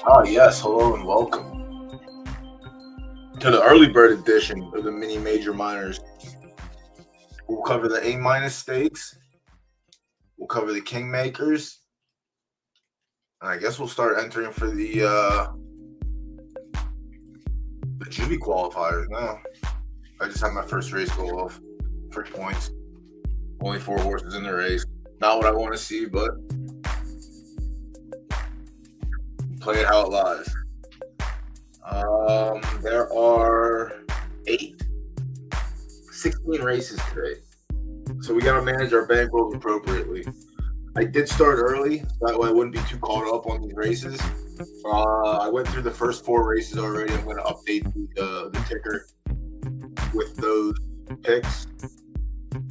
Ah, yes. Hello and welcome to the early bird edition of the mini major minors. We'll cover the A- stakes. We'll cover the Kingmakers. And I guess we'll start entering for the Juvie qualifiers now. I just had my first race go off. 3 points. Only 4 horses in the race. Not what I want to see, but play it how it lies. There are 16 races today. So we got to manage our bankrolls appropriately. I did start early, so that way I wouldn't be too caught up on these races. I went through the first 4 races already. I'm going to update the ticker with those picks.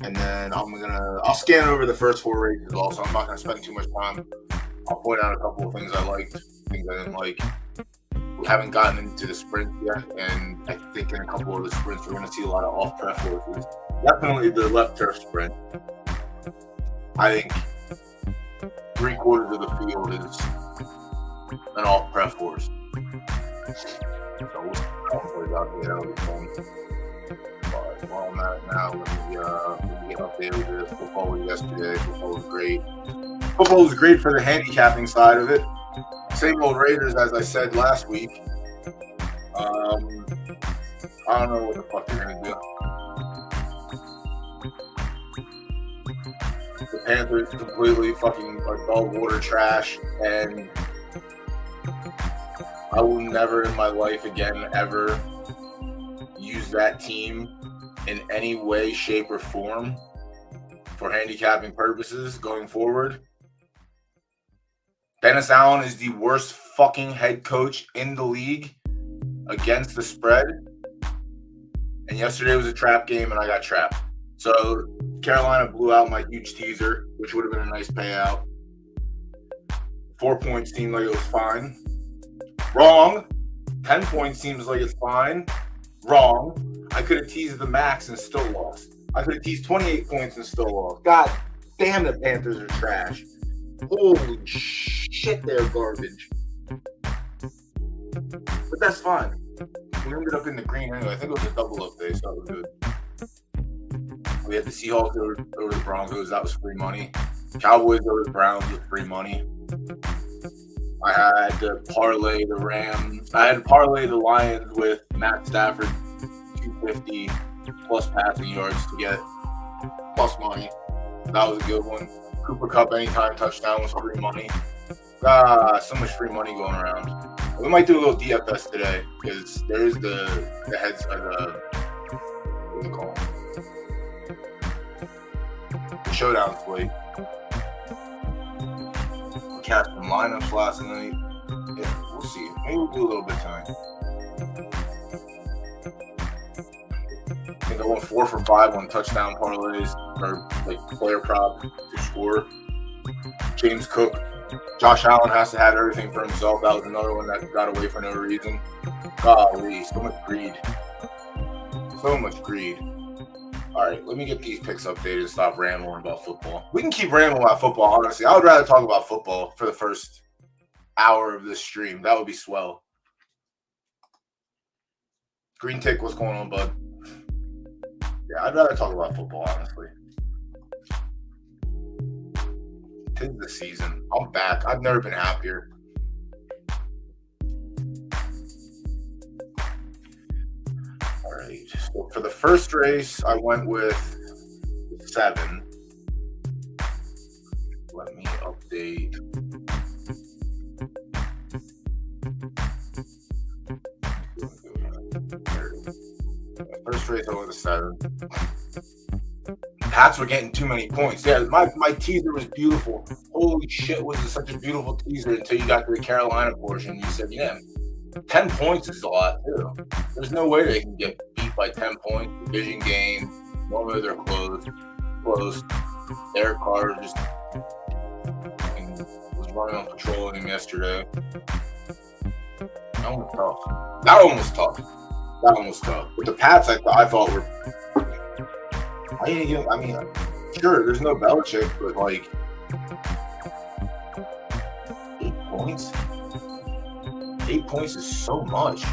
And then I'll scan over the first 4 races also. I'm not going to spend too much time. I'll point out a couple of things I liked, things I didn't like. We haven't gotten into the sprint yet, and I think in a couple of the sprints we're going to see a lot of off-pref horses. Definitely the left turf sprint. I think 3/4 of the field is an off-pref horse. So we'll see how it plays out there. That'll be fun. But while I'm at it now, let me get updated with this. Football was yesterday. Football was great. Football was great for the handicapping side of it. Same old Raiders, as I said last week. I don't know what the fuck they're going to do. The Panthers completely fucking are dog water trash, and I will never in my life again ever use that team in any way, shape, or form for handicapping purposes going forward. Dennis Allen is the worst fucking head coach in the league against the spread. And yesterday was a trap game, and I got trapped. So Carolina blew out my huge teaser, which would have been a nice payout. 4 points seemed like it was fine. Wrong. 10 points seems like it's fine. Wrong. I could have teased the max and still lost. I could have teased 28 points and still lost. God damn, the Panthers are trash. Holy shit, they're garbage. But that's fine. We ended up in the green anyway. I think it was a double up day, so that was good. We had the Seahawks over the Broncos. That was free money. Cowboys over the Browns was free money. I had to parlay the Rams. I had to parlay the Lions with Matt Stafford 250 plus passing yards to get plus money. That was a good one. Cooper Kupp anytime touchdown was free money. So much free money going around. We might do a little DFS today because there is the heads of the what do you call them? The showdown slate. We cast some lineups last night. Yeah, we'll see. Maybe we'll do a little bit tonight. I think I went 4 for 5 on touchdown parlays or like player prop to score. James Cook. Josh Allen has to have everything for himself. That was another one that got away for no reason. Golly, so much greed. So much greed. All right, let me get these picks updated and stop rambling about football. We can keep rambling about football, honestly. I would rather talk about football for the first hour of this stream. That would be swell. Green Tick, what's going on, bud? Yeah, I'd rather talk about football, honestly. 'Tis the season. I'm back. I've never been happier. All right. So for the first race, I went with 7. Let me update. First race, I went with 7. Pats were getting too many points. Yeah, my teaser was beautiful. Holy shit, was it such a beautiful teaser until you got to the Carolina portion. You said, yeah, 10 points is a lot, too. There's no way they can get beat by 10 points. Division game. Normally they're close. Derek Carr just was running on petroleum yesterday. That one was tough. But the Pats, I thought were... sure, there's no Belichick, but like 8 points. 8 points is so much.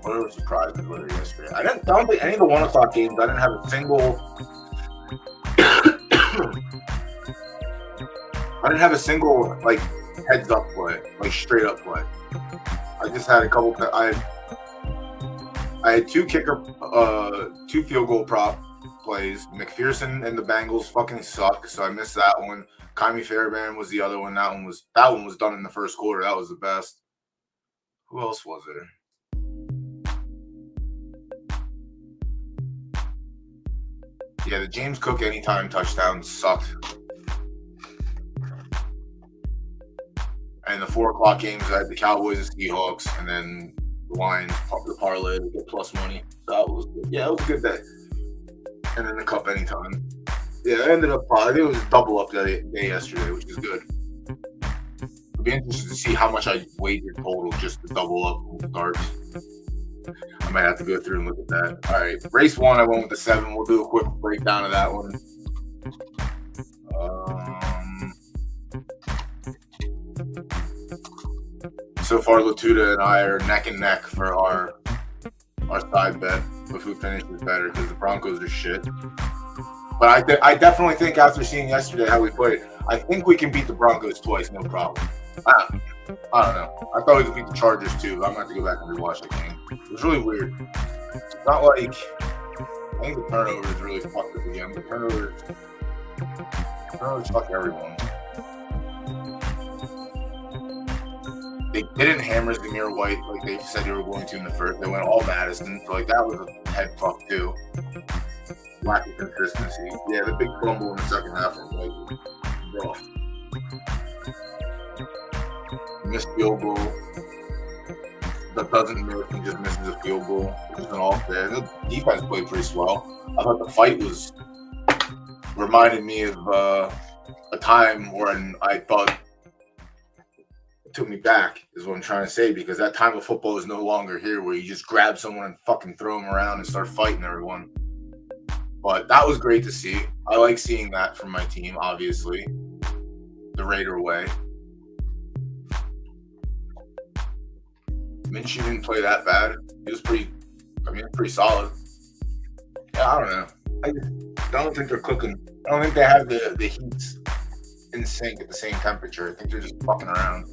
What a surprise were there yesterday. I don't think any of the 1 o'clock games, I didn't have a single like heads up play, like straight up play. I just had a couple. I had two field goal prop plays. McPherson and the Bengals fucking suck, so I missed that one. Kymie Fairbairn was the other one. That one was done in the first quarter. That was the best. Who else was there? Yeah, the James Cook anytime touchdown sucked. And the 4 o'clock games, I had the Cowboys and Seahawks, and then the Lions, the parlay to get plus money. So that was good. Yeah, it was a good day. And then the Cup anytime. Yeah, I ended up, I think it was a double up day yesterday, which is good. It'll be interesting to see how much I wagered total just to double up from the starts. I might have to go through and look at that. All right, race 1, I went with the 7. We'll do a quick breakdown of that one. So far, Latuda and I are neck and neck for our side bet of who finishes better because the Broncos are shit. But I definitely think after seeing yesterday how we played, I think we can beat the Broncos twice, no problem. I don't know. I thought we could beat the Chargers too. I'm going to have to go back and rewatch that game. It was really weird. It's not like I think the turnovers really fucked us again. The turnovers fuck everyone. They didn't hammer Zamir White like they said they were going to in the first. They went all Madison. So like that was a head fuck too. Lack of consistency. Yeah, the big fumble in the second half was like rough. Missed field goal. That doesn't miss, he just misses a field goal, which is an off there. The defense played pretty swell. I thought the fight reminded me of a time when I thought it took me back, is what I'm trying to say, because that time of football is no longer here where you just grab someone and fucking throw them around and start fighting everyone. But that was great to see. I like seeing that from my team, obviously. The Raider way. Minshew didn't play that bad. He was pretty solid. Yeah, I don't know. I don't think they're cooking. I don't think they have the heats in sync at the same temperature. I think they're just fucking around.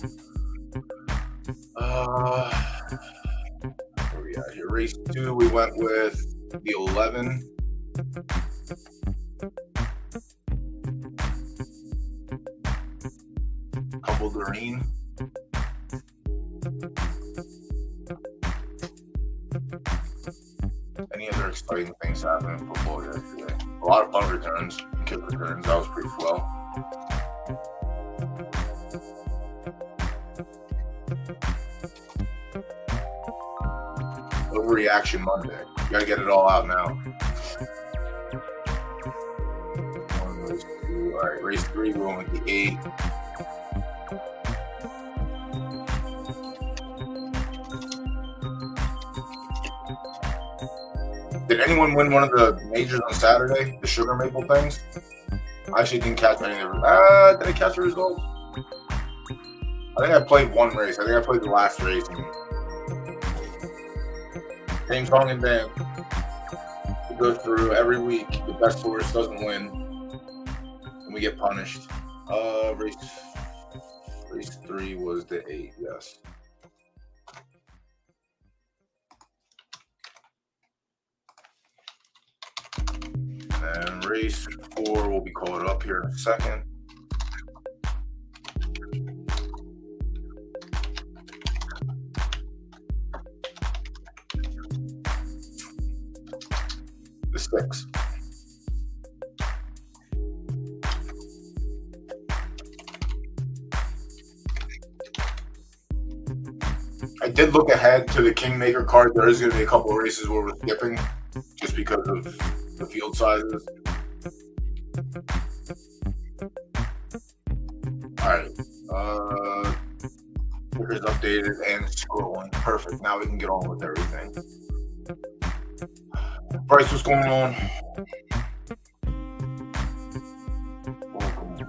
Where we at here? Race 2, we went with the 11. Couple green. Any other exciting things happening in football yesterday? A lot of punt returns and kick returns. That was pretty swell. Overreaction Monday. You gotta get it all out now. One, race 2. All right, race 3, we're going with the 8. Did anyone win one of the majors on Saturday? The sugar maple things? I actually didn't catch any of them. Did I catch the results? I think I played one race. I think I played the last race. Same song and dance. We go through every week. The best horse doesn't win. And we get punished. Race 3 was the 8, yes. And race 4 will be called up here in a second. The 6. I did look ahead to the Kingmaker card. There is going to be a couple of races where we're skipping just because of the field sizes. Alright. Tickers updated and scrolling. Perfect. Now we can get on with everything. Bryce, what's going on?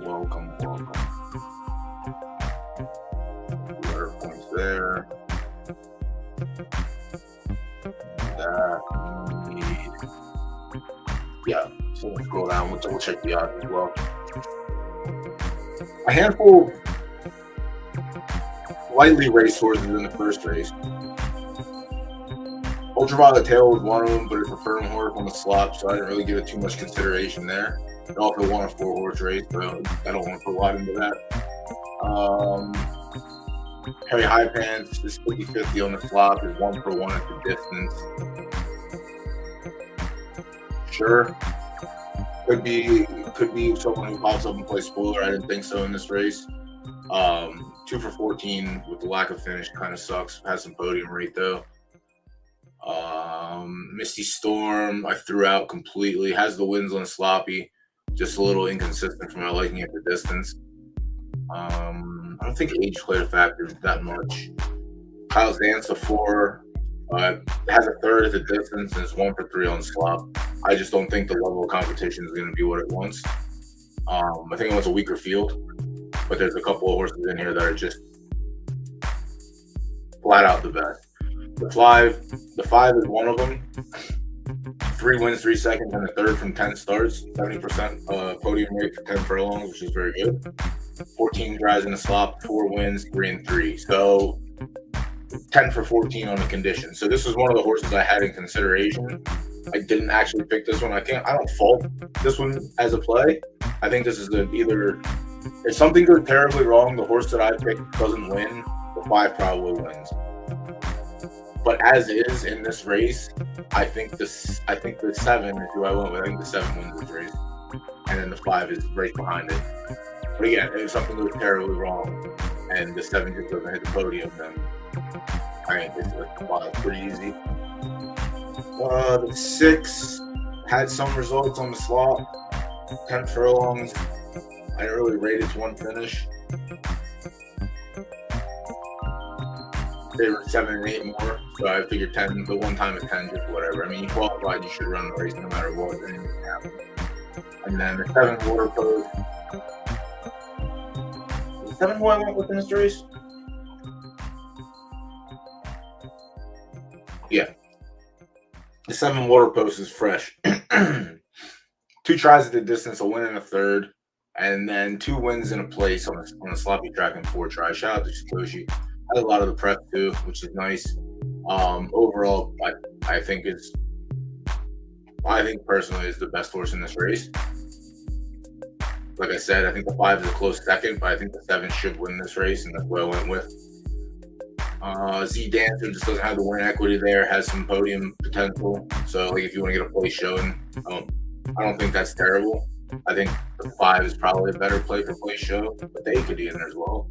Welcome. that. We need, yeah, so let's scroll down. We'll double check the odds as well. A handful of lightly raced horses in the first race. Ultraviolet Tail was one of them, but it's a firm horse on the slop, so I didn't really give it too much consideration there. It also won a 4-horse race, but I don't want to put a lot into that. Harry High Pants is 50-50 on the slop, is 1-for-1 at the distance. Sure. Could be someone who pops up and plays spoiler. I didn't think so in this race. 2-for-14 with the lack of finish kind of sucks. Has some podium rate though. Misty Storm I threw out completely. Has the wins on sloppy. Just a little inconsistent for my liking at the distance. I don't think age played a factor that much. Kyle's Dance the 4 has a third at the distance and is 1-for-3 on the slop. I just don't think the level of competition is going to be what it wants. I think it was a weaker field, but there's a couple of horses in here that are just flat out the best. The 5 is one of them. 3 wins, 3 seconds, and a third from 10 starts. 70% podium rate for 10 furlongs, which is very good. 14 drives in the slop, 4 wins, 3 and 3. So 10-for-14 on the condition. So this was one of the horses I had in consideration. I didn't actually pick this one. I don't fault this one as a play. I think this is either if something goes terribly wrong, the horse that I picked doesn't win, the 5 probably wins. But as is in this race, I think the 7 is who I went with. I think the 7 wins this race, and then the 5 is right behind it. But again, if something goes terribly wrong and the 7 just doesn't hit the podium, then I think it's pretty easy. The 6 had some results on the slot. 10 furlongs. I didn't really rate its one finish. They were 7 and 8 more, so I figured 10. The one time at 10, just whatever. I mean, you qualified, you should run the race no matter what. And then the 7 Water Pose. Was the 7 who I went with in this race? Yeah. The 7 Water Post is fresh. 2 tries at the distance, a win and a third, and then 2 wins in a place on a sloppy track and 4 tries. Shout out to Satoshi. Had a lot of the prep too, which is nice. Overall, I think personally is the best horse in this race. Like I said, I think the 5 is a close second, but I think the 7 should win this race, and that's what I went with. Z Dancer just doesn't have the win equity there, has some podium potential. So, like, if you want to get a place showing, I don't think that's terrible. I think the 5 is probably a better play for place show, but the 8 could be in there as well.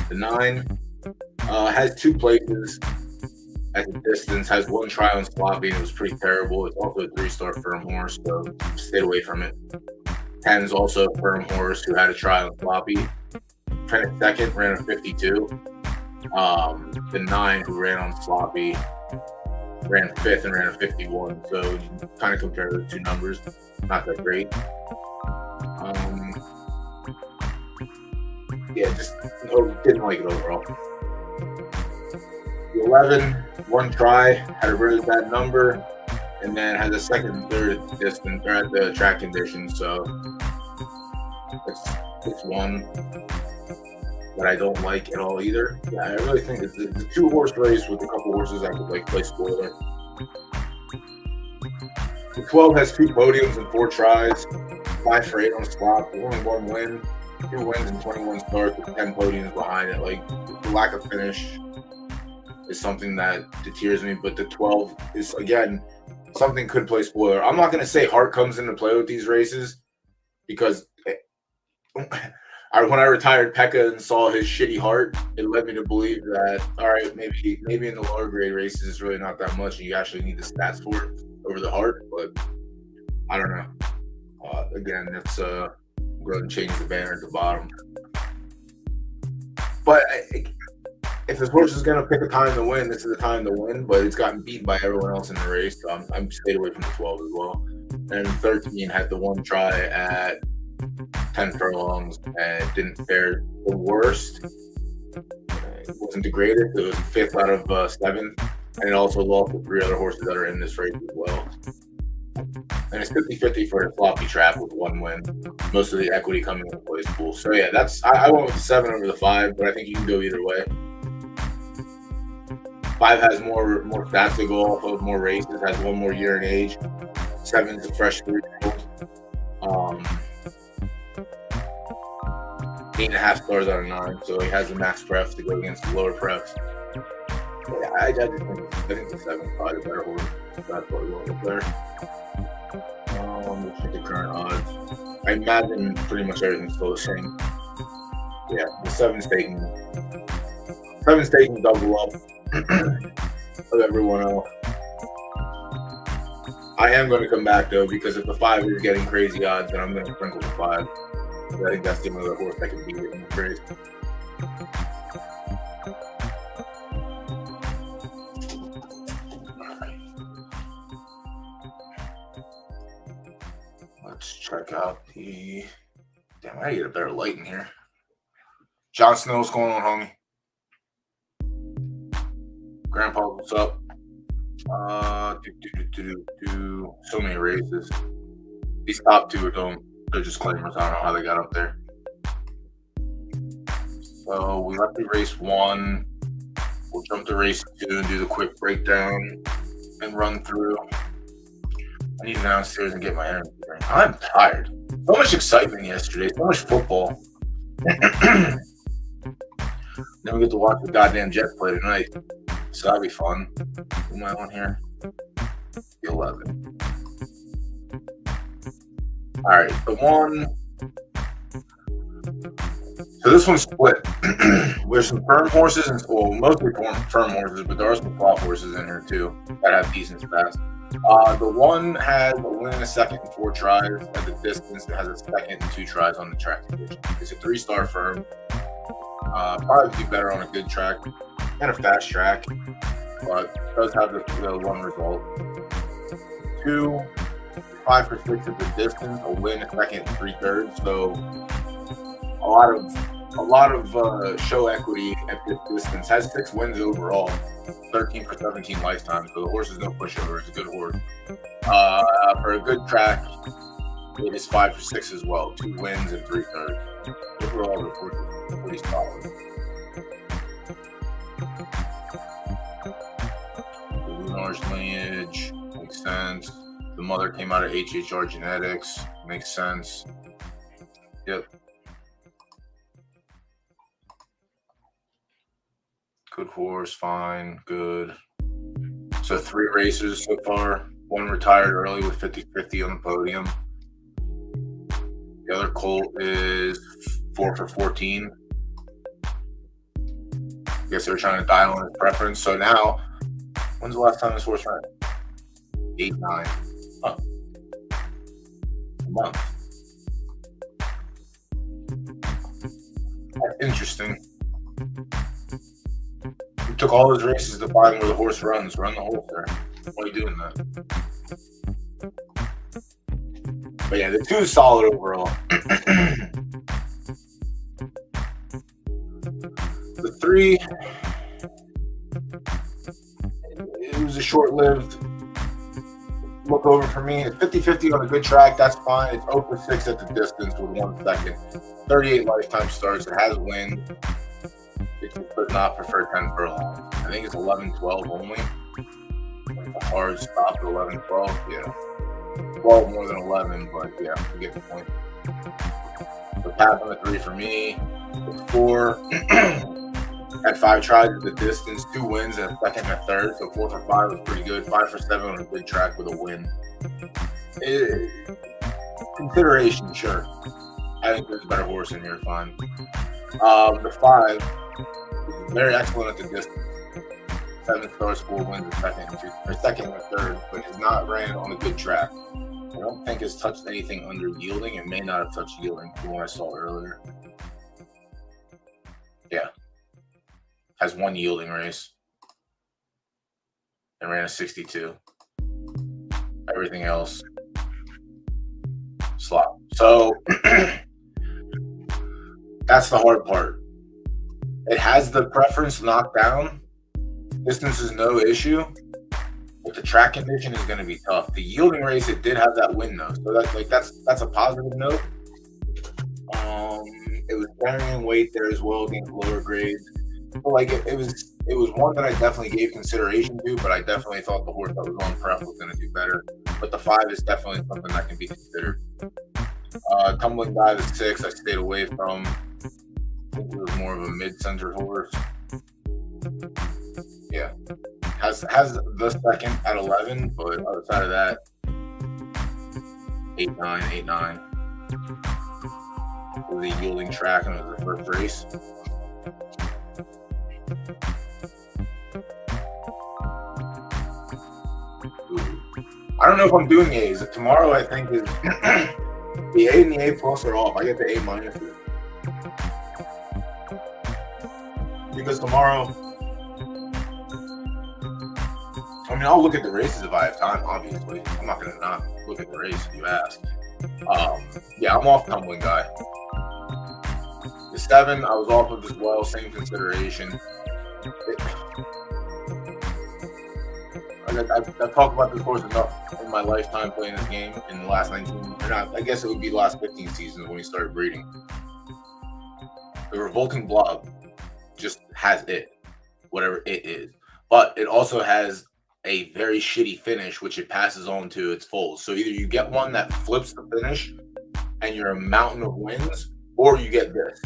The 9 has 2 places at the distance, has 1 try on sloppy, and it was pretty terrible. It's also a 3-star firm horse, so stayed away from it. 10 is also a firm horse who had a try on sloppy. Finished second, ran a 52. The 9 who ran on sloppy ran 5th and ran a 51. So you can kind of compare the 2 numbers. Not that great. Just didn't like it overall. The 11, 1 try, had a really bad number, and then had a second and third at the distance or at the track conditions. So it's one that I don't like at all either. Yeah, I really think it's a 2-horse race with a couple horses I could play spoiler. The 12 has 2 podiums and 4 tries, 5 for 8 on the slot, only 1 win, 2 wins and 21 starts with 10 podiums behind it. Like, the lack of finish is something that deters me, but the 12 is, again, something could play spoiler. I'm not going to say heart comes into play with these races because when I retired Pekka and saw his shitty heart, it led me to believe that, all right, maybe in the lower grade races it's really not that much, and you actually need the stats for it over the heart. But I don't know. Again, it's going to change the banner at the bottom. But if this horse is going to pick a time to win, this is the time to win. But it's gotten beat by everyone else in the race, so I'm stayed away from the 12 as well. And 13 had the 1 try at 10 furlongs and didn't fare the worst. It wasn't the greatest. It was 5th out of 7th. And it also lost the 3 other horses that are in this race as well. And it's 50-50 for a floppy trap with 1 win. Most of the equity coming into play is cool. So yeah, I went with the 7 over the 5, but I think you can go either way. 5 has more stats to go off of, more races, has 1 more year in age. 7 is a fresh 3-year-old. 8.5 stars out of 9, so he has the max pref to go against the lower prefs. Yeah, I just think the 7 is probably a better horse. That's what we want with there. Let's check the current odds. I imagine pretty much everything's still the same. Yeah, the 7's taking double up of everyone else. I am going to come back though, because if the 5 is getting crazy odds, then I'm going to sprinkle the 5. I think that's the only other horse that can beat it in the race. Let's check out the. Damn, I gotta get a better light in here. Jon Snow, what's going on, homie? Grandpa, what's up? So many races. These top 2 they're just claimers. I don't know how they got up there. So we left the race 1. We'll jump to race 2 and do the quick breakdown and run through. I need to go downstairs and get my energy drink. I'm tired. So much excitement yesterday. So much football. Then we get to watch the goddamn Jets play tonight. So that'll be fun. Who am I on here? 11. All right, the 1. So this one's split. There's some firm horses, and mostly firm horses, but there are some flop horses in here too that have decent stats. The 1 has a win in a second and 4 tries at the distance. It has a second and 2 tries on the track condition. It's a 3-star firm. Probably be better on a good track and a fast track, but it does have the 1 result. 2, 5 for 6 at the distance, a win, a second, and 3/3. So a lot of show equity at this distance. Has 6 wins overall, 13 for 17 lifetime. So the horse is no pushover. It's a good horse. For a good track, it is 5 for 6 as well, 2 wins and 3/3. Overall, the horse is pretty solid. The Lunar's lineage makes sense. The mother came out of HHR Genetics. Makes sense. Yep. Good horse, fine, good. So 3 racers so far. 1 retired early with 50-50 on the podium. The other colt is 4 for 14. I guess they were trying to dial in his preference. So now, when's the last time this horse ran? 8-9. Huh. A month. That's interesting. We took all those races to find where the horse runs. Run the horse there. Why are you doing that? But yeah, the 2 is solid overall. The 3, it was a short-lived look over for me. It's 50-50 on a good track. That's fine. It's 0 for 6 at the distance with 1 second. 38 lifetime starts. It has wins. It does not prefer 10 furlongs. I think it's 11-12 only. It's a hard stop at 11-12. Yeah. 12 more than 11, but yeah, you get the point. The path on the 3 for me. It's 4. Had 5 tries at the distance, 2 wins, and a second and a third. So 4 for 5 was pretty good. 5 for 7 on a good track with a win. Consideration, sure. I think there's a better horse in here, fine. The 5 is very excellent at the distance. 7 stars, 4 wins, a second and a third, but has not ran on a good track. I don't think it's touched anything under yielding. It may not have touched yielding from what I saw earlier. Yeah. Has 1 yielding race and ran a 62. Everything else, slop. So that's the hard part. It has the preference knocked down. Distance is no issue, but the track condition is going to be tough. The yielding race, it did have that win though, so that's a positive note. It was carrying weight there as well against lower grades. But like it was one that I definitely gave consideration to, but I definitely thought the horse that was on prep was going to do better. But the 5 is definitely something that can be considered. Tumbling Guy, the 6, I stayed away from. I think it was more of a mid-center horse. Yeah, has the second at 11, but outside of that, 8-9, 8-9. It was a yielding track and it was the first race. I don't know if I'm doing A's. Tomorrow, I think, is the A and the A plus are off. I get the A minus. Because tomorrow, I mean, I'll look at the races if I have time, obviously. I'm not going to not look at the race if you ask. Yeah, I'm off Tumbling Guy. The 7, I was off of as well, same consideration. I've talked about this horse enough in my lifetime playing this game in the last 19, or not, I guess it would be the last 15 seasons when he started breeding. The Revolting Blob just has it, whatever it is. But it also has a very shitty finish, which it passes on to its foals. So either you get one that flips the finish and you're a mountain of wins, or you get this.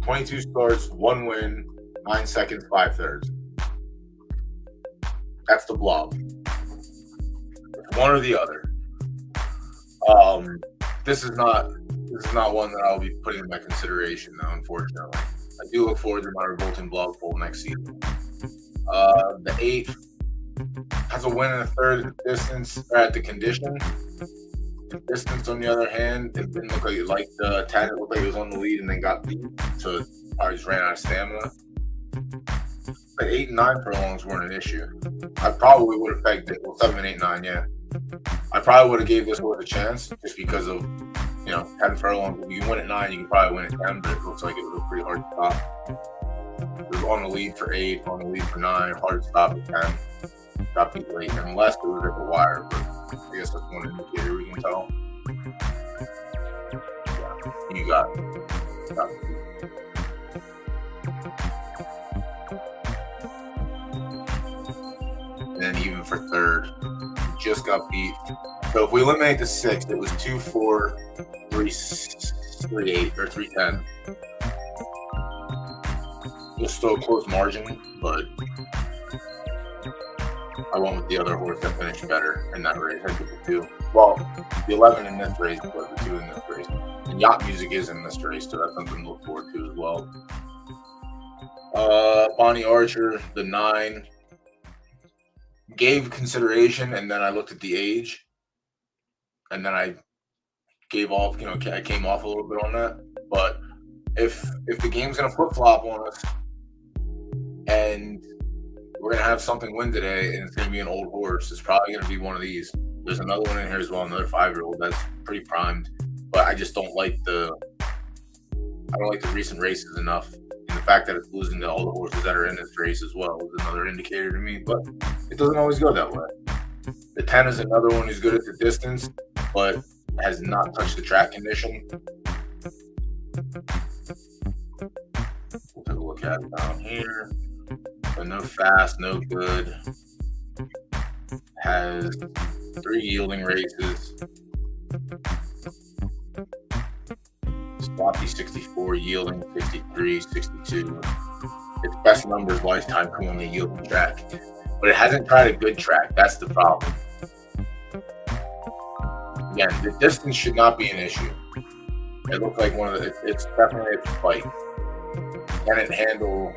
22 starts, 1 win, 9 seconds, 5/3. That's the Blob. It's one or the other. This is not one that I'll be putting in my consideration, though, unfortunately. I do look forward to my Revolting Blob foal next season. The 8 has a win and a third at the distance, or at the condition. The distance, on the other hand, it didn't look like it liked the 10. It looked like it was on the lead and then got beat, so I just ran out of stamina. But 8 and 9 furlongs weren't an issue. I probably would have pegged it. Well, 7, 8, 9, yeah. I probably would have gave this horse a chance just because of, 10 furlongs. If you can win at 9, you can probably win at 10, but it looks like it was a pretty hard stop. It was on the lead for 8, on the lead for 9, hard to stop at 10. Got beat late, unless it was at the wire, but I guess that's one indicator we can tell. Yeah, you got it. And then even for third, just got beat. So if we eliminate the 6, it was 2-4, 3-8, or 3-10. It was still a close margin, but I went with the other horse that finished better in that race. I took the 2. Well, the 11 in this race, but the 2 in this race. And Yacht Music is in this race, so that's something to look forward to as well. Bonnie Archer, the 9. Gave consideration, and then I looked at the age, and then I gave off, I came off a little bit on that. But if the game's going to flip-flop on us, and we're going to have something win today, and it's going to be an old horse, it's probably going to be one of these. There's another one in here as well, another 5-year-old that's pretty primed, but I just don't like the recent races enough. And the fact that it's losing to all the horses that are in this race as well is another indicator to me, but it doesn't always go that way. The 10 is another one who's good at the distance, but has not touched the track condition. We'll take a look at it down here. So no fast, no good. Has 3 yielding races. Sloppy 64, yielding 63, 62. Its best numbers lifetime come on the yielding track. But it hasn't tried a good track. That's the problem. Again, the distance should not be an issue. It looks like it's definitely a fight. Can it handle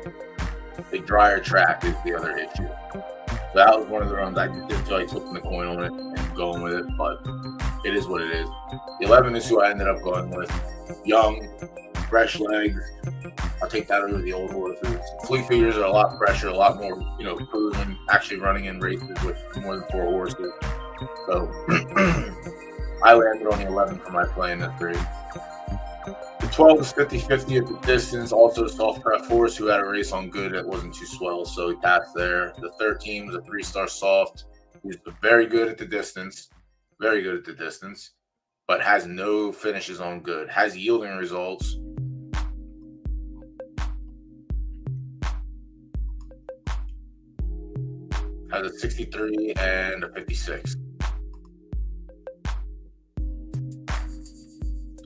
a drier track is the other issue. So that was one of the runs I did feel like flipping the coin on it and going with it, but it is what it is. The 11 is who I ended up going with. Young, fresh legs. I'll take that over the old horses. Flea figures are a lot fresher, a lot more, proven, actually running in races with more than 4 horses. So I landed on the 11 for my play in this race. The 12 is 50-50 at the distance. Also, soft prep horse who had a race on good that wasn't too swell, so he passed there. The 13 was a 3-star soft. He's very good at the distance, but has no finishes on good. Has yielding results. Has a 63 and a 56.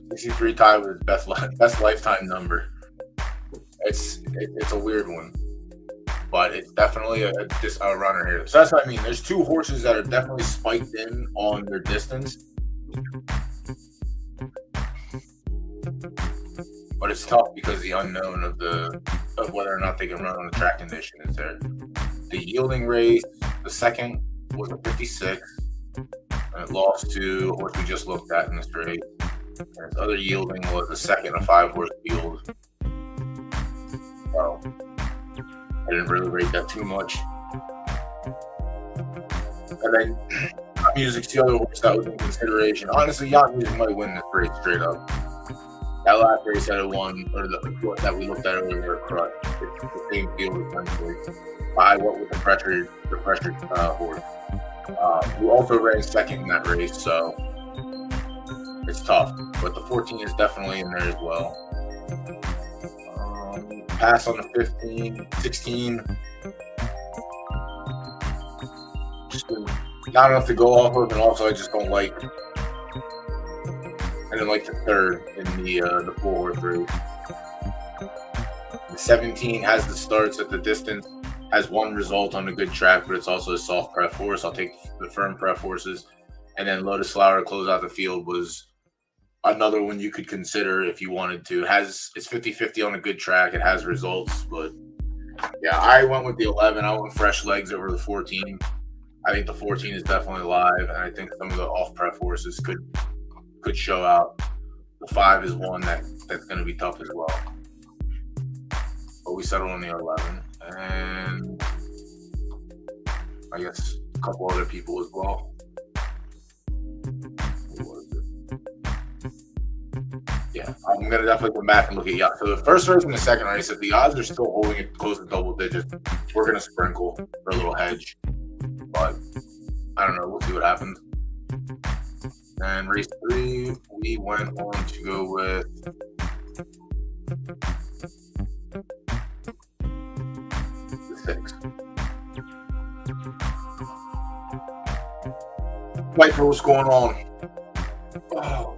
63 tied with his best lifetime number. It's a weird one, but it's definitely a runner here. So that's what I mean. There's two horses that are definitely spiked in on their distance, but it's tough because the unknown of whether or not they can run on the track condition is there. The yielding race, the second was a 56, and it lost to a horse we just looked at in the straight. And its other yielding was the second, a 5-horse field. So I didn't really rate that too much. And then Yacht Music's the other horse that was in consideration. Honestly, Yacht Music might win this race straight up. That last race that it won, or that we looked at earlier, were crushed. It's the same field essentially. I went with the pressured horse. Who also ran second in that race, so it's tough. But the 14 is definitely in there as well. Pass on the 15, 16. Just not enough to go off of, and also I just don't like. I didn't like the third in the 4-horse race. The 17 has the starts at the distance, has one result on a good track, but it's also a soft prep horse. I'll take the firm prep horses. And then Lotus Flower to close out the field was another one you could consider if you wanted to. It's 50-50 on a good track. It has results, but yeah, I went with the 11. I went fresh legs over the 14. I think the 14 is definitely live, and I think some of the off prep horses could show out. The 5 is one that's going to be tough as well. But we settled on the 11, and I guess a couple other people as well. Yeah, I'm going to definitely come back and look at Yacht. So the first race and the second race, if the odds are still holding it close to double digits, we're going to sprinkle for a little hedge. But I don't know. We'll see what happens. And race 3, we went on to go with the 6. Viper, what's going on? Oh.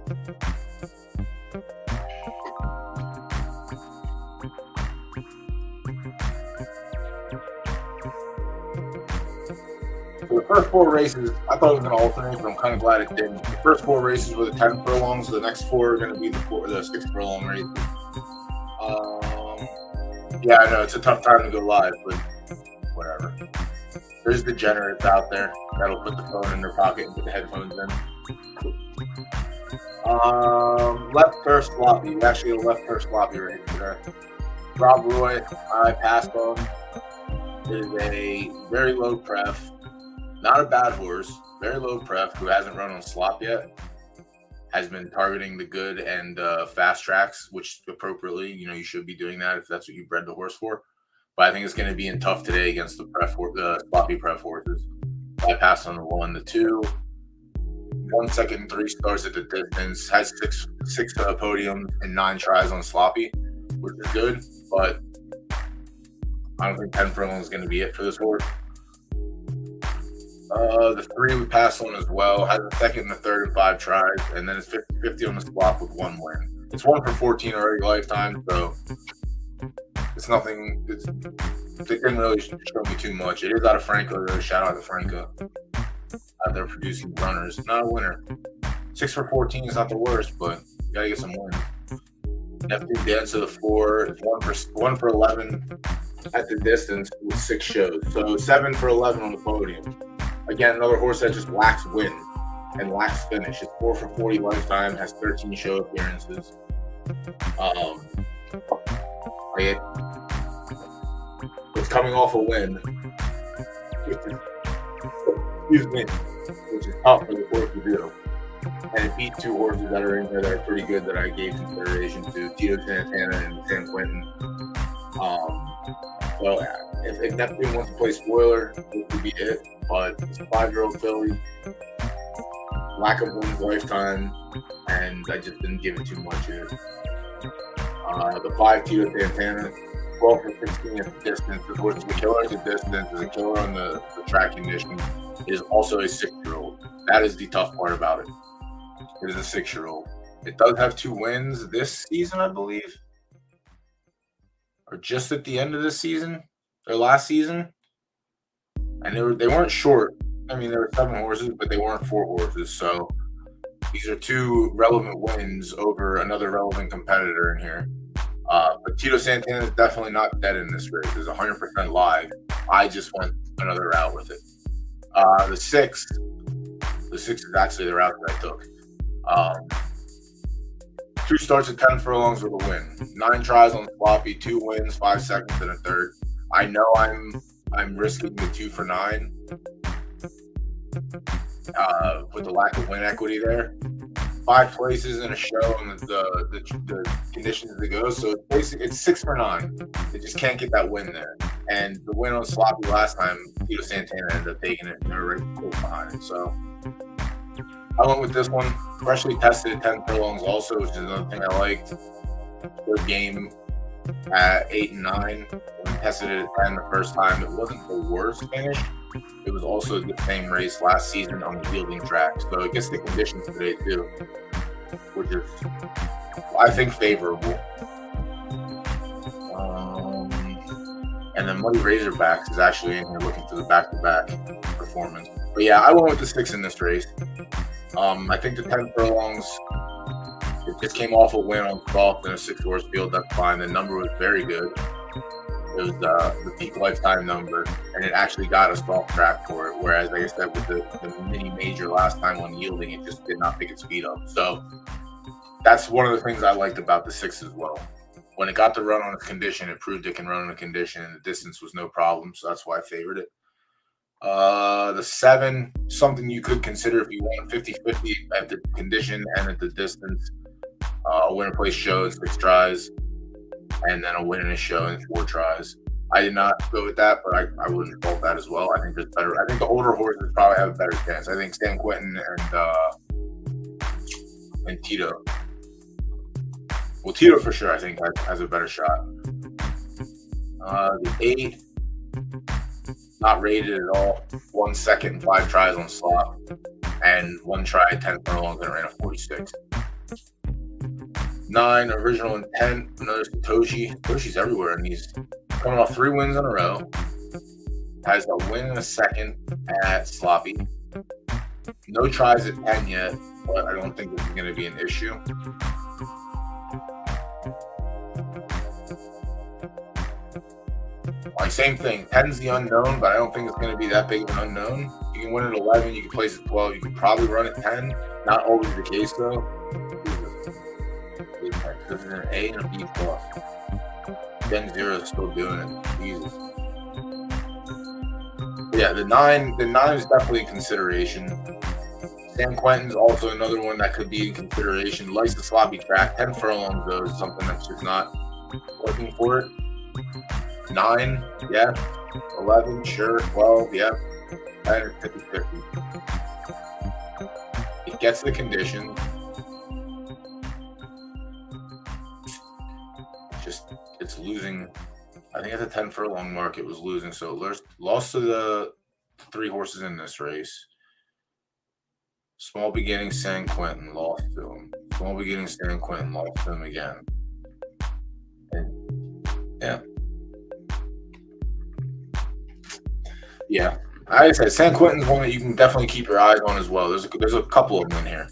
So the first 4 races, I thought it was going to alternate, but I'm kind of glad it didn't. The first 4 races were the 10 furlongs. The next 4 are going to be the 6 furlong races. Yeah, I know it's a tough time to go live, but whatever. There's degenerates out there that'll put the phone in their pocket and put the headphones in. Left turf sloppy. We actually have a left turf sloppy race today. Rob Roy, I passed on. Is a very low pref. Not a bad horse, very low pref, who hasn't run on slop yet. Has been targeting the good and fast tracks, which appropriately, you should be doing that if that's what you bred the horse for. But I think it's going to be in tough today against the sloppy pref horses. I passed on the 1, the 2. 1 second and 3 starts at the distance. Has six podiums and 9 tries on sloppy, which is good. But I don't think 10 furlong is going to be it for this horse. The 3 we passed on as well. Has a second and a third and 5 tries, and then it's 50-50 on the slop with 1 win. It's 1 for 14 already lifetime, so it's nothing. They didn't really show me too much. It is out of Franco, though. Shout out to Franco. Out there producing runners. Not a winner. 6 for 14 is not the worst, but you gotta get some wins. Neptune Dance to the 4. It's 1 for 11 at the distance with 6 shows. So 7 for 11 on the podium. Again, another horse that just lacks win and lacks finish. It's 4 for 40 lifetime, has 13 show appearances. It's coming off a win, which is tough for the horse to do. And it beat two horses that are in there that are pretty good that I gave consideration to, Tito Santana and San Quentin. So if Neptune wants to play spoiler, this would be it. But it's a 5-year-old filly, lack of wins lifetime, and I just didn't give it too much here. The 5 Tito Santana, 12 for 16 at the distance. Of course, the killer at the distance is a killer on the track condition. It is also a 6-year-old. That is the tough part about it. It is a 6-year-old. It does have 2 wins this season, I believe, or just at the end of this season, or last season. And they weren't short. I mean, there were 7 horses, but they weren't 4 horses. So these are 2 relevant wins over another relevant competitor in here. But Tito Santana is definitely not dead in this race. It's 100% live. I just went another route with it. The 6 is actually the route that I took. 2 starts at 10 furlongs with a win. 9 tries on sloppy, 2 wins, 5 seconds, and a third. I know I'm risking the 2 for 9 with the lack of win equity there. 5 places in a show and the conditions to go. So basically, it's 6 for 9. They just can't get that win there. And the win on sloppy last time, Tito Santana ended up taking it, and they were right behind it. So I went with this one. Freshly tested at 10 furlongs also, which is another thing I liked. Good game at 8 and 9. When I tested it at 10 the first time, it wasn't the worst finish. It was also the same race last season on the yielding track. So it gets the conditions today too, which is, I think, favorable. And then Muddy Razorbacks is actually in here looking for the back-to-back performance. But yeah, I went with the 6 in this race. I think the 10 furlongs, it just came off a win on soft in a 6-horse field. That's fine. The number was very good. It was the peak lifetime number, and it actually got a soft track for it. Whereas, like I said, with the mini major last time when yielding, it just did not pick its speed up. So that's one of the things I liked about the 6 as well. When it got to run on a condition, it proved it can run on a condition, and the distance was no problem. So that's why I favored it. The 7, something you could consider if you want 50-50 at the condition and at the distance. A winner place show in 6 tries, and then a win in a show in 4 tries. I did not go with that, but I wouldn't fault that as well. I think there's better. I think the older horses probably have a better chance. I think San Quentin and Tito. Well, Tito for sure, I think, has a better shot. The 8, not rated at all. 1 second and 5 tries on slop, and 1 try at 10 furlongs and ran a 46. 9, original intent, another Satoshi. Satoshi's everywhere, and he's coming off 3 wins in a row. Has a win in a second at sloppy. No tries at 10 yet, but I don't think this is going to be an issue. Like, same thing. 10's the unknown, but I don't think it's going to be that big of an unknown. You can win at 11, you can place at 12, you can probably run at 10. Not always the case, though. This is an A and a B plus. Gen 0 is still doing it. Jesus. Yeah, the 9 is definitely in consideration. San Quentin's also another one that could be in consideration. Likes the sloppy track. 10 furlongs, though, is something that's just not working for it. 9, yeah. 11, sure. 12, yeah. 10 or 50-50. It gets the condition. It's losing. I think at the 10 furlong mark, it was losing. So it lost to the 3 horses in this race. Small beginning, San Quentin lost to him. Small beginning, San Quentin lost to him again. And yeah. Yeah. Like I said, San Quentin's one that you can definitely keep your eyes on as well. There's a couple of them in here.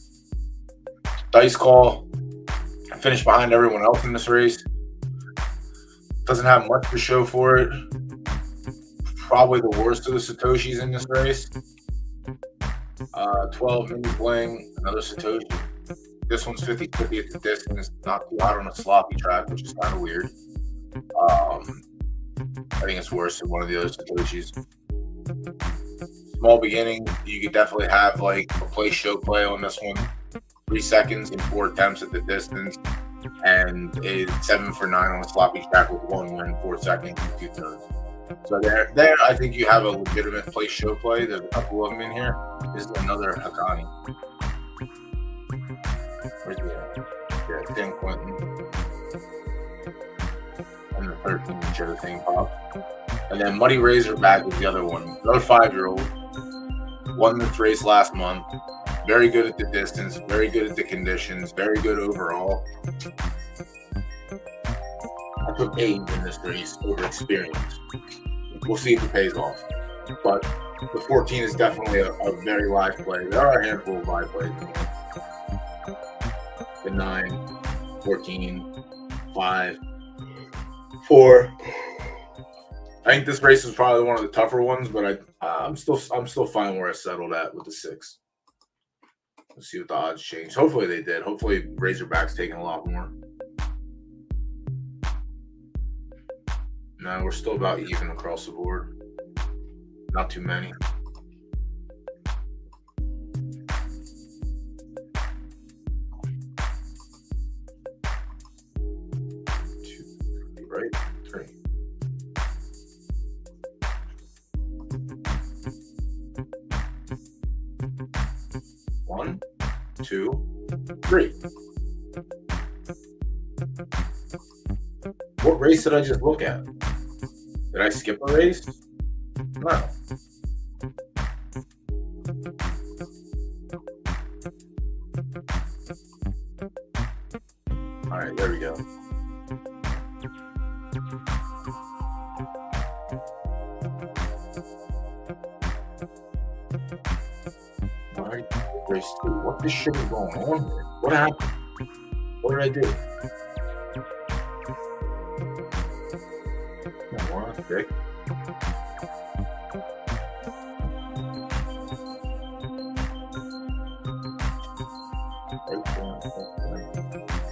Dice call. Finished behind everyone else in this race. Doesn't have much to show for it. Probably the worst of the Satoshis in this race. 12 mini bling, another Satoshi. This one's 50-50 at the distance, not too hot on a sloppy track, which is kind of weird. I think it's worse than one of the other Satoshis. Small beginning, you could definitely have like a play show play on this one. 3 seconds in 4 attempts at the distance, and is 7 for 9 on a sloppy track with 1 win, 4 seconds and 2/3. So there, I think you have a legitimate place show play. There's a couple of them in here. This is another Hakani. Where's he at? Yeah, Tim Quentin. And the 13 share the same pop. And then Muddy Razorback is the other one. Another 5-year-old. Won this race last month. Very good at the distance. Very good at the conditions. Very good overall. I took 8 in this race over experience. We'll see if it pays off. But the 14 is definitely a very live play. There are a handful of live plays. The 9, 14, 5, 4. I think this race was probably one of the tougher ones, but I'm still fine where I settled at with the 6. Let's see what the odds change. Hopefully they did. Hopefully Razorback's taking a lot more. No, we're still about even across the board. Not too many. Right? 3. One, 2, 3. What race did I just look at? Did I skip a race? No. All right, there we go. Race 2. What this shit is going on here? What happened? What did I do? Come on, Dick.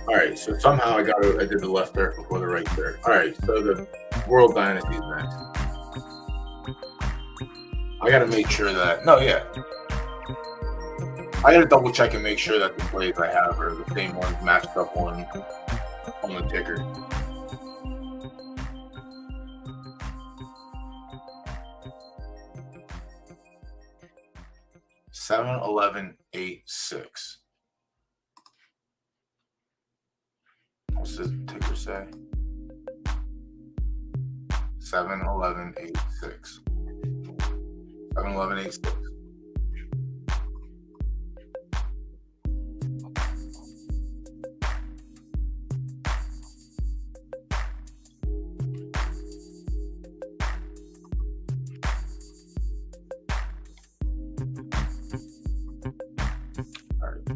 All right, so somehow I did the left there before the right there. All right, so the World Dynasty is next. I got to make sure that I got to double check and make sure that the plays I have are the same ones matched up on the ticker. Seven, 11, 8, 6. What's the ticker say? 7, 11, 8, 6. 7, 11, 8, 6.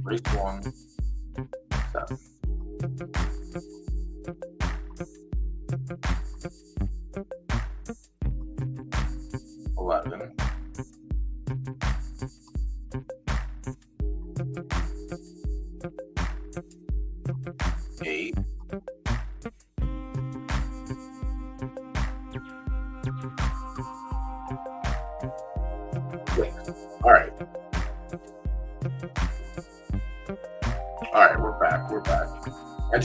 Race 1, 7. 11. 8. 6. All right. All right, we're back. I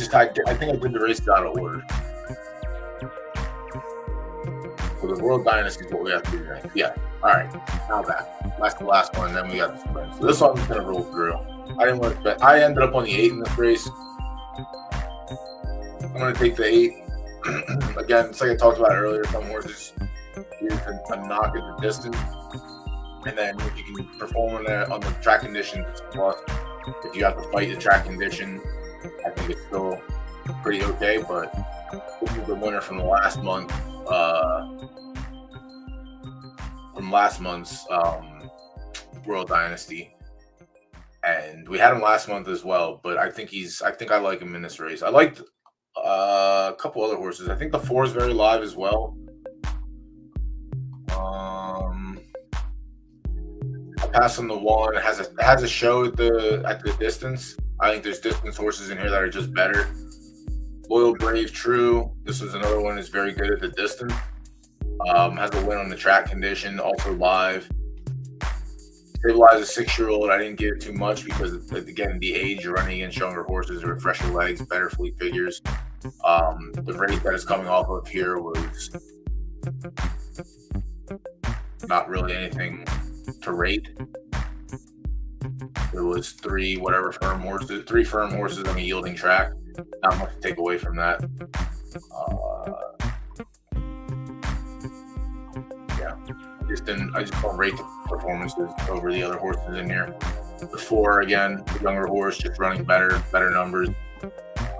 think I did the race out of order. So the World Dynasty is what we have to do next. Yeah. All right. Now back. That's the last one, and then we got the sprint. So this one I'm just gonna roll through. I didn't want to bet. I ended up on the 8 in this race. I'm gonna take the 8. Again, it's like I talked about earlier. Some horses use a knock at the distance, and then if you can perform on the track conditions, it's a plus. If you have to fight the track condition, I think it's still pretty okay. But this is the winner from the last month, from last month's World Dynasty, and we had him last month as well. But I think I like him in this race. I liked a couple other horses. I think the 4 is very live as well. Pass on the 1. It has a show at the distance. I think there's distance horses in here that are just better. Loyal, Brave, True. This is another one that's very good at the distance. Has a win on the track condition, also live. Stabilize a 6-year-old. I didn't give it too much because, again, the age, you're running against younger horses with fresher legs, better fleet figures. The rate that it's coming off of here was not really anything to rate. It was three firm horses on a yielding track. Not much to take away from that. I just don't rate the performances over the other horses in here. The 4, again, the younger horse, just running better numbers.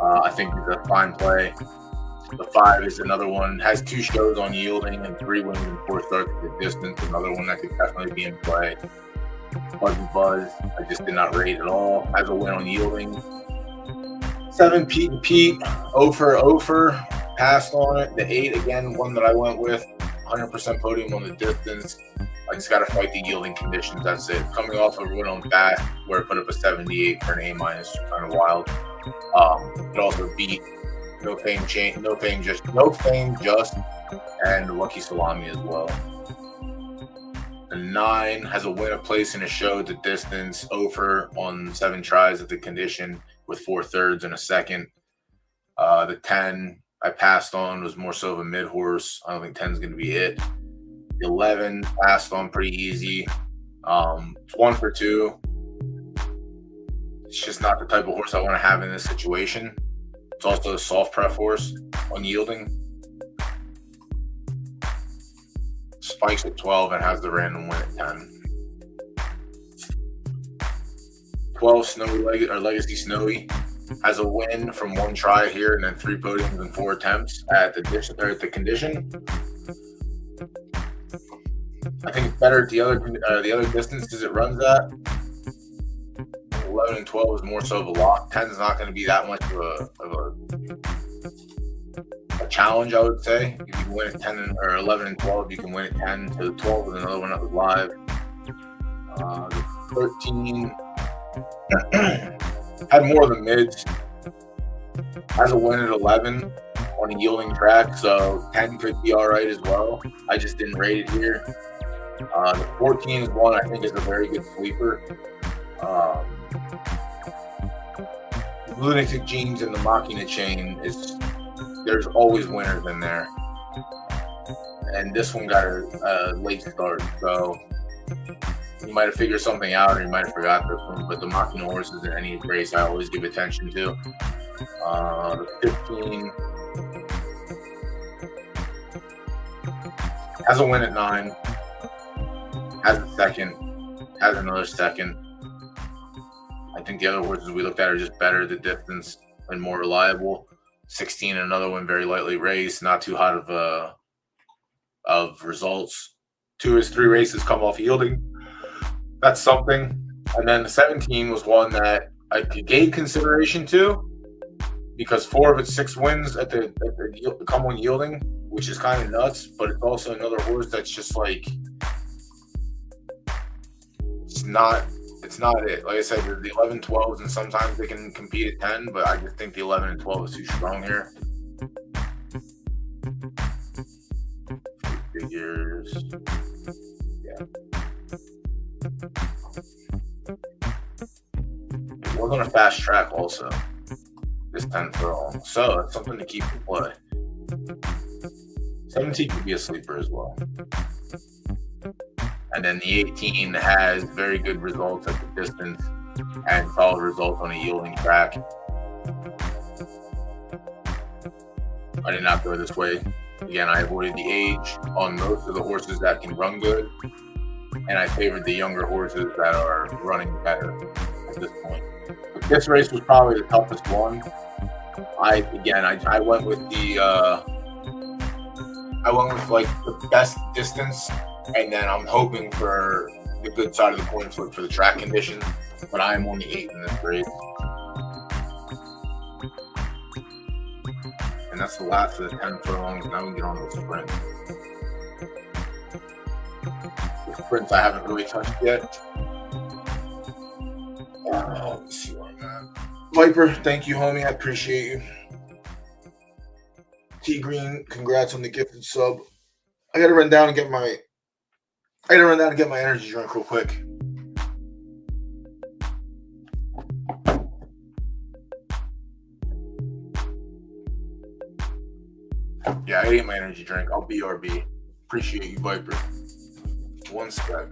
I think it's a fine play. The 5 is another one, has 2 shows on yielding and 3 wins and 4 starts at the distance. Another one that could definitely be in play. Buzz, I just did not rate at all. Has a win on yielding. 7, Pete and Pete, Ofer, passed on it. The 8, again, one that I went with. 100% podium on the distance. I just got to fight the yielding conditions. That's it. Coming off of a win on fast, where it put up a 78 for an A-, kind of wild. It also beat No Fame Just, and Lucky Salami as well. The 9 has a win, a place in a show at the distance. Ofer on 7 tries at the condition with 4 thirds and a second. The 10 I passed on, was more so of a mid horse. I don't think 10 is going to be it. 11 passed on pretty easy. It's 1 for 2. It's just not the type of horse I want to have in this situation. It's also a soft prep horse on yielding. Spikes at 12 and has the random win at 10. 12 Legacy Snowy. Has a win from 1 try here and then 3 podiums and 4 attempts at the condition. I think it's better at the other distances it runs at. 11 and 12 is more so of a lock. 10 is not going to be that much of a challenge, I would say. If you can win at 10 or 11 and 12, you can win at 10. So the 12 is another one that was live. The 13 had more of the mids. Has a win at 11 on a yielding track, so 10 could be all right as well. I just didn't rate it here. The 14 is one I think is a very good sleeper. Lunatic Genes and the Machina Chain there's always winners in there, and this one got a late start, so you might have figured something out, or you might have forgot this one. But the Machina horses in any race, I always give attention to. The 15 has a win at 9. Has a second. Has another second. I think the other horses we looked at are just better at the distance and more reliable. 16, another one very lightly raced, not too hot of results. 2 of his 3 races come off yielding. That's something. And then the 17 was one that I gave consideration to because 4 of its 6 wins at the come on yielding, which is kind of nuts. But it's also another horse that's just like it's not it. Like I said, the 11, 12s, and sometimes they can compete at 10, but I just think the 11 and 12 is too strong here. Figures. Yeah. It was on a fast track also, this 10 furlong. So it's something to keep in play. 17 could be a sleeper as well. And then the 18 has very good results at the distance and solid results on a yielding track. I did not go this way. Again, I avoided the age on most of the horses that can run good, and I favored the younger horses that are running better at this point. But this race was probably the toughest one. I went with like the best distance, and then I'm hoping for the good side of the coin flip for the track conditions. But I am only 8 in this race. And that's the last of the 10 furlongs. Now we can get on to the sprint. The sprints I haven't really touched yet. Let's see where I'm at. Viper, thank you, homie. I appreciate you. T Green, congrats on the gifted sub. I gotta run down and get my energy drink real quick. Yeah, I ate my energy drink. I'll BRB. Appreciate you, Viper. One sec.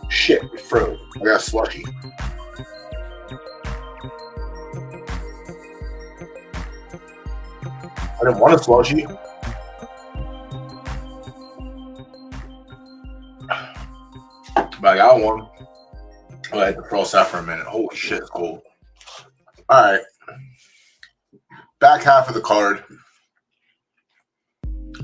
Shit, it froze. I got a slushy. I didn't want a slushy. But I got one. I had to frost that for a minute. Holy shit, it's cold. All right. Back half of the card.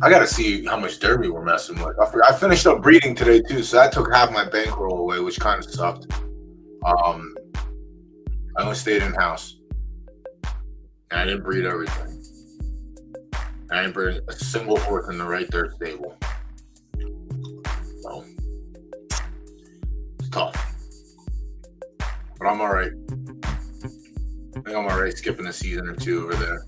I got to see how much derby we're messing with. I finished up breeding today, too, so that took half my bankroll away, which kind of sucked. I only stayed in-house. And I didn't breed everything. I didn't breed a single horse in the right there stable. So, it's tough. But I'm all right. I think I'm all right skipping a season or two over there.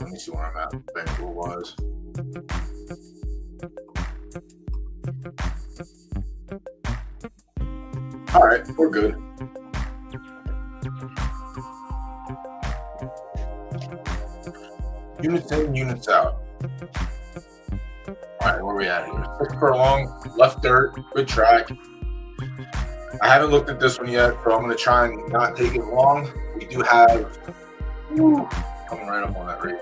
Let me see where I'm at bankroll wise. All right, we're good. Units in, units out. All right, where are we at here? 6 furlong, left dirt, good track. I haven't looked at this one yet, so I'm going to try and not take it long. We do have coming right up on that race.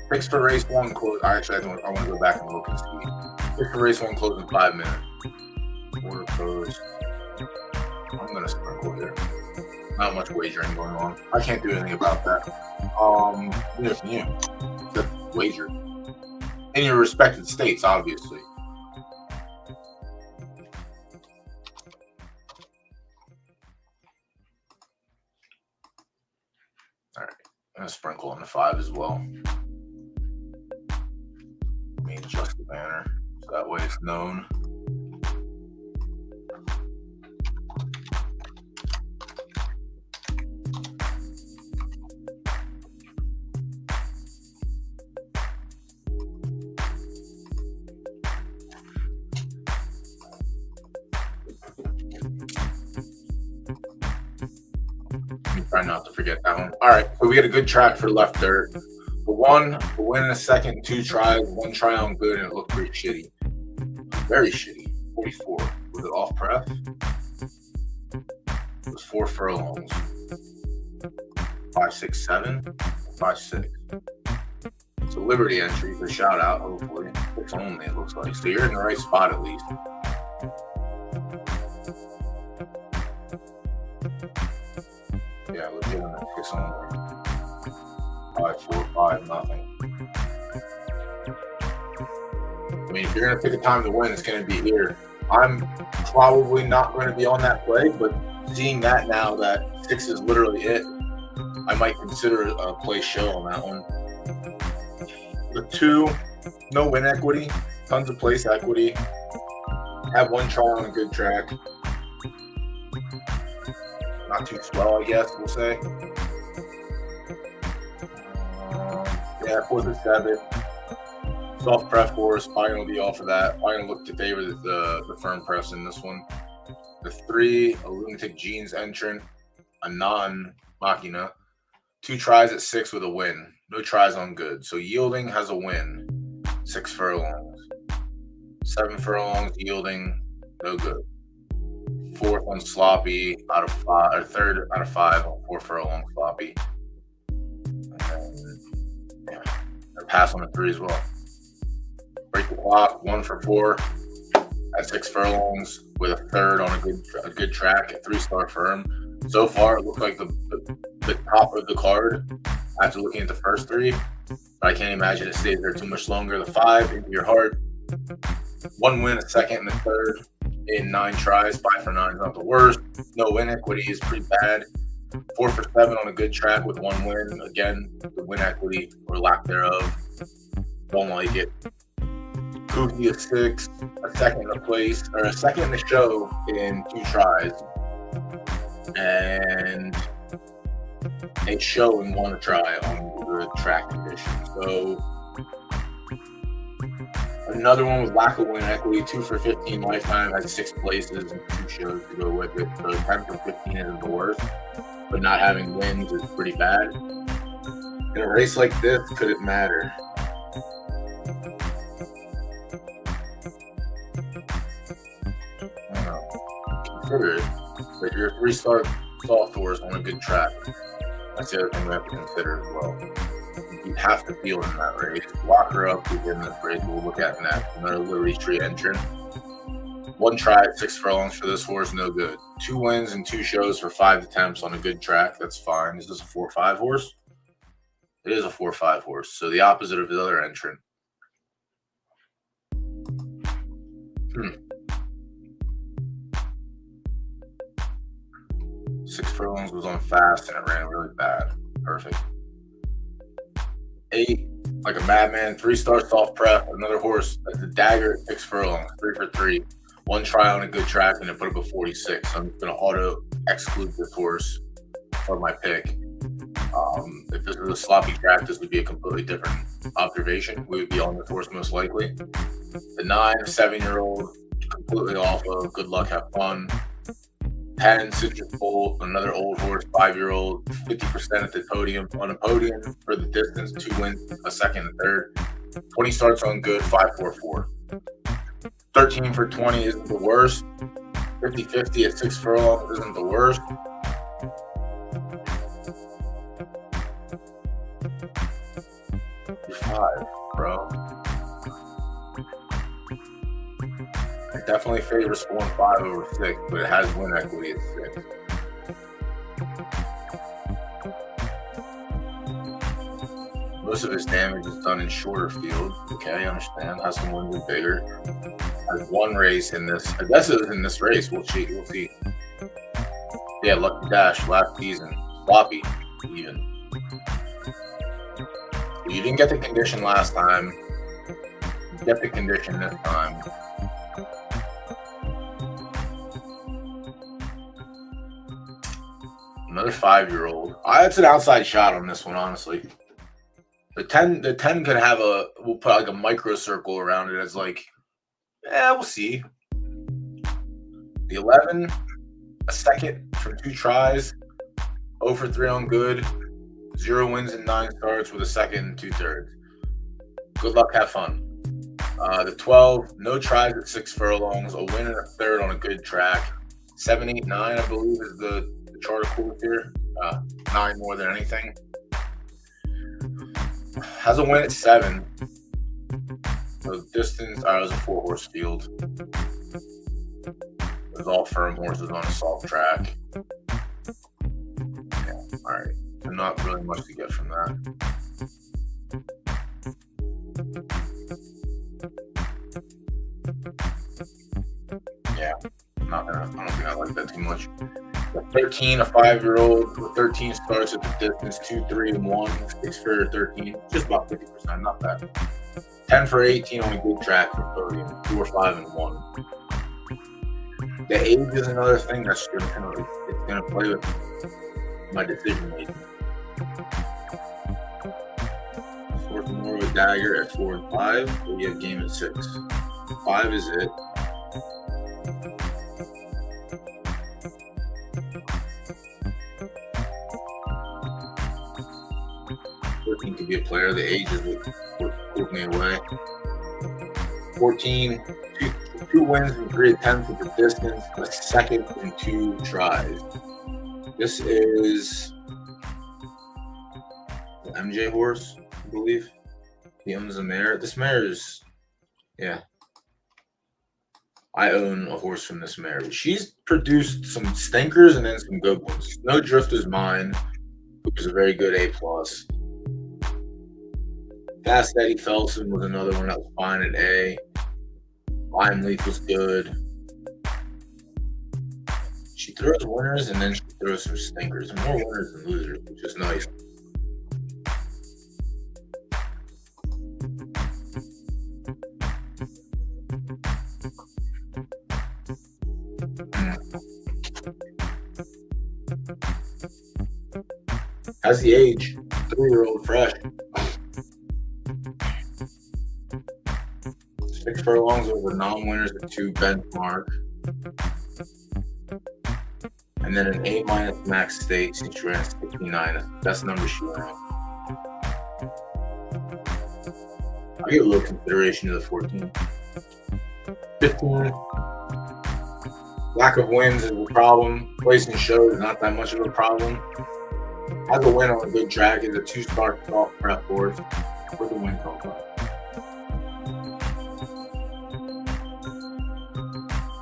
Fixed for race 1 close. I want to go back and look and see. Fixed for race 1 close in 5 minutes. Order close. I'm going to sprinkle here. Not much wagering going on. I can't do anything about that. Yeah, the wager. in your respected states, obviously. All right, I'm gonna sprinkle on the 5 as well. Let me adjust the banner so that way it's known. Try not to forget that one. All right, so we get a good track for left dirt. The win in a second, 2 tries, 1 try on good, and it looked pretty shitty. Very shitty. 44. Was it off pref? It was 4 furlongs. 5, 6, 7, 5, 6. So Liberty entry for shout out, hopefully. 6 only, it looks like. So you're in the right spot at least. Yeah, legitimate 6 only. 5, 4, 5, nothing. I mean, if you're going to pick a time to win, it's going to be here. I'm probably not going to be on that play, but seeing that now that 6 is literally it, I might consider a play show on that one. The 2, no win equity, tons of place equity. Have 1 try on a good track. Not too slow, I guess we'll say. Yeah, 4 to 7. Soft pref horse, probably gonna be off of that. Probably gonna look to favor the firm press in this one. The 3, a Lunatic Genes entrant, a non-machina. 2 tries at 6 with a win. No tries on good. So yielding has a win. 6 furlongs. 7 furlongs, yielding, no good. 4th on sloppy out of 5, or 3rd out of 5 on 4 furlong sloppy. And yeah, and pass on the 3 as well. Break the clock, 1 for 4 at 6 furlongs with a 3rd on a good track at 3-star firm. So far, it looks like the top of the card after looking at the first 3. But I can't imagine it stays there too much longer. The 5 into your heart. 1 win, a second, and a 3rd in 9 tries. 5 for 9 is not the worst. No win equity is pretty bad. 4 for 7 on a good track with 1 win. Again, the win equity or lack thereof. Don't like it. Kooky a 6, a second in the place, or a second in the show in 2 tries. And a show in 1 try on good track conditions. So another one with lack of win equity, 2 for 15 lifetime, has 6 places and 2 shows to go with it. So 10 for 15 isn't the worst, but not having wins is pretty bad. In a race like this, could it matter? I don't know. Consider it. But you're a 3-star soft horse on a good track. That's the other thing we have to consider as well. You have to feel in that race. Lock her up within this race. We'll look at next. Another Liberty Tree entrant. 1 try at 6 furlongs for this horse, no good. 2 wins and 2 shows for 5 attempts on a good track. That's fine. Is this a 4-5 horse? It is a 4-5 horse. So the opposite of the other entrant. 6 furlongs was on fast and it ran really bad. Perfect. 8, like a madman, 3-star soft prep, another horse at the dagger at 6 furlongs, 3 for 3. 1 try on a good track and it put up a 46. So I'm going to auto exclude this horse from my pick. If this was a sloppy track, this would be a completely different observation. We would be on this horse most likely. The 9, 7-year-old, completely off of good luck, have fun. 10, Citrus Bolt, another old horse, 5-year-old, 50% at the podium. On a podium for the distance, 2 wins, a second and 3rd. 20 starts on good, 5-4-4. 13 for 20 isn't the worst. 50-50 at 6 furlongs isn't the worst. You're 5, bro. I definitely favor scoring 5 over 6, but it has win equity at 6. Most of his damage is done in shorter field. Okay, I understand. Has some wins are bigger. Has one race in this. I guess it was in this race. We'll see. We'll see. Yeah, Lucky Dash last season. Sloppy, even. You didn't get the condition last time. You get the condition this time. Another 5-year-old. That's an outside shot on this one, honestly. The 10 could have we'll put like a micro circle around it as like, we'll see. The 11, a second from 2 tries, 0 for 3 on good, 0 wins and 9 starts with a second and 2/3. Good luck, have fun. The 12, no tries at 6 furlongs, a win and a third on a good track. 7, 8, 9, I believe, is the chart of cool here. 9 more than anything. Has a win at 7. So distance, it was a 4-horse field. It was all firm horses on a soft track. Yeah, all right. So not really much to get from that. Yeah, I don't think I like that too much. 13, a 5-year-old with 13 starts at the distance, 2, 3, and 1. Stakes for 13, just about 50%, not bad. 10 for 18 on a good track for podium, 2 or 5 and 1. The age is another thing that's gonna play with my decision making. Fourth more of a dagger at 4 and 5. We have game at 6. 5 is it. Could be a player. The age is what pulled me away. 14, 2 wins and 3 attempts with the distance, a second and 2 tries. This is the MJ horse, I believe. He owns a mare. This mare is, yeah. I own a horse from this mare. She's produced some stinkers and then some good ones. No Drift is mine, which is a very good A+. Fast Eddie Felson was another one that was fine at A. Lime Leaf was good. She throws winners and then she throws some stinkers. More winners than losers, which is nice. How's the age? 3-year-old fresh. 6 furlongs over non-winners at 2 benchmark. And then an A- max stakes and she ran 69. That's the number she ran. I'll give a little consideration to the 14. 15. Lack of wins is a problem. Placing shows is not that much of a problem. Has a win on a good track. Is a 2-star soft prep horse. Where'd the win come from?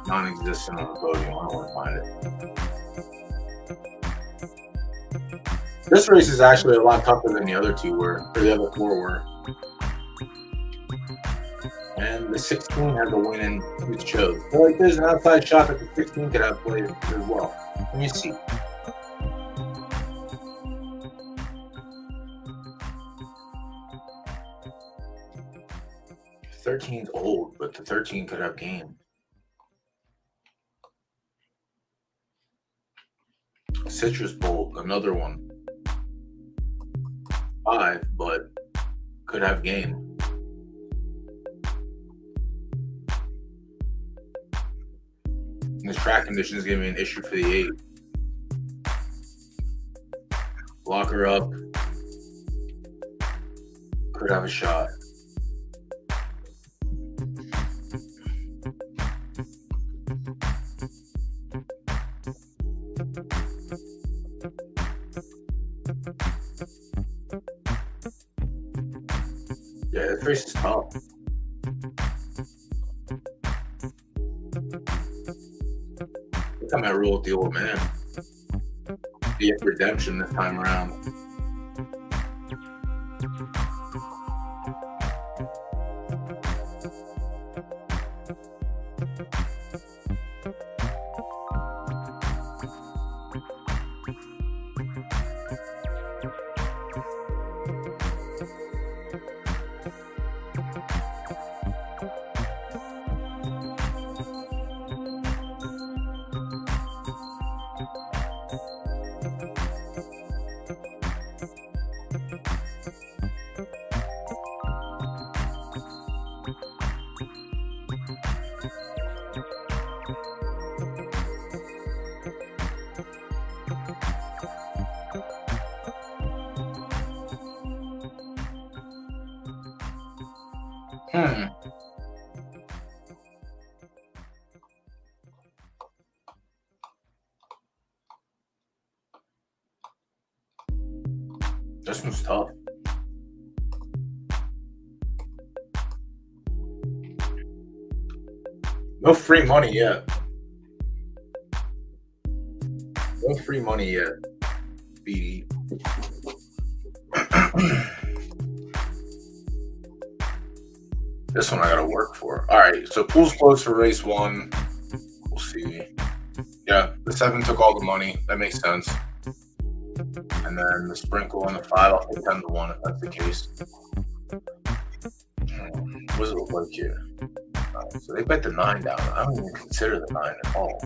Non-existent on the podium. I don't want to find it. This race is actually a lot tougher than the other 2 were, or the other 4 were. And the 16 has a win in each show. So like there's an outside shot that the 16 could have played as well. Let me see. The 13's old, but the 13 could have game. Citrus Bolt, another one. 5, but could have game. And the track conditions give me an issue for the 8. Lock her up. Could have a shot. Yeah, this race is tough. I think I might roll with the old man. The redemption this time around. This one's tough. No free money yet. No free money yet. BD. This one I gotta work for. All right, so pool's closed for race 1. We'll see. Yeah, the 7 took all the money. That makes sense. And then the sprinkle and the 5, I'll take 10 to 1 if that's the case. What does it look like here? So they bet the 9 down. I don't even consider the 9 at all.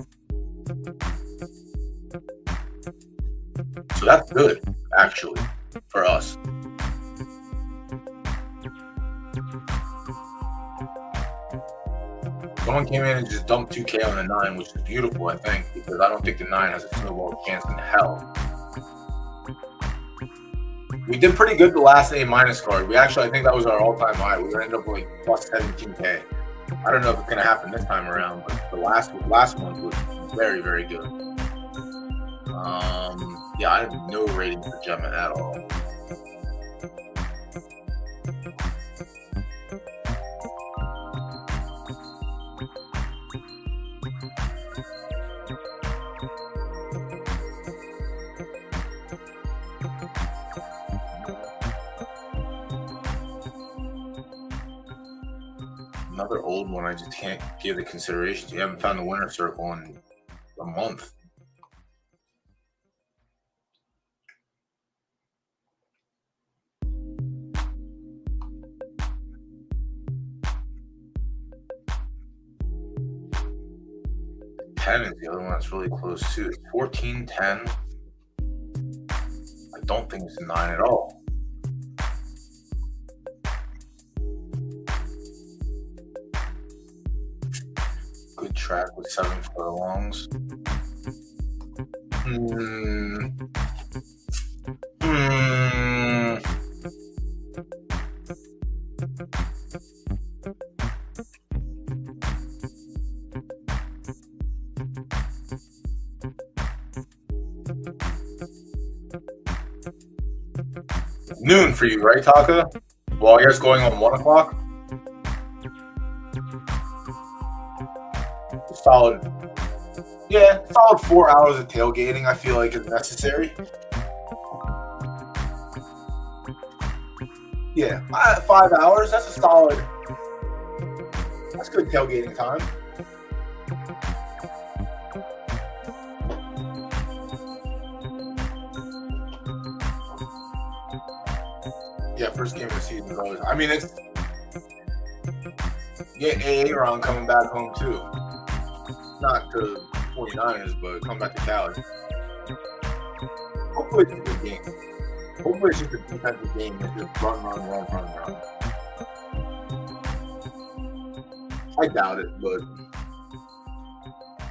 So that's good, actually, for us. Someone came in and just dumped 2K on the 9, which is beautiful, I think, because I don't think the 9 has a snowball chance in hell. We did pretty good the last A- card. We actually, I think that was our all-time high. We ended up with like plus 17K. I don't know if it's gonna happen this time around, but the last one was very, very good. Yeah, I have no rating for Gemma at all. Another old one I just can't give the consideration to. You haven't found the winner circle in a month. Ten is the other one that's really close too. 14, 10. I don't think it's a 9 at all. Good track with 7 furlongs. Noon for you, right, Taka? Well, I guess going on 1 o'clock. Solid 4 hours of tailgating, I feel like is necessary. Yeah, 5 hours, that's a solid, that's good tailgating time. Yeah, first game of the season is always, I mean, it's, yeah, Aaron coming back home too. Not to 49ers, but come back to Cali. Hopefully it's a good game. Hopefully it's just a defensive game. It's just run. I doubt it, but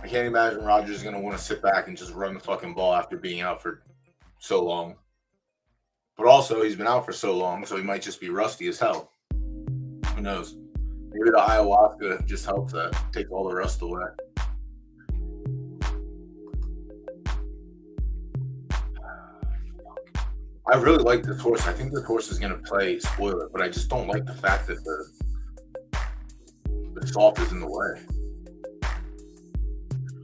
I can't imagine Rodgers is going to want to sit back and just run the fucking ball after being out for so long. But also, he's been out for so long, so he might just be rusty as hell. Who knows? Maybe the ayahuasca just helps that. Take all the rust away. I really like this horse. I think this horse is going to play spoiler, but I just don't like the fact that the soft is in the way.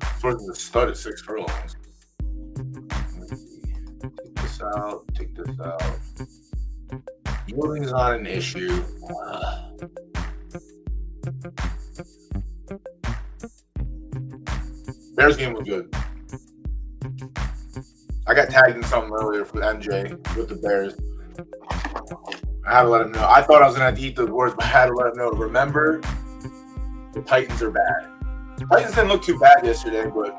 This horse is a stud at 6 furlongs. Take this out. Yielding is not an issue. Bears game was good. I got tagged in something earlier for MJ with the Bears. I had to let him know. I thought I was going to have to eat those words, but I had to let him know. Remember, the Titans are bad. The Titans didn't look too bad yesterday, but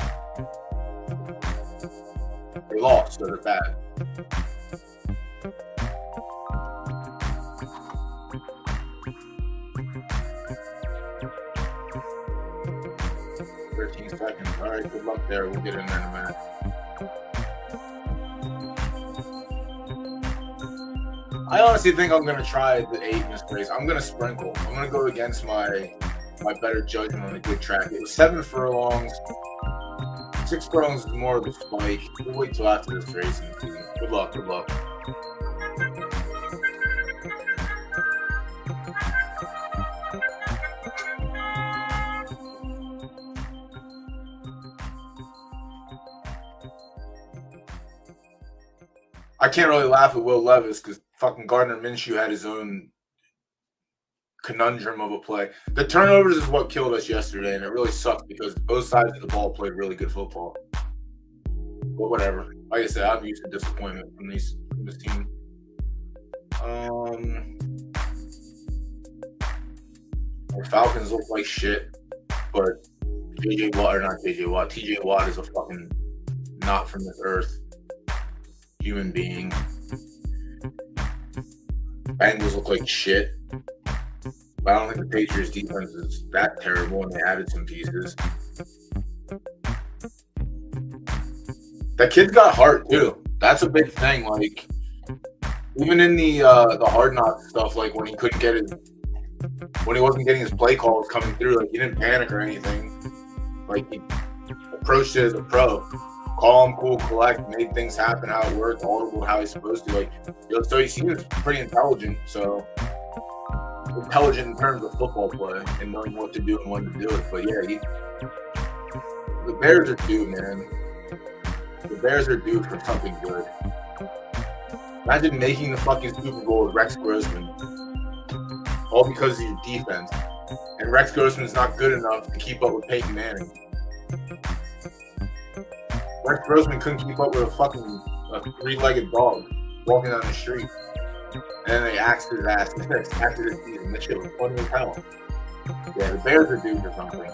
they lost, so they're bad. Seconds. All right, good luck there. We'll get in there in a minute. I honestly think I'm gonna try the 8 in this race. I'm gonna sprinkle. I'm gonna go against my better judgment on a good track. It was 7 furlongs. 6 furlongs is more of a spike. We'll wait till after this race. Good luck. Good luck. I can't really laugh at Will Levis because fucking Gardner Minshew had his own conundrum of a play. The turnovers is what killed us yesterday, and it really sucked because both sides of the ball played really good football. But whatever. Like I said, I'm used to disappointment from this team. The Falcons look like shit, but TJ Watt is a fucking not from this earth human being. Bengals look like shit. But I don't think the Patriots defense is that terrible, and they added some pieces. That kid's got heart too. That's a big thing. Like even in the hard knock stuff, like when he wasn't getting his play calls coming through, like he didn't panic or anything. Like he approached it as a pro. Calm, cool, collect, made things happen how it worked, audible how he's supposed to. Like, so he seems pretty intelligent. So intelligent in terms of football play and knowing what to do and when to do it. But yeah, the Bears are due, man. The Bears are due for something good. Imagine making the fucking Super Bowl with Rex Grossman, all because of your defense. And Rex Grossman's not good enough to keep up with Peyton Manning. Rex Grossman couldn't keep up with a fucking three-legged dog walking down the street. And then they axed his ass after the season. That shit was funny as hell. Yeah, the Bears are due for something.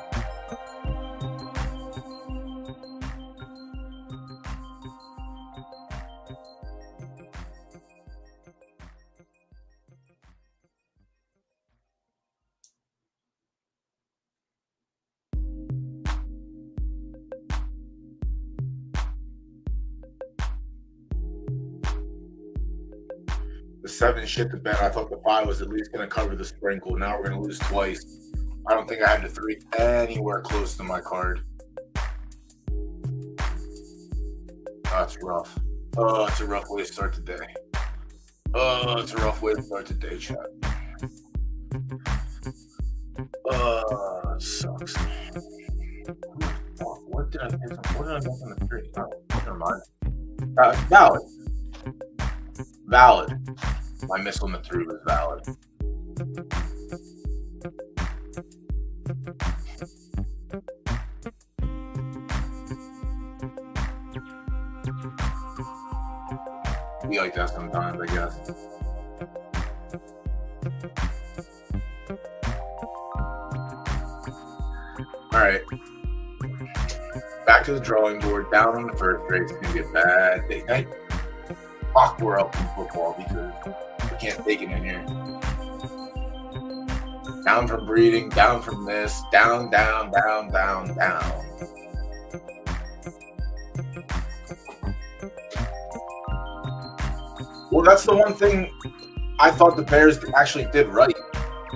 The 7 shit the bed. I thought the 5 was at least going to cover the sprinkle. Now we're going to lose twice. I don't think I had the 3 anywhere close to my card. That's rough. Oh, it's a rough way to start the day. It's a rough way to start the day, chat. It sucks. What did I miss on the 3? Oh, never mind. Valid. My miss on the 3 was valid. We like that sometimes, I guess. All right. Back to the drawing board. Down on the first race. It's going to be a bad day. Fuck, we're up in football because we can't take it in here. Down from breeding, down from this, down. Well, that's the one thing I thought the Bears actually did right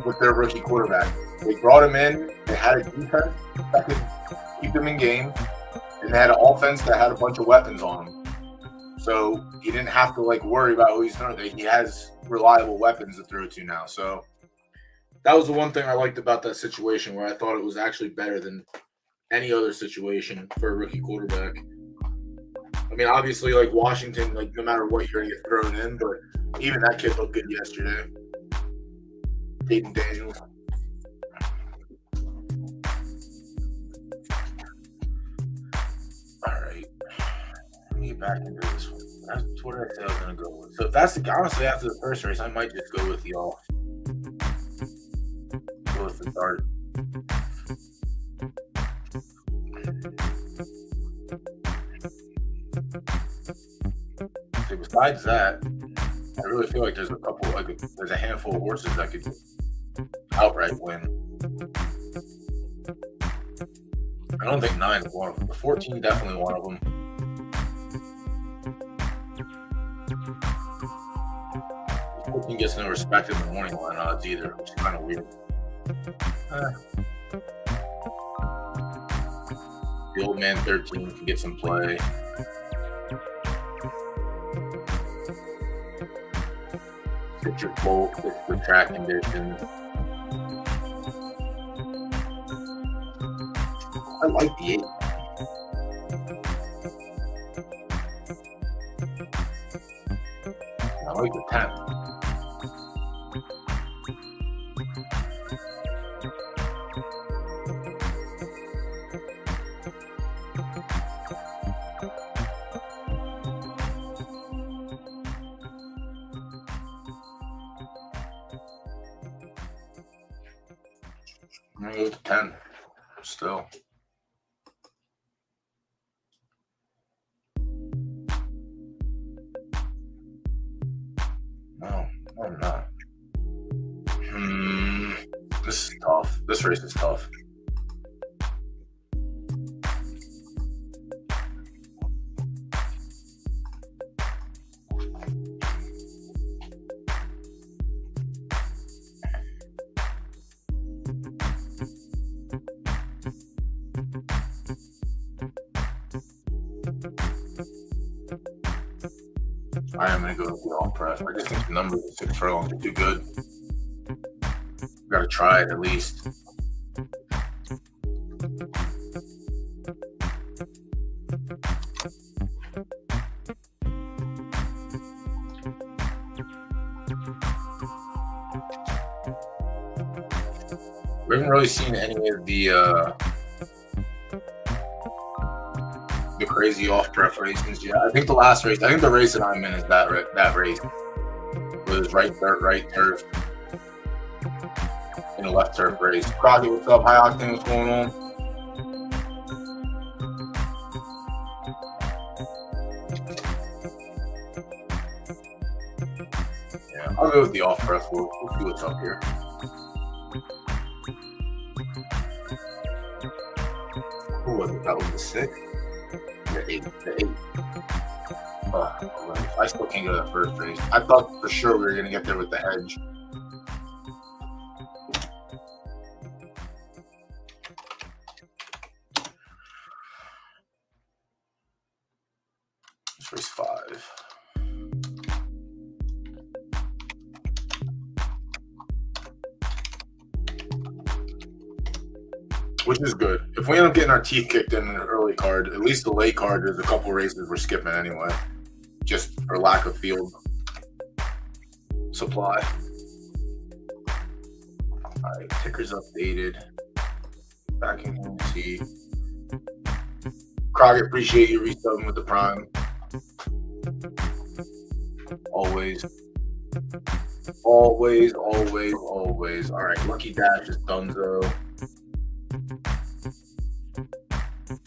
with their rookie quarterback. They brought him in, they had a defense that could keep them in game, and they had an offense that had a bunch of weapons on them. So he didn't have to worry about who he's throwing. He has reliable weapons to throw to now. So that was the one thing I liked about that situation, where I thought it was actually better than any other situation for a rookie quarterback. I mean, obviously, Washington, no matter what, you're going to get thrown in, but even that kid looked good yesterday. Peyton Daniels. All right. Let me get back into this one. That's what I said I was going to go with. So if that's honestly, after the first race, I might just go with y'all. Go with the dart. So besides that, I really feel like there's a couple, there's a handful of horses that could outright win. I don't think 9 is one of them. The 14 definitely one of them. 14 gets no respect in the morning line odds either, which is kind of weird. The old man 13 can get some play. Get your bolt, fix the track conditions. I like the 8. I like the 10. I'm gonna go with the 10 still. No, I'm not. This is tough. This race is tough. I am going to go with the all press. I just think the number of 6 furlongs are too good. Got to try it at least. We haven't really seen any of the crazy off-prep races yet. I think the last race, I think the race that I'm in is that race. Where there's right dirt, right turf, and a left turf race. Crockett, what's up? High Octane, what's going on? Yeah, I'll go with the off-prep. We'll see what's up here. Who was it? That was the 6? The 8. I still can't go to that first race. I thought for sure we were going to get there with the hedge. It's race 5. Which is good. If we end up getting our teeth kicked in an early card, at least the late card, there's a couple races we're skipping anyway, just for lack of field supply. All right, ticker's updated. Back in see. Crockett, appreciate you resubbing with the prime. Always. Always, always, always. All right, Lucky Dash is donezo.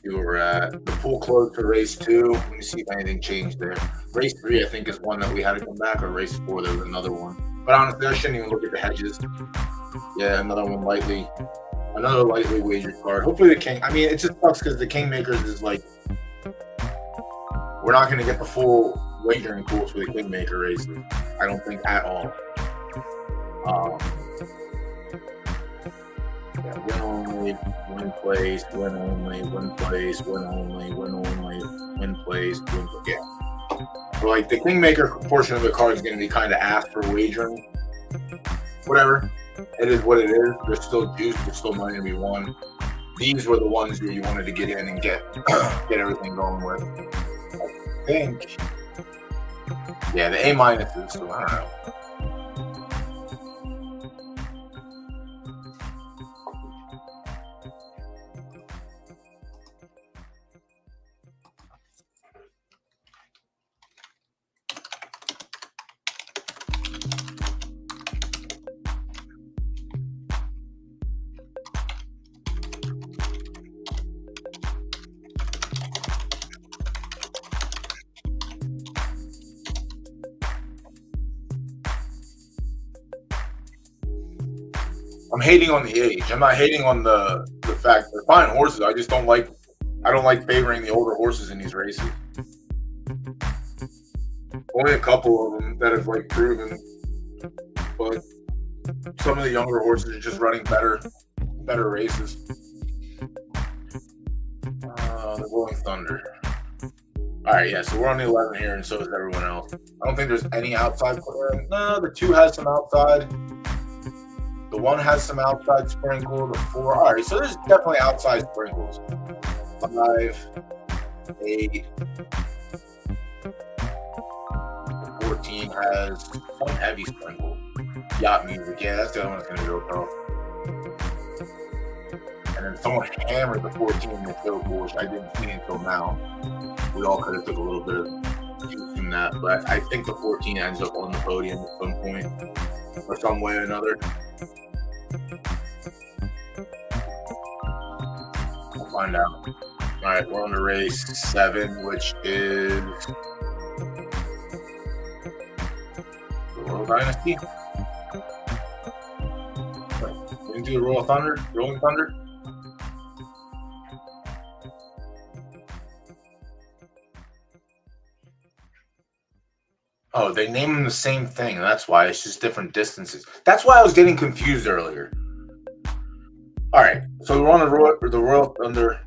See where we're at. The pool closed for race 2. Let me see if anything changed there. Race 3, I think, is one that we had to come back, or race 4, there was another one. But honestly, I shouldn't even look at the hedges. Yeah, another one lightly. Another lightly wagered card. Hopefully the King. I mean, it just sucks because the Kingmakers is like, we're not going to get the full wagering pools for the Kingmaker races. I don't think at all. Yeah, win only, win place, win only, win place, win only, win only, win place, win. Yeah. So like the Kingmaker portion of the card is going to be kind of asked for wagering. Whatever. It is what it is. There's still juice. There's still money to be won. These were the ones that you wanted to get in and get everything going with. I think. Yeah, the A- is, so I don't know. I'm hating on the age. I'm not hating on the fact they're fine horses. I just don't like favoring the older horses in these races. Only a couple of them that have like proven but some of the younger horses are just running better races. The Rolling Thunder. All right, yeah, so we're on the 11 here, and so is everyone else. I don't think there's any outside player. No, the 2 has some outside. The 1 has some outside sprinkle. The 4, all right, so there's definitely outside sprinkles. 5, 8. The 14 has some heavy sprinkle. Yacht music, yeah, that's the other one that's going to be real tough. And then someone hammered the 14 in the field, which I didn't see until now. We all could have took a little bit of juice from that, but I think the 14 ends up on the podium at some point or some way or another. We'll find out. All right, we're on to race 7, which is the Royal Dynasty. We can do the Rolling Thunder. Oh, they name them the same thing. That's why it's just different distances. That's why I was getting confused earlier. All right, so we're on the Royal Thunder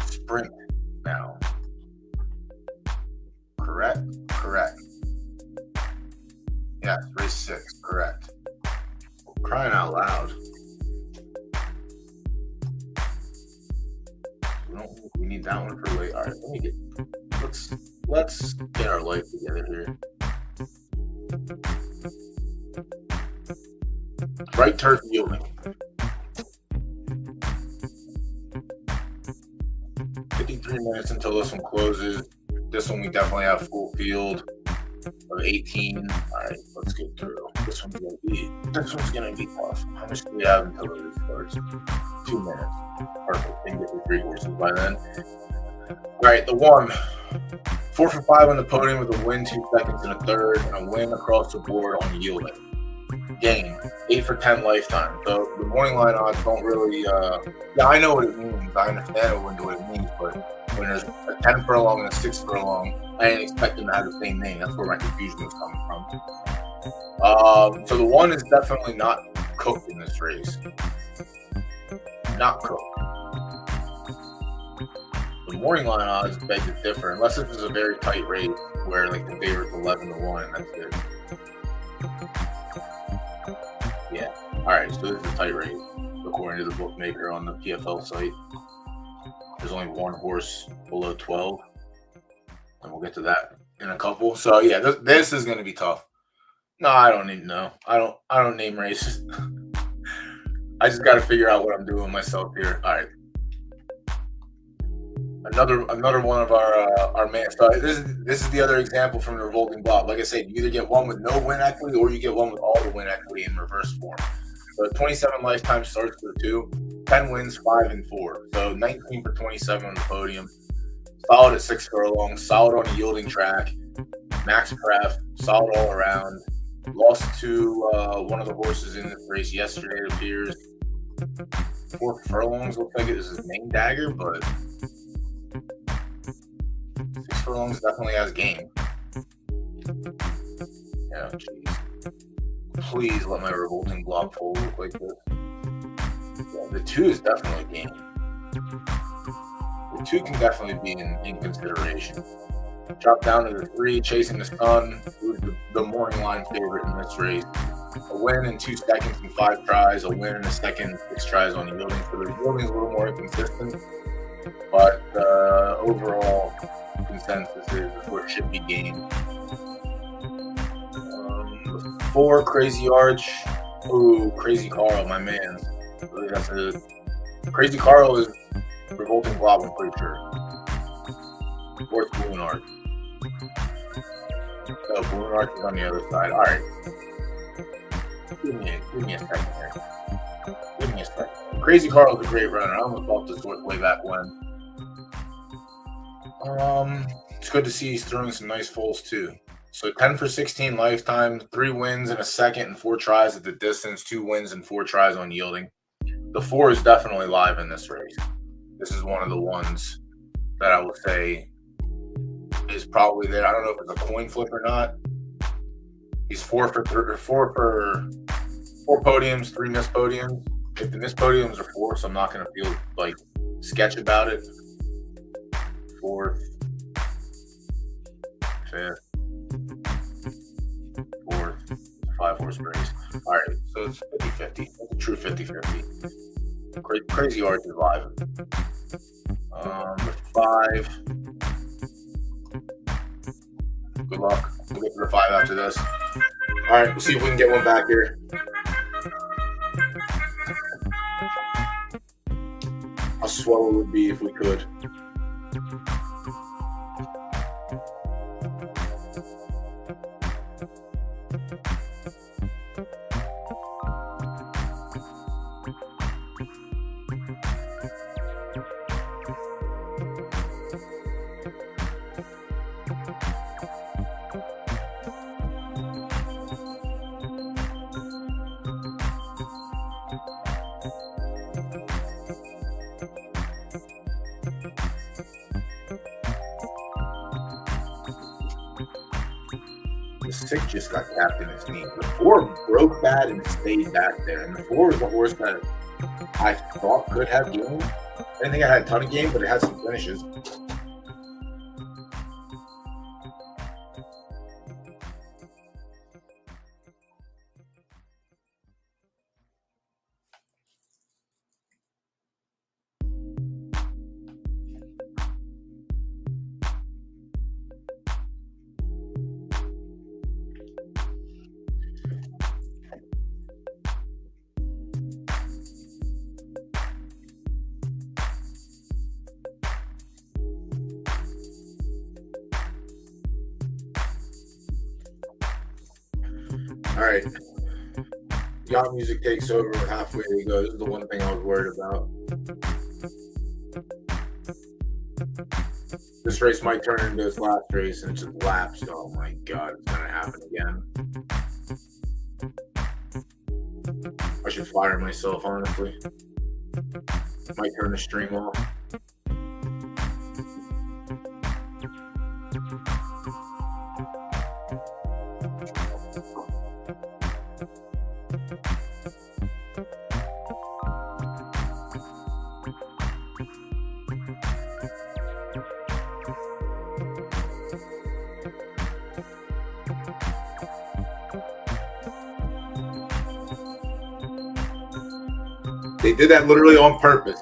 Sprint now. Correct. Yeah, race 6. Correct. Crying out loud. We need that one for late. All right, let's get our life together here. Right turf yielding. 53 minutes until this one closes. This one we definitely have full field of 18. All right, let's get through. This one's gonna be tough. How much do we have until it starts? 2 minutes. Perfect. We can get the 3 horses by then. All right, the 1. 4 for 5 on the podium with a win, 2 seconds and a third, and a win across the board on yielding. Game 8 for 10 lifetime. So the morning line odds don't really. Yeah, I know what it means. I understand what it means, but when there's a 10 furlong and a 6 furlong, I didn't expect them to have the same name. That's where my confusion was coming from. So the 1 is definitely not cooked in this race. Not cooked. The morning line odds beg to differ, unless this is a very tight race where like the favorite's 11-1, and that's it. Yeah. All right. So this is a tight race, according to the bookmaker on the PFL site. There's only 1 horse below 12, and we'll get to that in a couple. So yeah, this is going to be tough. No, I don't need to know. I don't name races. I just got to figure out what I'm doing myself here. All right. Another one of our man. So this is the other example from the revolting blob. Like I said, you either get one with no win equity or you get one with all the win equity in reverse form. So 27 lifetime starts for the 2, 10 wins, 5 and 4. So 19 for 27 on the podium. Solid at 6 furlongs. Solid on a yielding track. Max pref. Solid all around. Lost to one of the horses in this race yesterday. It appears 4 furlongs. Looks like it is his main dagger, but 6 furlongs definitely has game. Yeah, jeez. Please let my revolting blob pole look like this. Yeah, the 2 is definitely game. The 2 can definitely be in consideration. Drop down to the 3, Chasing the Sun, who's the morning line favorite in this race. A win in 2 seconds and 5 tries. A win in a second, 6 tries on the yielding. So the yielding is a little more inconsistent, but overall consensus is where it should be game. 4, Crazy Arch. Ooh, Crazy Carl, my man. That's a Crazy Carl is revolting blob, I'm pretty sure. Or it's Balloon Arch. No, Balloon Arch is on the other side. All right. Give me a second here. Give me a second. Crazy Carl is a great runner. I almost bought this way back when. It's good to see he's throwing some nice foals too. So 10 for 16 lifetime, 3 wins in a second and 4 tries at the distance, 2 wins and 4 tries on yielding. The 4 is definitely live in this race. This is one of the ones that I will say is probably there. I don't know if it's a coin flip or not. He's four for four podiums, 3 missed podiums. If the missed podiums are 4, so I'm not going to feel like sketch about it. 4th, 5th, 4th, 5-horse race. All right, so it's 50-50. It's a true 50-50. Crazy hard to survive. The 5. Good luck. We'll get for the 5 after this. All right, we'll see if we can get one back here. How swell it would be if we could. The 6 just got capped in his knee. The 4 broke bad and stayed back there. And the 4 was the horse that I thought could have game. I didn't think I had a ton of game, but it had some finishes. All right. Yacht music takes over halfway to go. This is the one thing I was worried about. This race might turn into its last race and it just lapsed. Oh my God, it's going to happen again. I should fire myself, honestly. Might turn the string off. They did that literally on purpose.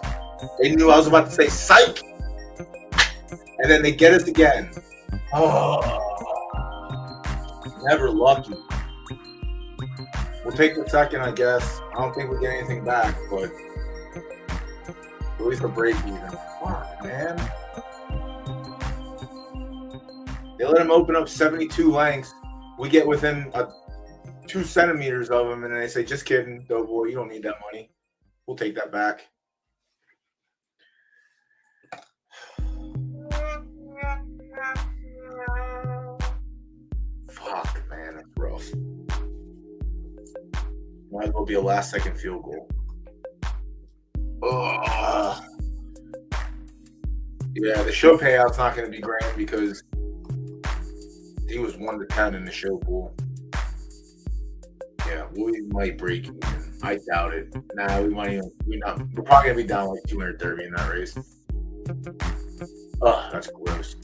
They knew I was about to say psych, and then they get us again. Oh, never lucky. We'll take the second, I guess. I don't think we get anything back, but at least a break even. Fuck, man. They let him open up 72 lengths. We get within 2 centimeters of him, and then they say, just kidding, Doughboy, you don't need that money. We'll take that back. Fuck, man, that's rough. Might as well be a last-second field goal. Ugh. Yeah, the show payout's not going to be grand because he was 1 to 10 in the show pool. Yeah, we might break even. I doubt it. Nah, we might even. We're probably gonna be down like 230 in that race. Ugh, that's gross.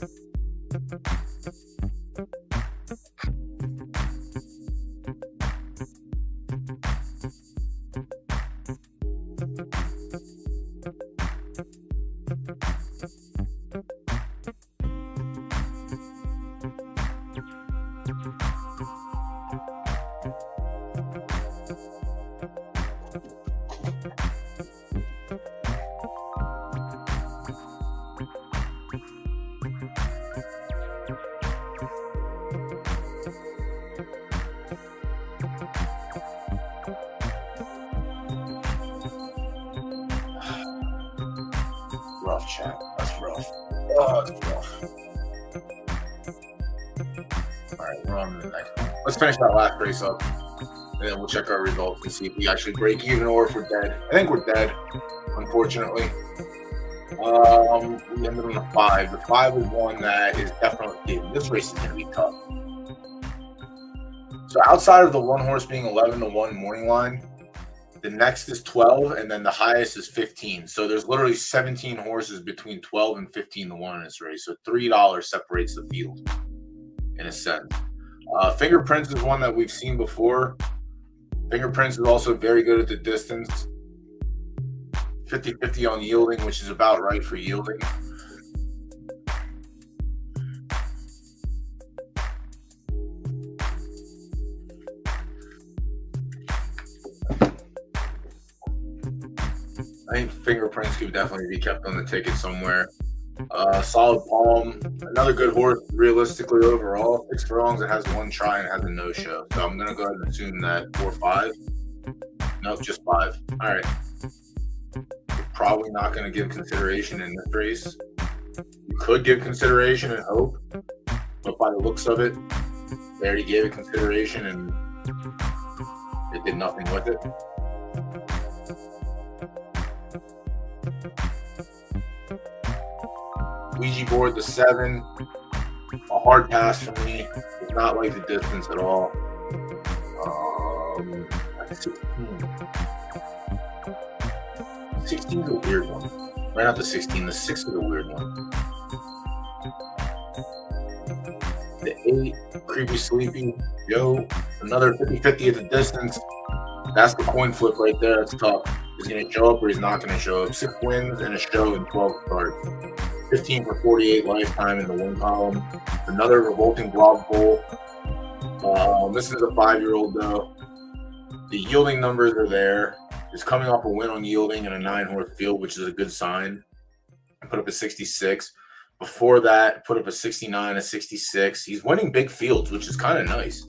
Rough, chat. That's rough. Oh, that's rough. All right, we're on to the next one. Let's finish that last race up, and then we'll check our results and see if we actually break even or if we're dead. I think we're dead, unfortunately. We ended on the 5. The 5 is one that is definitely, this race is going to be tough. So outside of the one horse being 11-1 morning line, the next is 12, and then the highest is 15. So there's literally 17 horses between 12 and 15-1 in this race. So $3 separates the field, in a sense. Fingerprints is one that we've seen before. Fingerprints is also very good at the distance. 50-50 on yielding, which is about right for yielding. I think Fingerprints could definitely be kept on the ticket somewhere. Solid Palm, another good horse realistically overall. 6 furlongs, it has 1 try and has a no-show. So I'm going to go ahead and assume that 4-5. Nope, just 5. All right. We're probably not going to give consideration in this race. You could give consideration and hope, but by the looks of it, they already gave it consideration and it did nothing with it. Ouija board the 7, a hard pass for me. Does not like the distance at all. 16 is a weird one. Right, not the 16. The 6 is a weird one. The 8, Creepy Sleepy Joe. Another 50-50 at the distance. That's the coin flip right there. That's tough. He's going to show up or he's not going to show up. 6 wins and a show in 12 starts. 15 for 48 lifetime in the 1 column. Another revolting blob bowl. This is a 5-year-old though. The yielding numbers are there. He's coming off a win on yielding in a 9-horse field, which is a good sign. Put up a 66. Before that, put up a 69, a 66. He's winning big fields, which is kind of nice.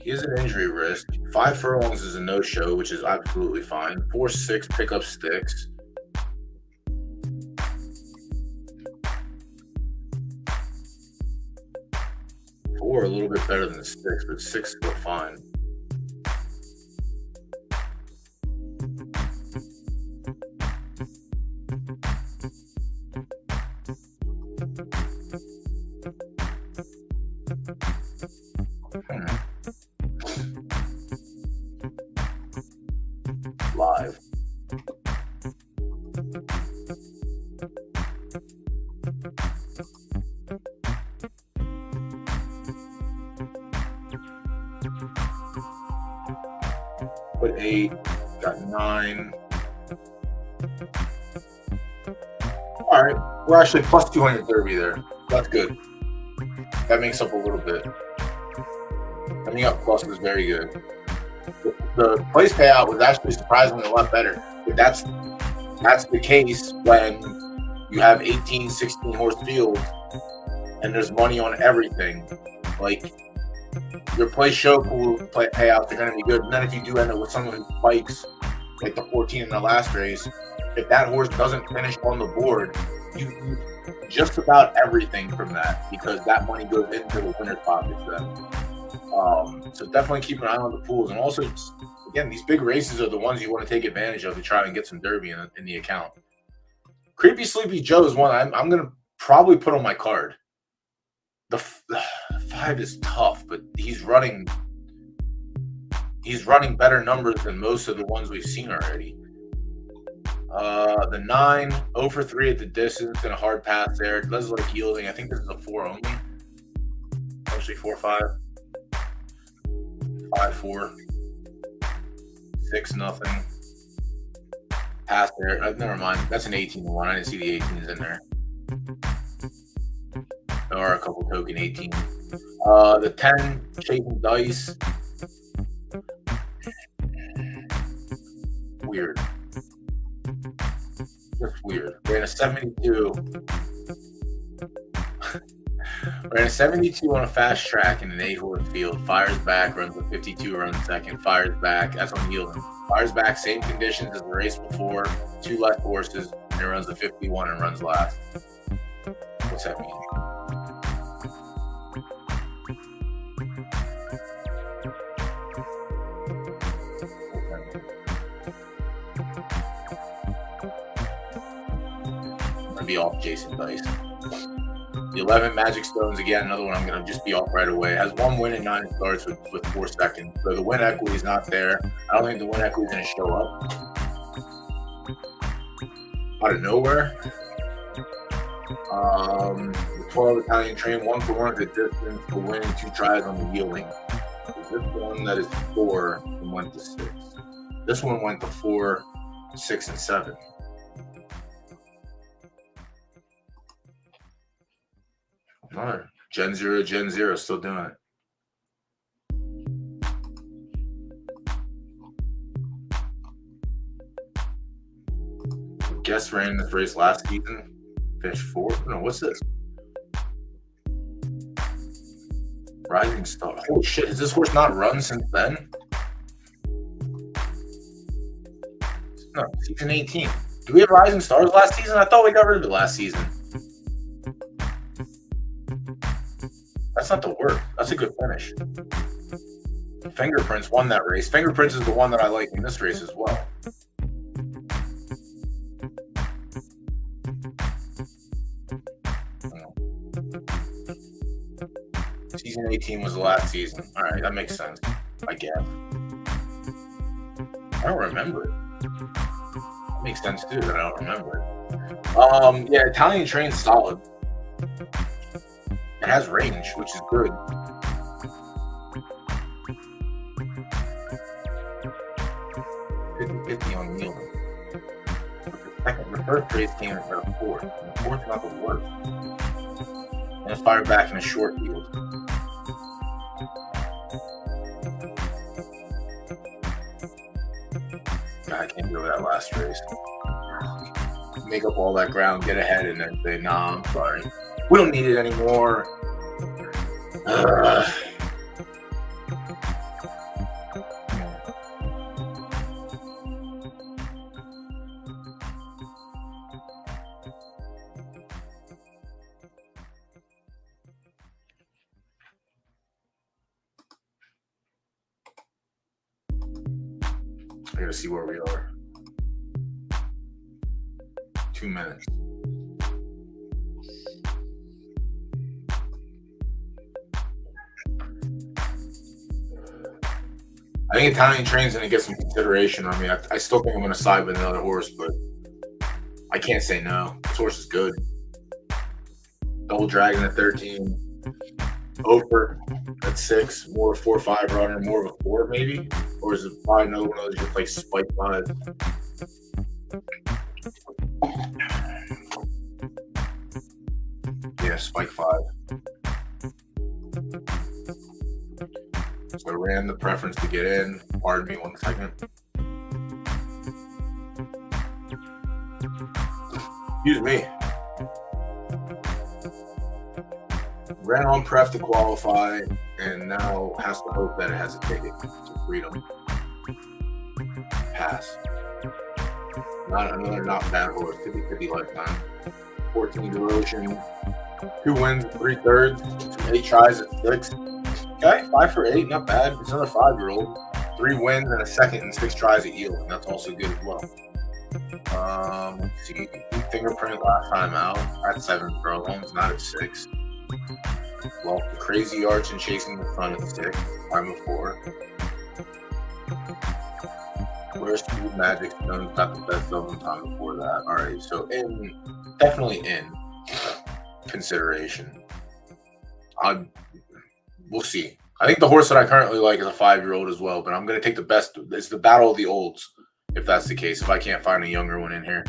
He has an injury risk. 5 furlongs is a no-show, which is absolutely fine. 4-6 pickup sticks. 4 a little bit better than the 6, but 6 still fine. Live. Put 8, got 9. All right, we're actually plus 200 Derby there. That's good. That makes up a little bit. Ending up plus is very good. The place payout was actually surprisingly a lot better. But that's the case when you have 18, 16 horse fields and there's money on everything. Like, your play show pool payouts are going to be good. And then if you do end up with someone who spikes, like the 14 in the last race, if that horse doesn't finish on the board, you just about everything from that, because that money goes into the winner's pockets then. So definitely keep an eye on the pools. And also, again, these big races are the ones you want to take advantage of to try and get some Derby in the account. Creepy Sleepy Joe is one I'm going to probably put on my card. The 5 is tough, but he's running better numbers than most of the ones we've seen already. The 9, 0 for 3 at the distance and a hard pass there. It does like yielding. I think this is a 4 only. Actually 4-5. 5-4. 6-0. Pass there. Never mind. That's an 18-1. I didn't see the 18s in there. There are a couple token 18s. The 10, Chasing Dice. Weird. Just weird. Ran a 72. Ran a 72 on a fast track in an 8-horse field. Fires back, runs a 52, runs second. Fires back. That's on yielding. Fires back, same conditions as the race before. 2 less horses, and it runs a 51 and runs last. What's that mean? Be off Jason Dice. The 11 Magic Stones, again, another one I'm going to just be off right away. It has 1 win in 9 starts with 4 seconds. So the win equity is not there. I don't think the win equity is going to show up out of nowhere. The 12 Italian Train, 1 for 1 at the distance for winning 2 tries on the yielding. This one that is 4 and went to 6. This one went to 4, 6, and 7. Another Gen 0, still doing it. Guess ran this race last season. Finished 4th. No, what's this? Rising Star. Holy shit, has this horse not run since then? No, season 18. Do we have Rising Stars last season? I thought we got rid of it last season. That's not the worst. That's a good finish. Fingerprints won that race. Fingerprints is the one that I like in this race as well. Season 18 was the last season. All right, that makes sense, I guess. I don't remember it. It makes sense, too, that I don't remember it. Yeah, Italian Train's solid. It has range, which is good. $50 on yielding. The first race came in for the 4th. And the 4th not the worst. And it's fired back in a short yield. God, I can't do that last race. Make up all that ground, get ahead, and then say, nah, I'm sorry. We don't need it anymore. I gotta see where we are. 2 minutes. I think Italian Train's going to get some consideration. I mean, I still think I'm going to side with another horse, but I can't say no. This horse is good. Double Dragon at 13. Oprah at 6. More of a 4-5 runner. More of a 4 maybe? Or is it probably another one of those just like Spike 5? Yeah, Spike 5. So I ran the preference to get in. Pardon me 1 second. Excuse me. Ran on pref to qualify and now has to hope that it has a ticket to freedom. Pass. Not bad horse. 50-50 lifetime. 14 Devotion. 2 wins, 3/3. 8 tries at 6. Okay, 5 for 8, not bad. It's another 5-year-old. 3 wins and a second and 6 tries at yield. That's also good as well. Let's see. Fingerprint last time out at 7 furlongs, not at 6. Well, the Crazy Arch and Chasing the Sun at 6, time before. Where's Smooth Magic Stones got the best of them time before that? All right, so definitely in consideration. We'll see. I think the horse that I currently like is a 5-year-old as well, but I'm going to take the best. It's the battle of the olds, if that's the case, if I can't find a younger one in here.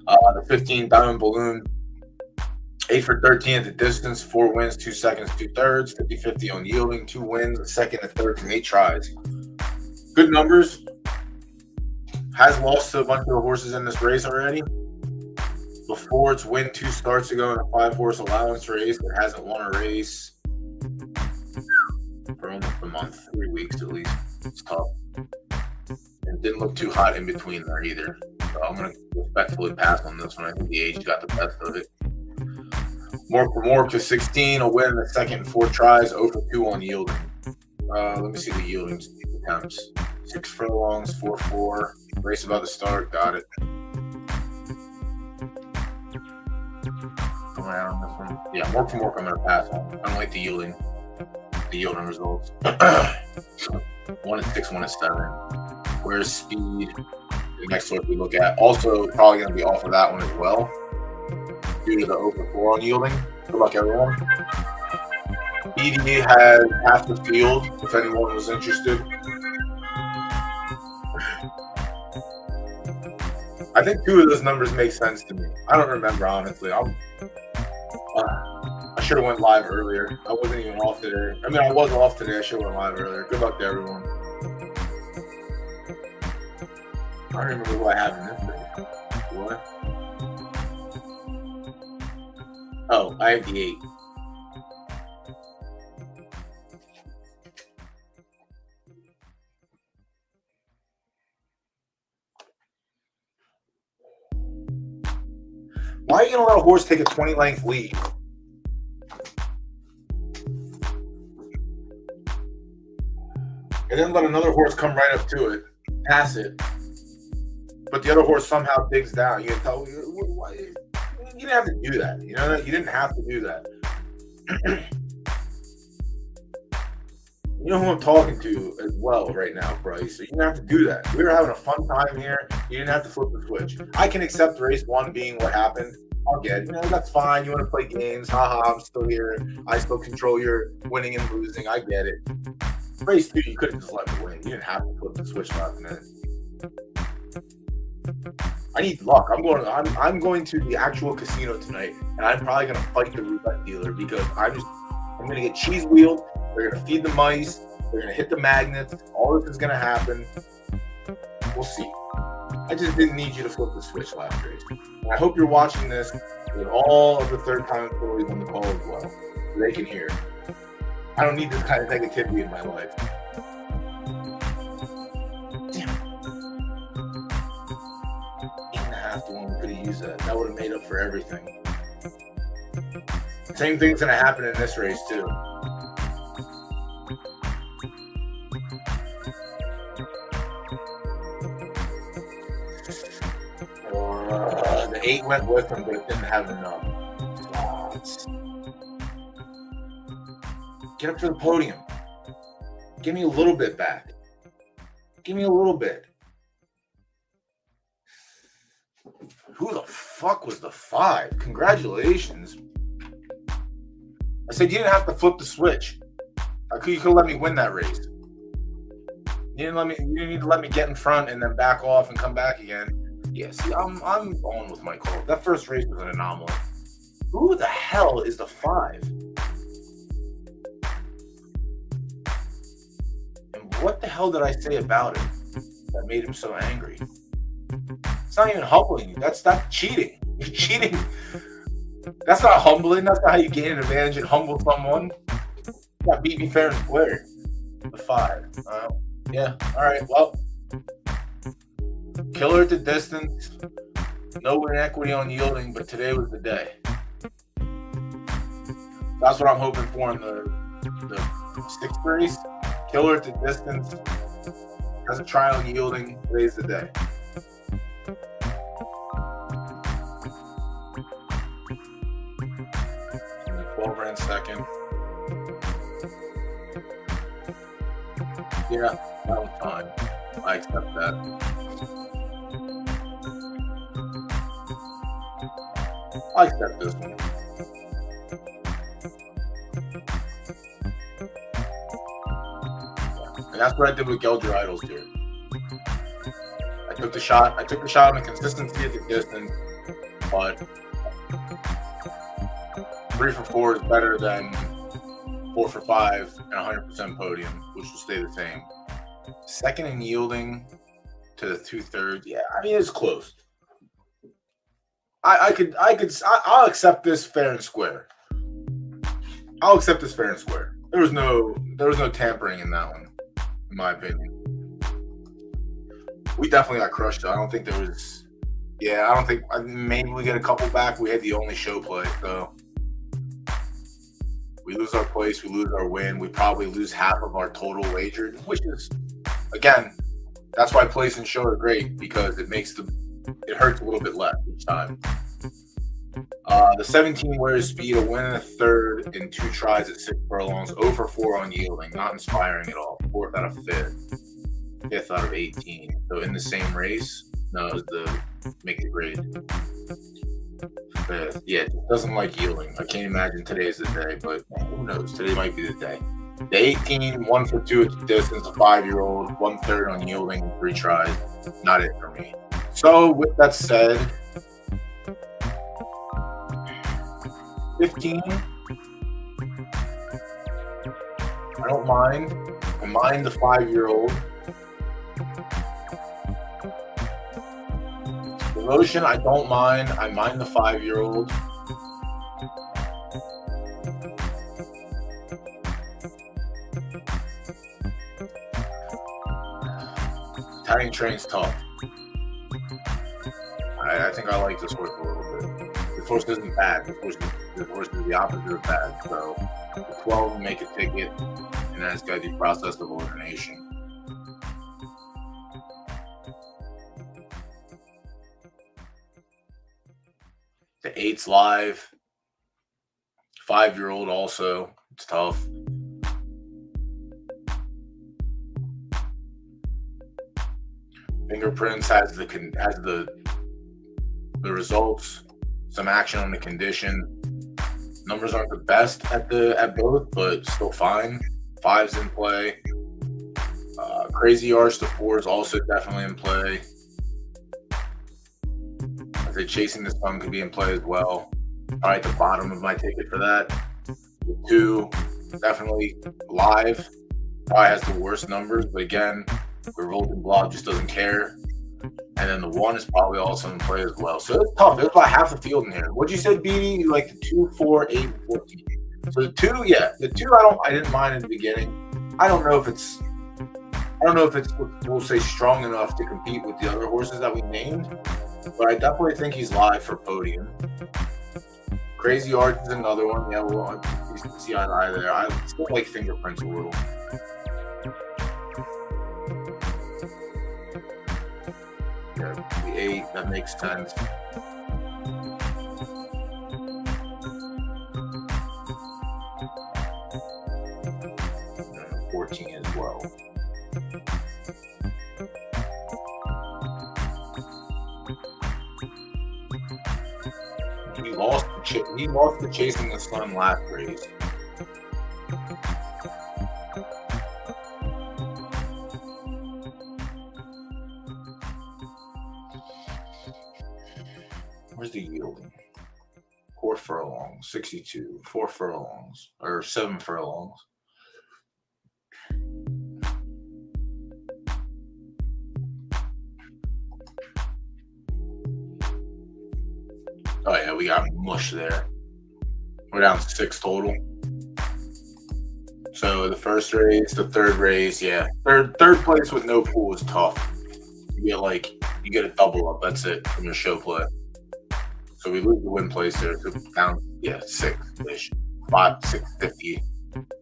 The 15 Diamond Balloon, 8 for 13 at the distance, 4 wins, 2 seconds, 2/3, 50-50 on yielding, 2 wins, a second, a third from 8 tries. Good numbers. Has lost to a bunch of horses in this race already. Before its win 2 starts ago in a 5-horse allowance race, it hasn't won a race for almost a month, 3 weeks at least. It's tough. And didn't look too hot in between there either. So I'm going to respectfully pass on this one. I think the age got the best of it. More for more to 16, a win in the second and 4 tries, 0 for 2 on yielding. Let me see the yielding attempts. 6 furlongs, 4-4. Race about to start, got it. Come around Yeah, work from work, I'm going to pass on. I don't like the yielding results. 1 is 6, 1 is 7. Where's speed? The next horse we look at. Also, probably going to be off of that one as well, due to the open 4 on yielding. Good luck, everyone. BD has half the field, if anyone was interested. I think 2 of those numbers make sense to me. I don't remember, honestly. I should have went live earlier. I wasn't even off today. I mean, I was off today. I should have went live earlier. Good luck to everyone. I don't remember what I have in this thing. What? Oh, I have the 8. Why are you going to let a horse take a 20-length lead? And then let another horse come right up to it, pass it. But the other horse somehow digs down. You can tell, you didn't have to do that. You know, you didn't have to do that. You know who I'm talking to as well right now, Bryce. So you didn't have to do that. We were having a fun time here. You didn't have to flip the switch. I can accept race 1 being what happened. I'll get it. You know, that's fine. You want to play games. Haha, I'm still here. I still control your winning and losing. I get it. Race 2, you could have just let me win. You didn't have to flip the switch last minute. I need luck. I'm going to the actual casino tonight, and I'm probably going to fight the roulette dealer because I'm going to get cheese wheeled. They're going to feed the mice. They're going to hit the magnets. All this is going to happen. We'll see. I just didn't need you to flip the switch last race. And I hope you're watching this with all of the third-time employees on the call as well, so they can hear. I don't need this kind of negativity in my life. Damn it. 8.5 to 1. We could have used that. That would have made up for everything. Same thing's going to happen in this race, too. The 8 went with him, but it didn't have enough. Get up to the podium. Give me a little bit back. Give me a little bit. Who the fuck was the 5? Congratulations. I said you didn't have to flip the switch. You could let me win that race. You didn't need to let me get in front and then back off and come back again. Yeah, see, I'm going with my call. That first race was an anomaly. Who the hell is the 5? And what the hell did I say about him that made him so angry? It's not even humbling you. That's not cheating. You're cheating. That's not humbling. That's not how you gain an advantage and humble someone. You got beat me fair and square. The 5. Yeah. All right. Well, killer at the distance. No inequity on yielding, but today was the day. That's what I'm hoping for in the 6th race. Killer at the distance. Has a trial in yielding. Today's the day. And the 12 ran second. Yeah, that was fine. I accept that. I accept this one. And that's what I did with Gelger Idols here. I took the shot on the consistency at the distance, but 3 for 4 is better than 4 for 5 and 100% podium, which will stay the same. Second in yielding to the 2/3. Yeah, I mean, it's close. I'll accept this fair and square. I'll accept this fair and square. There was no tampering in that one, in my opinion. We definitely got crushed, though. I don't think there was. Yeah, I don't think. Maybe we get a couple back. We had the only show play, so we lose our place. We lose our win. We probably lose half of our total wagered, which is, again, that's why place and show are great because it hurts a little bit less each time. The 17 wears speed, a win and a third in 2 tries at 6 furlongs, 0 for 4 on yielding, not inspiring at all. 4th out of 5th, 5th out of 18. So in the same race, no, it was the make it grade. 5th. Yeah, it doesn't like yielding. I can't imagine today's the day, but who knows? Today might be the day. The 18, 1 for 2 at the distance, a 5-year-old, 1/3 on yielding, 3 tries. Not it for me. So with that said, 15. I don't mind. I mind the 5-year-old. Devotion, I don't mind. I mind the 5-year-old. Italian Train's tough. I think I like this horse a little bit. This horse isn't bad. This horse is the opposite of bad. So the 12 will make a ticket, and then it's got the process of elimination. The 8's live. 5-year-old also. It's tough. Fingerprints has the results, some action on the condition. Numbers aren't the best at both, but still fine. 5's in play. Crazy Arch, the 4 is also definitely in play. I say Chasing the Sun could be in play as well. Probably at the bottom of my ticket for that. The 2, definitely live. Probably has the worst numbers, but again, Revolting Blob just doesn't care. And then the 1 is probably also in play as well. So it's tough. There's about half the field in here. What'd you say, BD? You like the 2, 4, 8, and 14. So the 2, yeah. The 2 I didn't mind in the beginning. I don't know if it's we'll say strong enough to compete with the other horses that we named. But I definitely think he's live for podium. Crazy Arch is another one. Yeah, well, you can see eye to eye there. I still like Fingerprints a little. Yeah, the 8, that makes sense. And 14 as well. He lost the Chasing the Sun last race. Where's the yielding? 4 furlongs, 62. 4 furlongs, or 7 furlongs. Oh yeah, we got mush there. We're down to 6 total. So the first race, the third race, yeah. Third place with no pool is tough. You get a double up. That's it from your show play. So we lose the win place there. So down, 6-ish, 5, 650,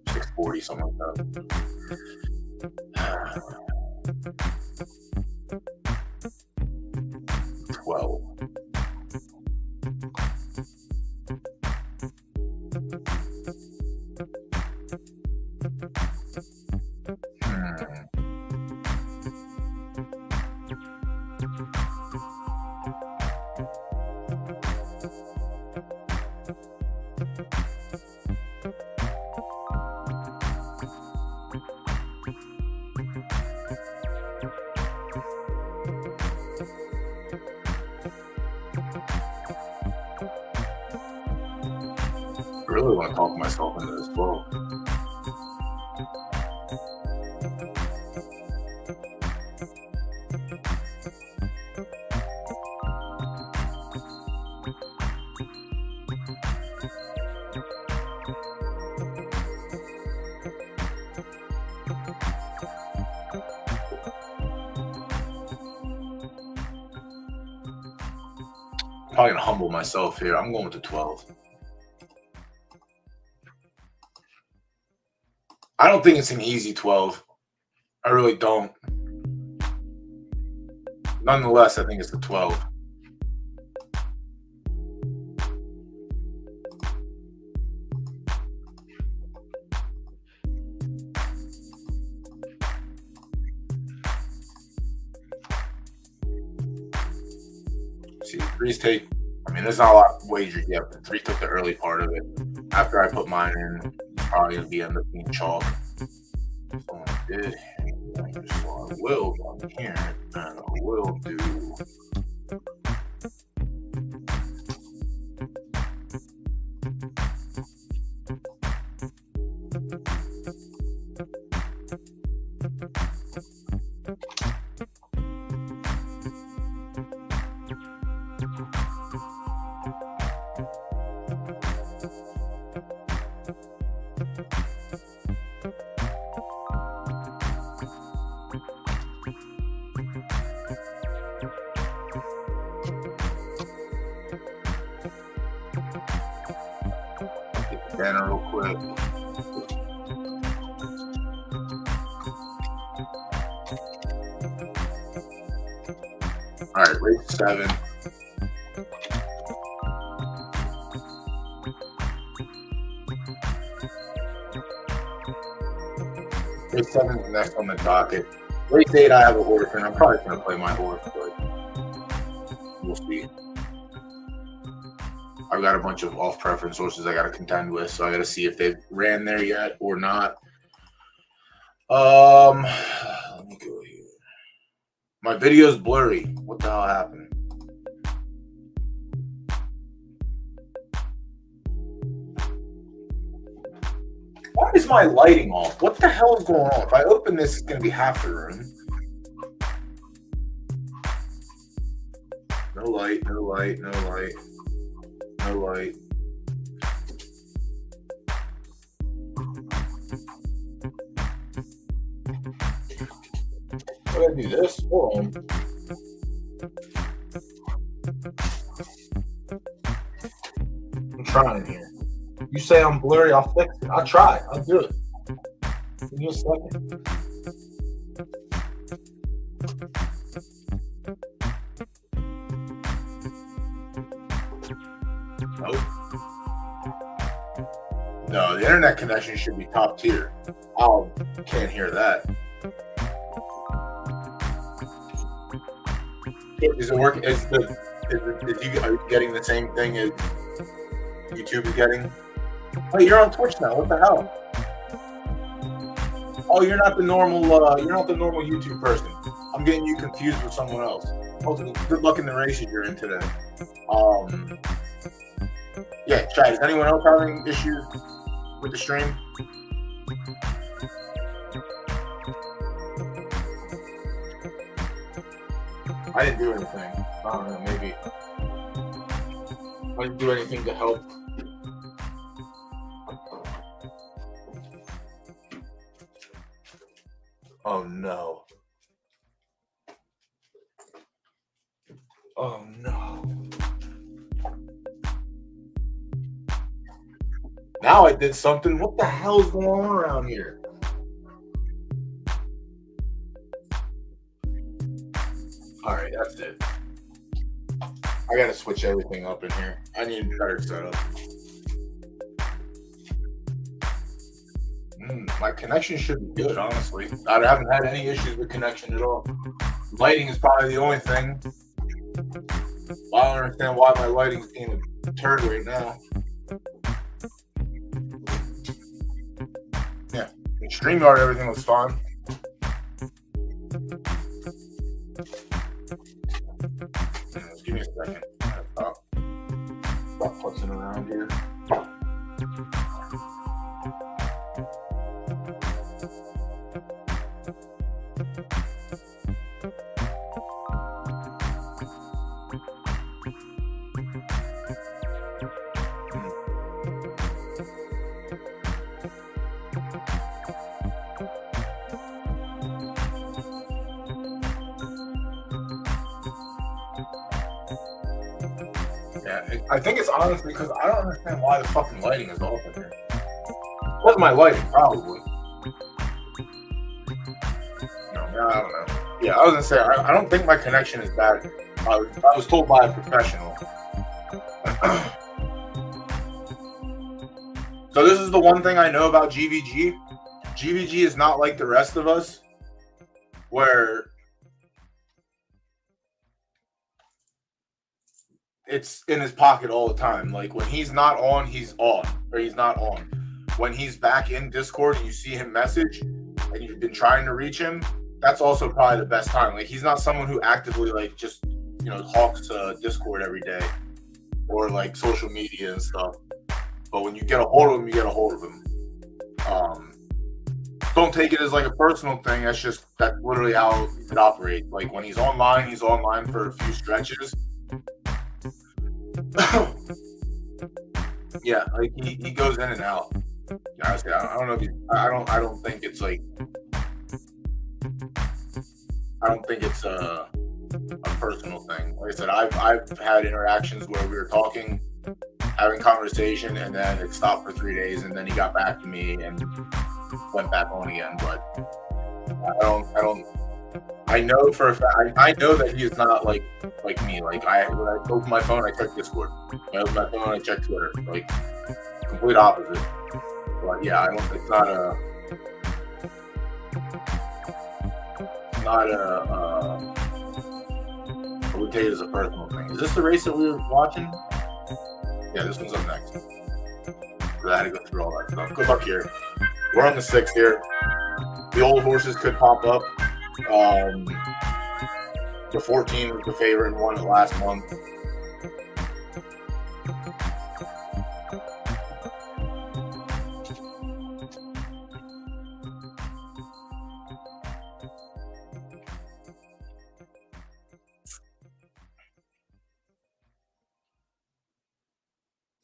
640, something like that. 12. I really want to talk myself into this 12. Probably gonna humble myself here. I'm going with the 12. I don't think it's an easy 12. I really don't. Nonetheless, I think it's the 12. see. Threes take. I mean, there's not a lot of wagers yet, but three took the early part of it. After I put mine in, it's probably gonna end up being chalk. So I did. So I will come here and I will do. Banner real quick. All right, race 7. Race 7 is next on the docket. Race 8, I have a horse, and I'm probably going to play my horse, but we'll see. I've got a bunch of off-preference horses I got to contend with, so I got to see if they've ran there yet or not. Let me go here. My video's blurry. What the hell happened? Why is my lighting off? What the hell is going on? If I open this, it's going to be half the room. No light, no light, no light. No light. I gotta do this. Hold on. I'm trying here. You say I'm blurry, I'll fix it. I'll try. I'll do it. Give me a second. Nope. No, the internet connection should be top tier. Oh, can't hear that. Is it working? Are you getting the same thing as YouTube is getting? Oh, you're on Twitch now. What the hell? Oh, you're not the normal. You're not the normal YouTube person. I'm getting you confused with someone else. Oh, good luck in the races you're in today. Yeah, chat. Is anyone else having issues with the stream? I didn't do anything. I don't know, maybe. I didn't do anything to help. Oh no. Oh no. Now I did something. What the hell is going on around here? All right, that's it. I gotta switch everything up in here. I need a better setup. My connection should be good, honestly. I haven't had any issues with connection at all. Lighting is probably the only thing. I don't understand why my lighting's being a turd right now. Yeah, in StreamYard, everything was fine. Just give me a second. Stop putzing around here. I think it's honestly because I don't understand why the fucking lighting is off in here. What's my lighting? Probably. No, I don't know. Yeah, I was gonna say I don't think my connection is bad. I was told by a professional. So this is the one thing I know about GVG. GVG is not like the rest of us, where it's in his pocket all the time. Like when he's not on, he's on, or he's not on. When he's back in Discord and you see him message and you've been trying to reach him, that's also probably the best time. Like he's not someone who actively like just talks to Discord every day or like social media and stuff. But when you get a hold of him, you get a hold of him. Don't take it as like a personal thing. That's literally how it operates. Like when he's online for a few stretches. Yeah, like he goes in and out. Honestly, I don't know if I don't think it's like. I don't think it's a personal thing. Like I said, I've had interactions where we were talking, having conversation, and then it stopped for 3 days, and then he got back to me and went back on again. But I know for a fact. I know that he is not like me. Like when I open my phone, I check Discord. When I open my phone, I check Twitter. Like complete opposite. But yeah, it's not I would take it as a personal thing. Is this the race that we were watching? Yeah, this one's up next. So I had to go through all that stuff. Good luck here. We're on the 6th here. The old horses could pop up. The 14 was the favorite and won it last month.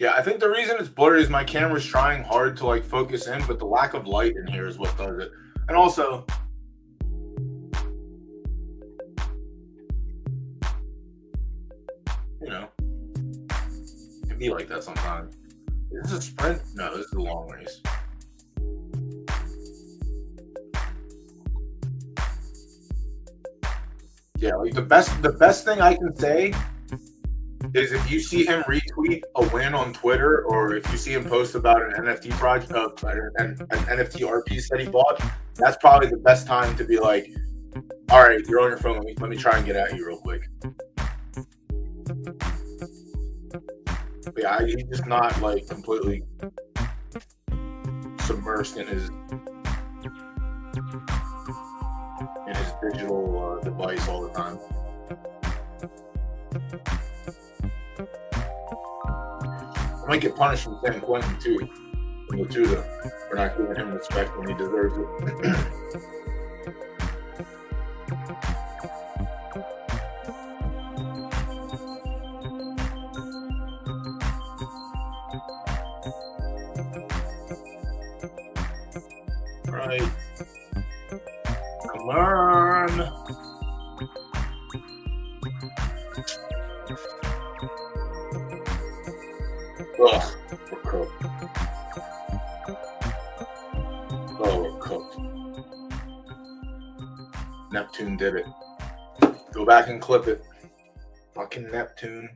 Yeah, I think the reason it's blurry is my camera's trying hard to like focus in, but the lack of light in here is what does it. And also, it can be like that sometimes. Is this a sprint? No, this is a long race. Yeah, like the best thing I can say is if you see him retweet a win on Twitter, or if you see him post about an NFT project, an NFT art piece that he bought, that's probably the best time to be like, all right, you're on your phone. Let me try and get at you real quick. But yeah, he's just not like completely submersed in his digital device all the time. I might get punished from San Quentin too, from Latuda, for not giving him respect when he deserves it. Right. Come on. Ugh, we're cooked. Oh, we're cooked. Neptune did it. Go back and clip it. Fucking Neptune.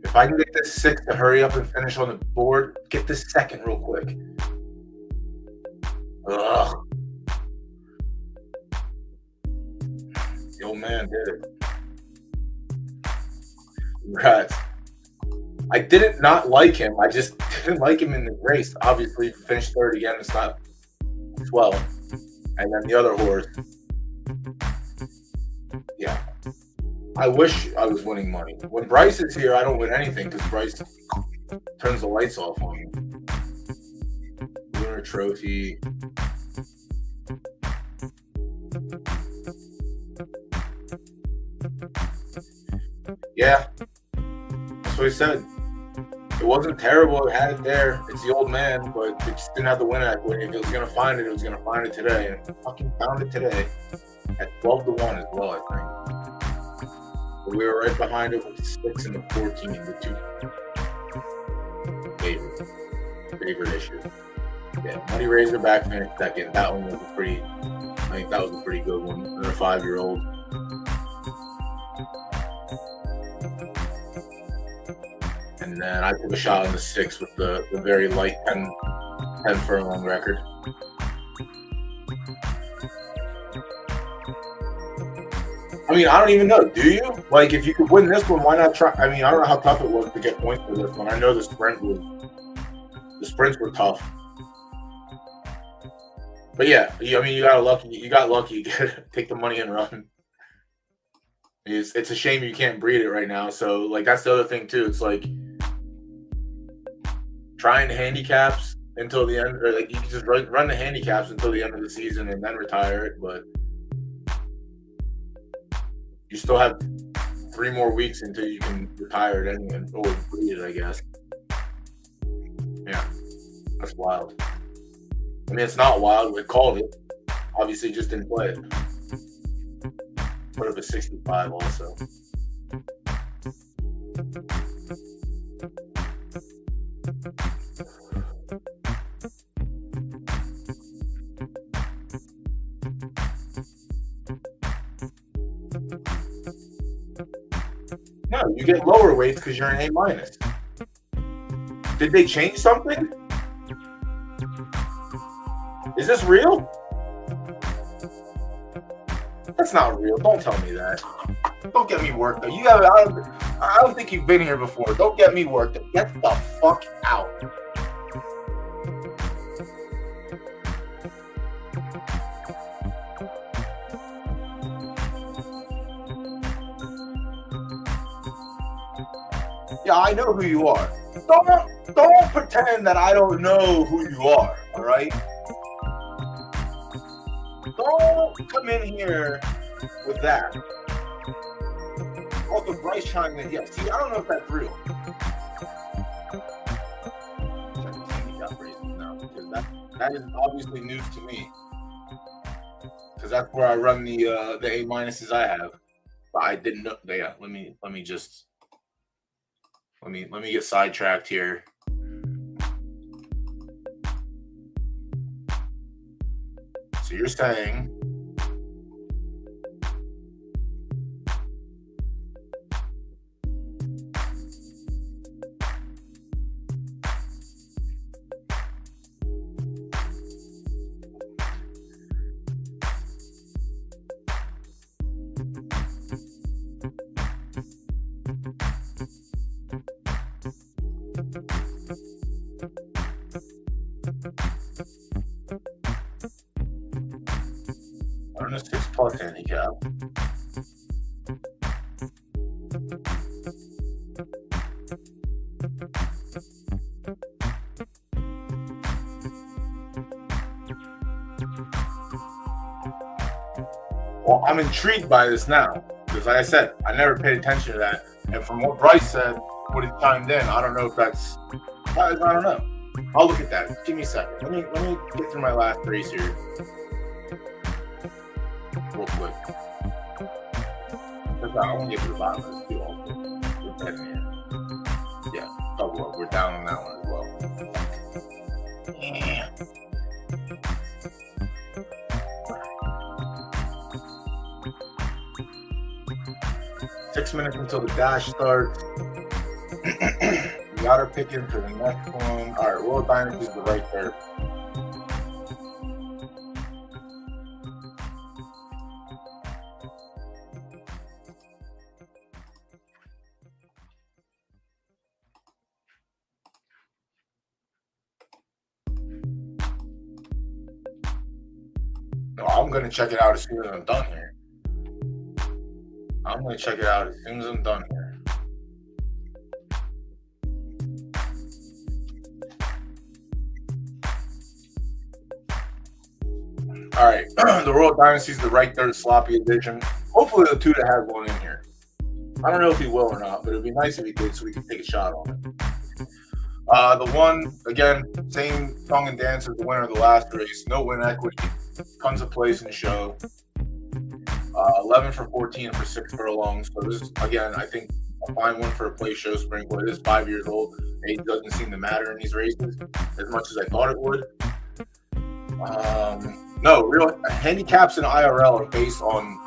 If I can get this 6 to hurry up and finish on the board, get this 2nd real quick. Ugh. The old man did it. Congrats. I didn't not like him. I just didn't like him in the race. Obviously, finished 3rd again. It's not 12. And then the other horse. Yeah. I wish I was winning money. When Bryce is here, I don't win anything because Bryce turns the lights off on me. Lunar Trophy. Yeah, that's what he said. It wasn't terrible. It had it there. It's the old man, but it just didn't have the win equity. If it was going to find it, it was going to find it today. And it fucking found it today at 12-1 as well, I think. But we were right behind it with the 6 and the 14, the 2 favorite issue. Yeah, Money Razorback finished 2nd. That one was I think that was a pretty good one. Another 5-year-old. And then I took a shot on the 6 with the very light 10 furlong record. I mean, I don't even know. Do you? Like, if you could win this one, why not try? I mean, I don't know how tough it was to get points for this one. I know the sprints were tough. But yeah, I mean, you got lucky. Take the money and run. It's a shame you can't breed it right now. So, like, that's the other thing too. It's like trying handicaps until the end, or like you can just run the handicaps until the end of the season and then retire it. But you still have 3 more weeks until you can retire it anyway, or breed it, I guess. Yeah, that's wild. I mean, it's not wild. We called it. Obviously, just didn't play it. Put up a 65 also. No, you get lower weights because you're an A minus. Did they change something? Is this real? That's not real. Don't tell me that. Don't get me worked up. I don't think you've been here before. Don't get me worked up. Get the fuck out. Yeah, I know who you are. Don't pretend that I don't know who you are, all right? Don't come in here with that. Also, Bryce chiming in. Yeah, see, I don't know if that's real. That is obviously news to me. Because that's where I run the A minuses I have. But I didn't know. Yeah, let me get sidetracked here. So you're saying on a 6+ handicap. Well, I'm intrigued by this now because, like I said, I never paid attention to that. And from what Bryce said, what he chimed in, I don't know if that's. I don't know. I'll look at that. Give me a second. Let me get through my last race here, real quick. I want to get to the bottom of this deal. Yeah, double up. We're down on that one as well. Yeah. 6 minutes until the dash starts. We got her picking for the next one. All right, World Dynasty is the right there. No, I'm going to check it out as soon as I'm done here. I'm going to check it out as soon as I'm done here. All right, the Royal Dynasty is the right third sloppy edition. Hopefully the Tuda has one in here. I don't know if he will or not, but it'd be nice if he did so we could take a shot on it. The one, again, same song and dance as the winner of the last race. No win equity. Tons of plays in the show. 11 for 14 for 6 furlongs. So this is, again, I think a fine one for a play show sprinkle. It is 5 years old. Age doesn't seem to matter in these races as much as I thought it would. No, real handicaps in IRL are based on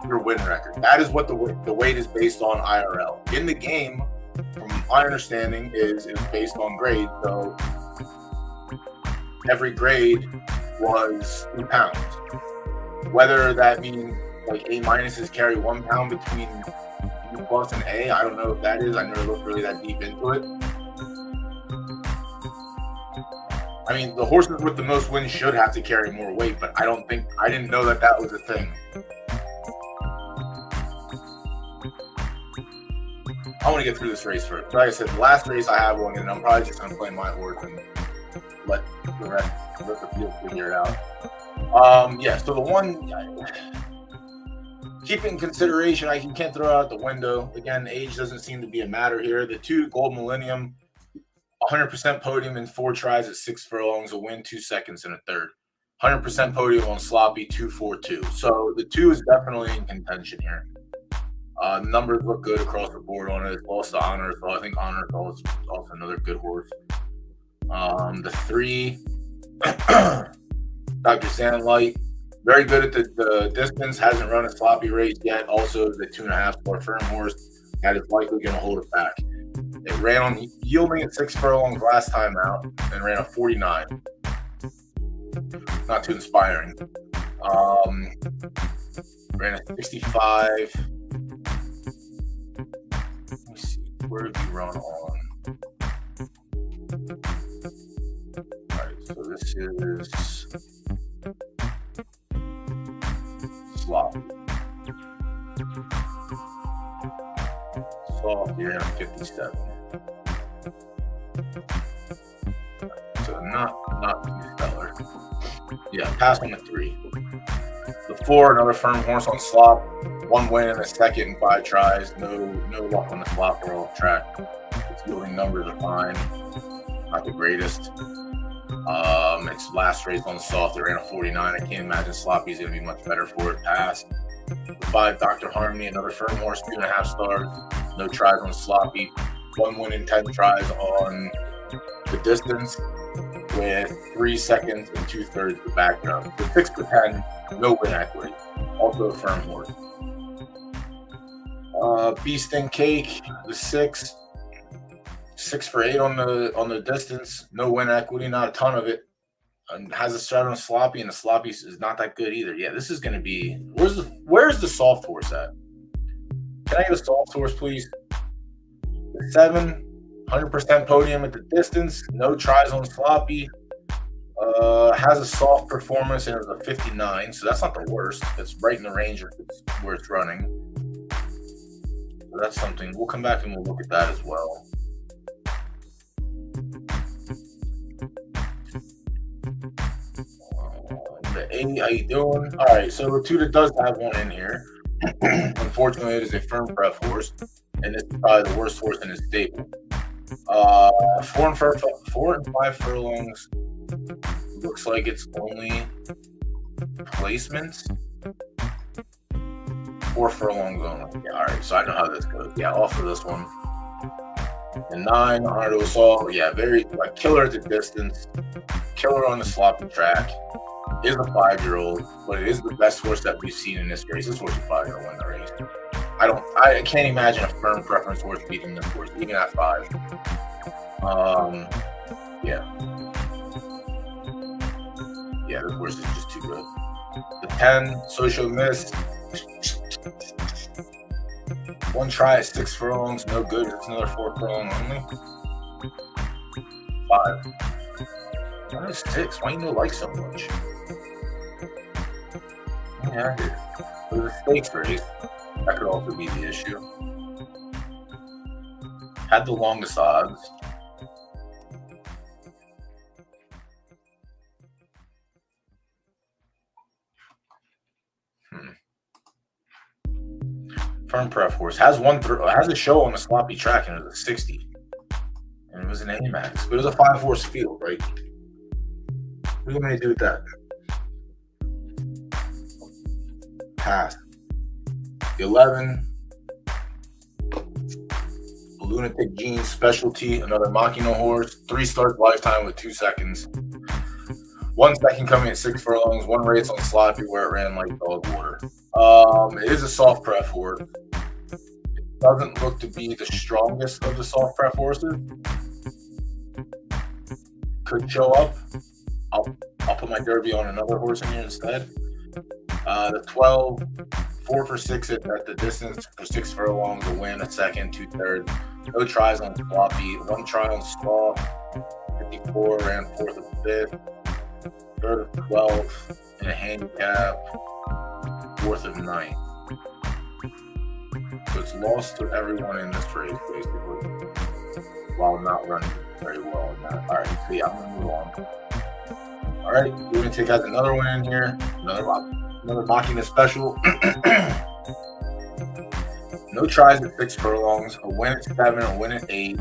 your win record. That is what the weight is based on IRL. In the game, from my understanding, is based on grade. So every grade was 3 pounds. Whether that means like A minuses carry 1 pound between B plus and A. I don't know if that is. I never looked really that deep into it. I mean, the horses with the most wins should have to carry more weight, but I didn't know that that was a thing. I want to get through this race first. Like I said, the last race I have one, and I'm probably just going to play my horse and let the rest of the field figure it out. Yeah, so the one, keep it in consideration, you can't throw it out the window. Again, age doesn't seem to be a matter here. The 2 Gold Millennium, 100% podium in 4 tries at 6 furlongs, a win, 2 seconds, and a third. 100% podium on Sloppy, 2.42. So the 2 is definitely in contention here. Numbers look good across the board on it. Lost to Honor, so I think Honor is also another good horse. The 3, Dr. Sandlight, very good at the distance. Hasn't run a sloppy race yet. Also, the 2.5 star firm horse that is likely going to hold it back. It ran on yielding at 6 furlongs last time out and ran a 49. Not too inspiring. Ran a 65. Let me see. Where did he run on? All right, so this is Sloppy. Soft, yeah, 57. So not too stellar. Yeah, pass on the 3. The 4, another firm horse on slop. 1 win in the second and 5 tries. No luck on the slop or off track. Its yielding numbers are fine. Not the greatest. Its last race on soft, they ran a 49. I can't imagine Sloppy's going to be much better for it. Pass. The 5, Dr. Harmony, another firm horse, 2.5 stars. No tries on Sloppy. 1 win in 10 tries on the distance with 3 seconds and 2/3 the background. So 6 for 10, no win equity. Also a firm horse. Beast and Cake, the 6 for 8 on the distance, no win equity, not a ton of it. Has a start on Sloppy, and the Sloppy is not that good either. Yeah, this is going to be. Where's the soft horse at? Can I get a soft horse, please? The 7, 100% podium at the distance, no tries on Sloppy. Has a soft performance and it was a 59, so that's not the worst. It's right in the range of where it's running. So that's something. We'll come back and we'll look at that as well. The 8, how you doing? All right, so the 2 that does have one in here. Unfortunately, it is a firm prep horse, and it's probably the worst horse in his stable. 4 and 5 furlongs. Looks like it's only placements. 4 furlongs only. Yeah, all right, so I know how this goes. Yeah, off of this one. And 9, Honor to Us All. Yeah, very killer at the distance. Killer on the sloppy track. Is a 5-year-old, but it is the best horse that we've seen in this race. This horse is probably going to win the race. I can't imagine a firm preference horse beating this horse, even at 5. Yeah, this horse is just too good. The 10, Social Miss. 1 try at 6 furlongs, no good. It's another 4 furlong only. 5. Why is 6? Why you like so much? Yeah, it was a stakes race. That could also be the issue. Had the longest odds. Firm prep horse has has a show on the sloppy track, and it was a 60, and it was an A-max, but it was a 5-horse field, right? What are you going to do with that? Pass. The 11, Lunatic Genes Specialty, another Machina horse, 3 starts lifetime with 2 seconds. 1 second coming at 6 furlongs, 1 race on sloppy where it ran like dog water. It is a soft prep horse. It doesn't look to be the strongest of the soft prep horses. Could show up. I'll put my derby on another horse in here instead. The 12, 4 for 6 at the distance for 6 furlongs, a win, a second, 2/3. No tries on sloppy. 1 try on stall. 54, ran 4th of 5th. 3rd of 12 in a handicap. 4th of 9th. So it's lost to everyone in this race, basically, while not running very well in that. All right, so yeah, I'm gonna move on. All right, we're gonna take out another one in here, another mocking special. No tries at 6 furlongs, a win at 7, a win at 8,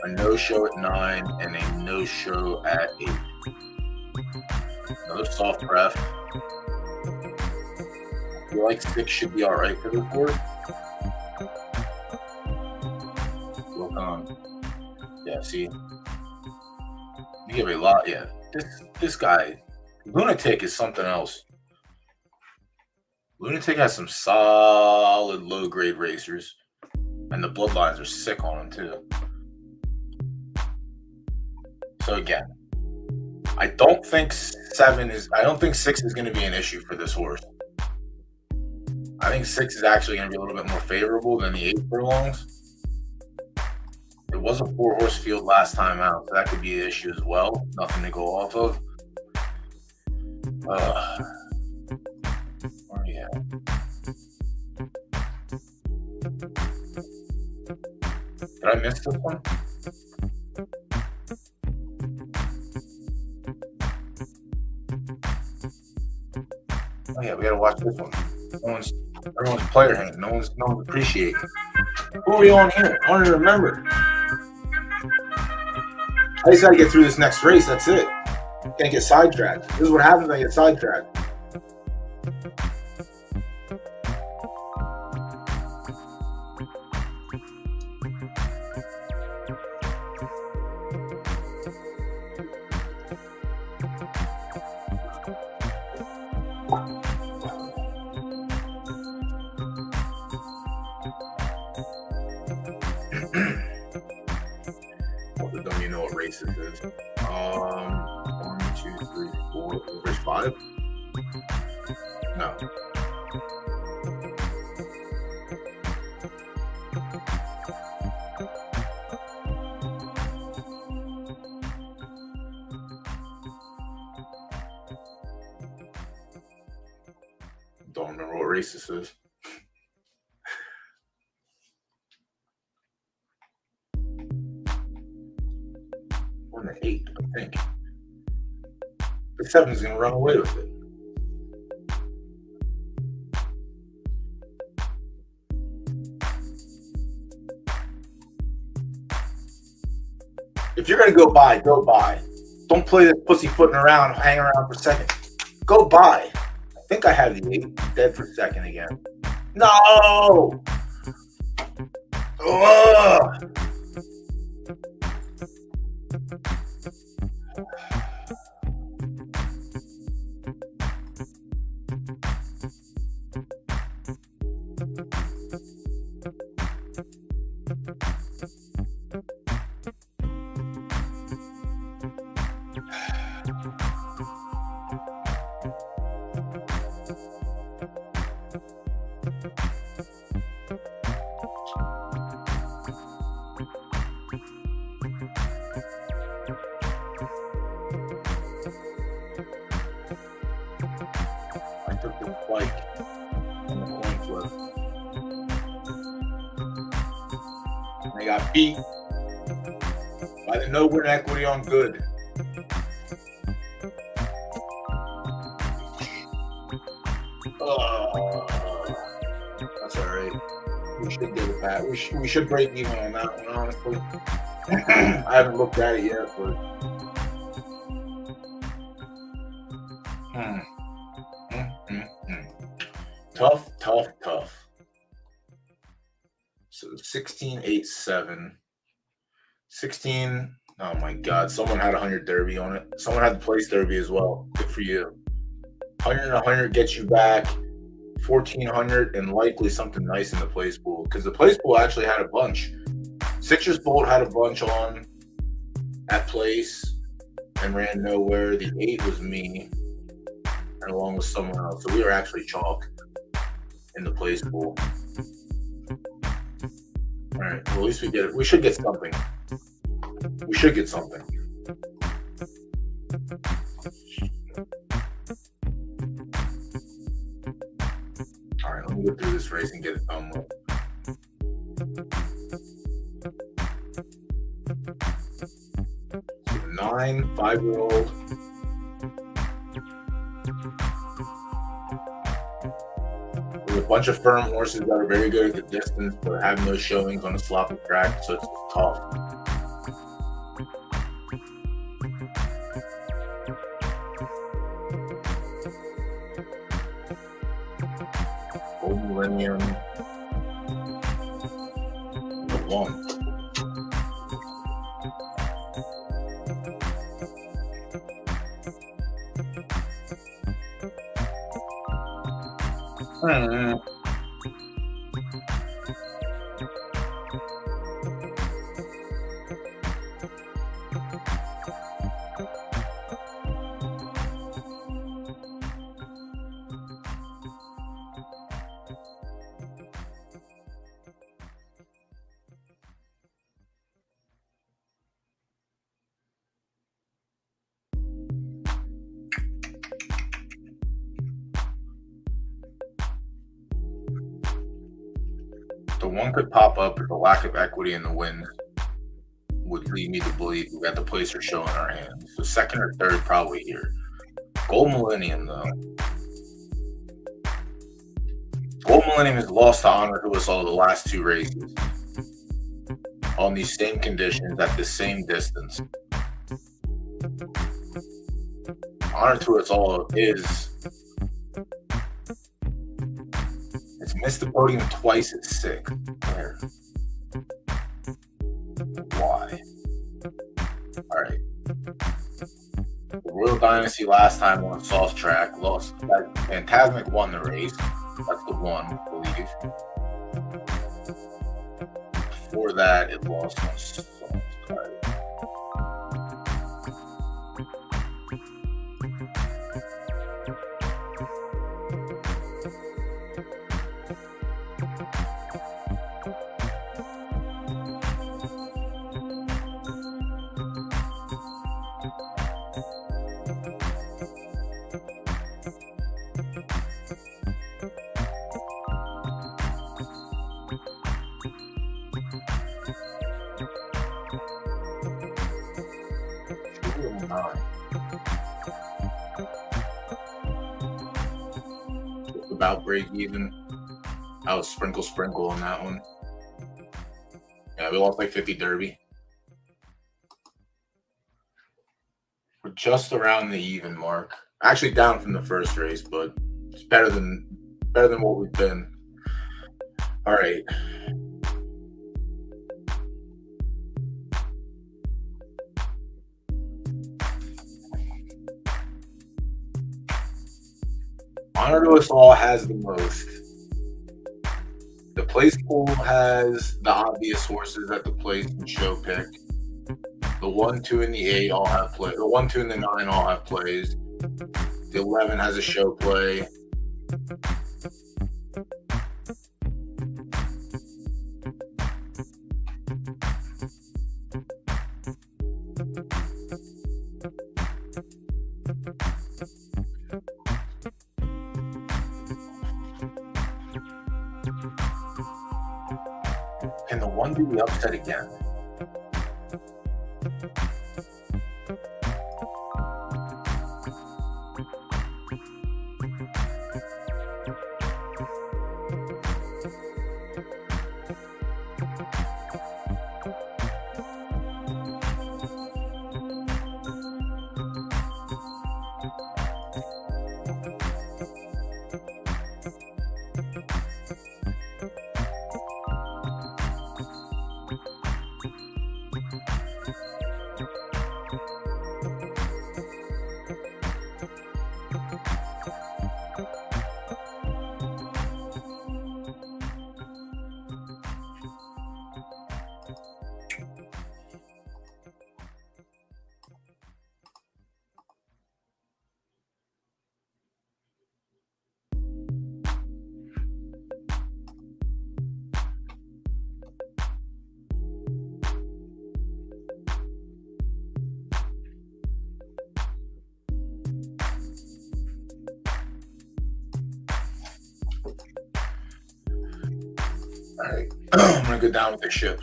a no-show at 9, and a no-show at 8. Another soft breath. I feel like 6 should be all right for the 4th. Look on. Yeah, see, you give a lot. Yeah, this guy, Lunatic, is something else. Lunatic has some solid low-grade racers, and the bloodlines are sick on him too. So again, I don't think 6 is going to be an issue for this horse. I think 6 is actually going to be a little bit more favorable than the 8 furlongs. It was a 4-horse field last time out, so that could be an issue as well. Nothing to go off of. Where are you at? Did I miss this one? Oh yeah, we gotta watch this one. Everyone's player hand. No one's appreciating. Who are we on here? I don't even remember. I just gotta get through this next race. That's it. Can't get sidetracked. This is what happens when I get sidetracked. Don't you know what race this is? 1, 2, 3, 4. Race 5? No. Don't remember what race this is. We're in the 8, I think. The 7 is going to run away with it. If you're going to go by, go by. Don't play this pussyfooting around, hang around for a second. Go by. I think I have the 8 dead for a second again. No! Ugh! I took the spike on the coin flip. And they got beat by the no win equity on good. That's all right. We should get it back. We should break even on that one, honestly. I haven't looked at it yet, but tough. So 16, 8, 7. 16. Oh my God! Someone had 100 Derby on it. Someone had the place Derby as well. Good for you. 100 and 100 gets you back 1,400 and likely something nice in the place pool, because the place pool actually had a bunch. Sixers Bolt had a bunch on at place and ran nowhere. The 8 was me, and along with someone else. So we were actually chalk. in the place pool. All right. Well, at least we get it. We should get something. We should get something. All right. Let me go through this race and get it done with. So 9, 5-year-old. There's a bunch of firm horses that are very good at the distance, but have no showings on a sloppy track, so it's tough. Gold Millennium. The 1. The 1 could pop up, but the lack of equity in the win would lead me to believe we got the placer show in our hands. So 2nd or 3rd probably here. Gold Millennium, though. Gold Millennium has lost to Honor to us all the last 2 races. On these same conditions at the same distance. Honor to us all is... It's missed the podium twice at 6. Where? Why? Alright. The Royal Dynasty last time on a soft track lost. Phantasmic won the race. That's the 1, I believe. Before that, it lost on soft. Just about break even. I was sprinkle on that one. Yeah, we lost like 50 Derby. We're just around the even mark. Actually down from the first race, but it's better than what we've been. All right. Honor to us all has the most. The place pool has the obvious horses that the place and show pick. The 1, 2, and the 8 all have play. The 1, 2, and the 9 all have plays. The 11 has a show play. Can the 1 do the upset again? All right, I'm gonna go down with the ship.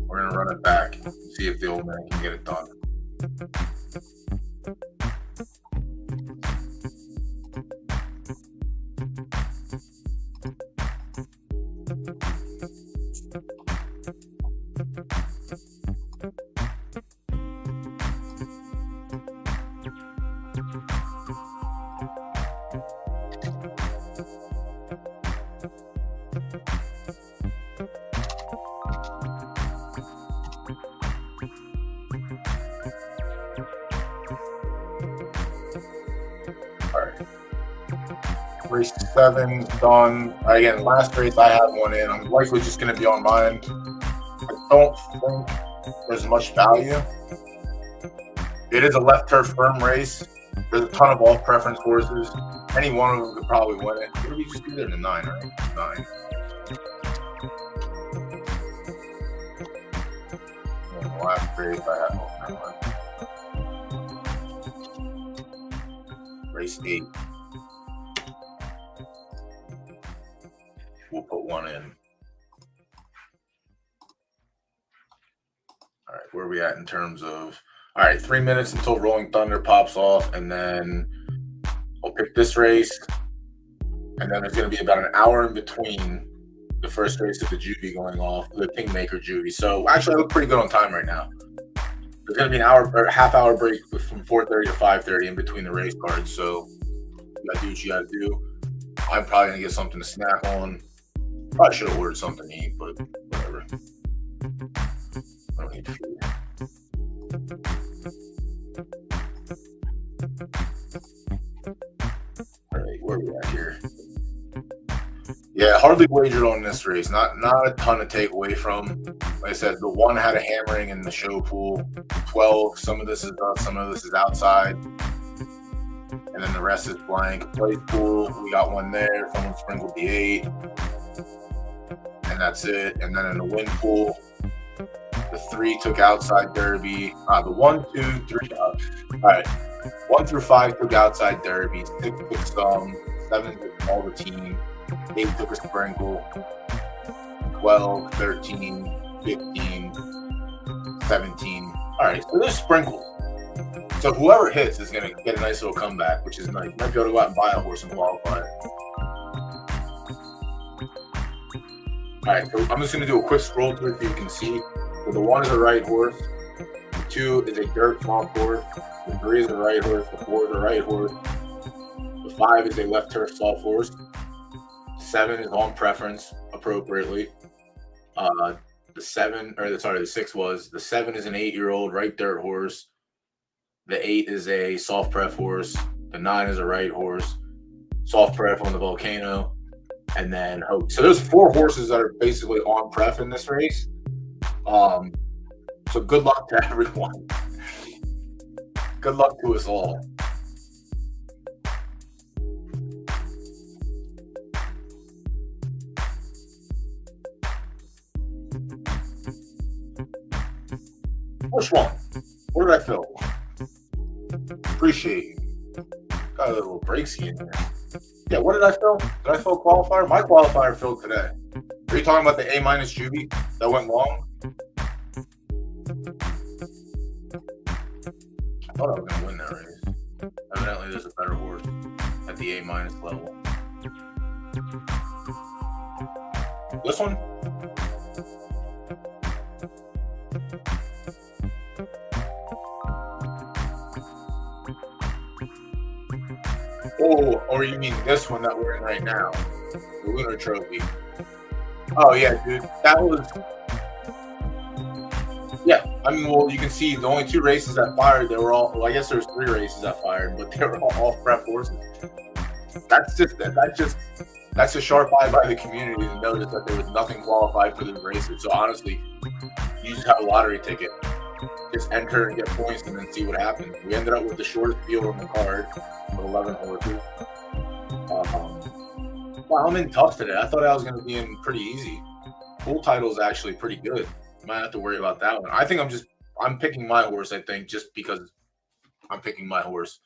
We're gonna run it back and see if the old man can get it done. Race 7 done. Again, last race I have one in. I'm likely just going to be on mine. I don't think there's much value. It is a left turf firm race. There's a ton of all preference horses. Any one of them could probably win it. What did we just do there? The 9, right? 9. And the last race I have. Race 8. We'll put one in. All right, where are we at in terms of? All right, 3 minutes until Rolling Thunder pops off, and then I'll pick this race, and then there's going to be about an hour in between the first race of the Judy going off, the Kingmaker Judy. So actually, I look pretty good on time right now. There's going to be an hour or half-hour break from 4:30 to 5:30 in between the race cards. So you got to do what you got to do. I'm probably going to get something to snack on. Probably should have ordered something to eat, but whatever. I don't need food. All right, where are we at here? Yeah, hardly wagered on this race. Not a ton to take away from. Like I said, the 1 had a hammering in the show pool. 12, some of this is up, some of this is outside. And then the rest is blank. Play pool, we got one there. Someone sprinkled the 8. And that's it. And then in the win pool, the 3 took outside Derby. The 1, 2, 3. All right. 1 through 5 took outside Derby. 6 took some. 7 took all the team. 8 took a sprinkle. 12, 13, 15, 17. All right. So there's sprinkles. So whoever hits is going to get a nice little comeback, which is nice. Might be able to go out and buy a horse and qualify. All right, so I'm just going to do a quick scroll through so you can see. So the 1 is a right horse. The 2 is a dirt soft horse. The 3 is a right horse. The 4 is a right horse. The 5 is a left turf soft horse. 7 is on preference appropriately. The 6 was. The 7 is an 8-year-old right dirt horse. The 8 is a soft pref horse. The 9 is a right horse. Soft pref on the Volcano. And then Hope. So there's 4 horses that are basically on pref in this race. So good luck to everyone. Good luck to us all. Which one? What did I fill? Appreciate you. Got a little breaksy in there. Yeah, what did I fill? Did I fill qualifier? My qualifier filled today. Are you talking about the A- Juby that went long? I thought I was going to win that race. Evidently, there's a better horse at the A- level. This one? Oh, or you mean this one that we're in right now? The Lunar Trophy. Oh, yeah, dude. That was... Yeah, I mean, well, you can see the only 2 races that fired, they were all... Well, I guess there's 3 races that fired, but they were all prep horses. That's a sharp eye by the community to notice that there was nothing qualified for the races. So, honestly, you just have a lottery ticket. Just enter and get points and then see what happens. We ended up with the shortest field on the card with 11 horses. Wow, I'm in tough today. I thought I was going to be in pretty easy. Full title is actually pretty good. Might have to worry about that one. I think I'm picking my horse, I think, just because I'm picking my horse.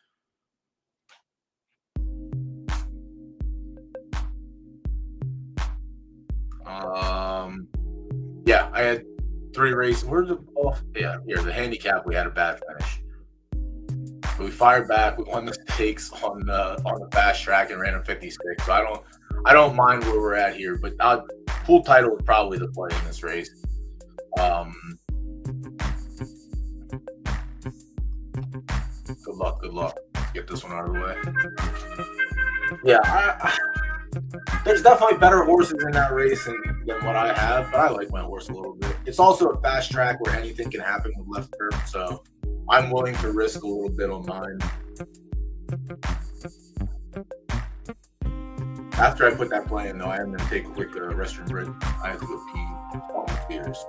Yeah, I had 3 races. Where's the off? Yeah, here, the handicap, we had a bad finish. But we fired back. We won the stakes on the fast track and ran a 56. So I don't mind where we're at here. But pool title is probably the play in this race. Good luck. Get this one out of the way. Yeah, there's definitely better horses in that race than what I have, but I like my horse a little bit. It's also a fast track where anything can happen with left turf, so I'm willing to risk a little bit on mine. After I put that play in, though, I am going to take a quick restroom break. I have to go pee. All my fears.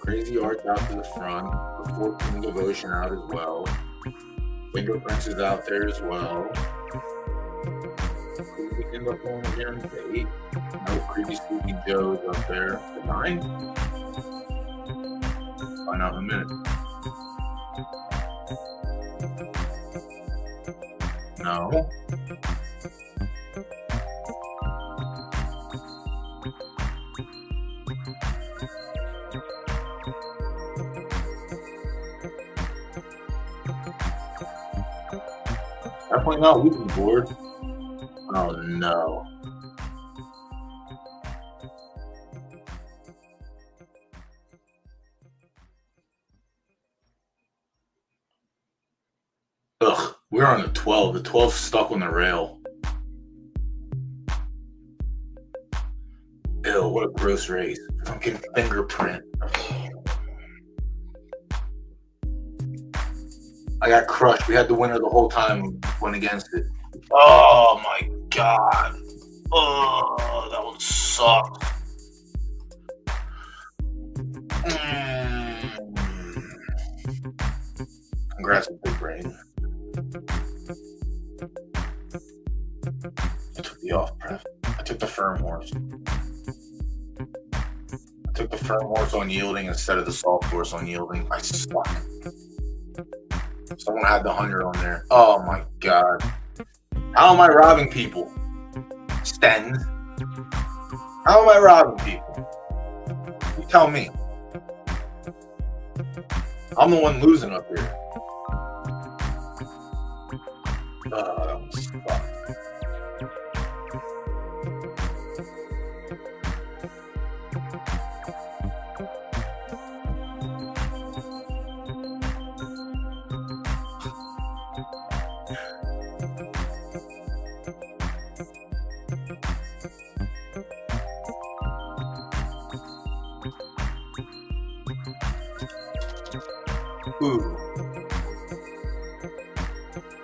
Crazy Arts out to the front. The 14 Devotion out as well. Window Prince is out there as well. Who did we end up going again? The 8. No, Creepy Spooky Joe's up there. The 9? Find out in a minute. No. Definitely not losing board. Oh no. Ugh, we're on the 12. The 12's stuck on the rail. Ew, what a gross race. Fucking fingerprint. I got crushed. We had the winner the whole time. Went against it. Oh my god. Oh, that one sucked. Congrats with Big Brain. I took the off prep. I took the firm horse. I took the firm horse on yielding instead of the soft horse on yielding. I suck. Someone had the 100 on there. Oh my god. How am I robbing people? Stens. How am I robbing people? You tell me. I'm the one losing up here. That was fun. Ooh.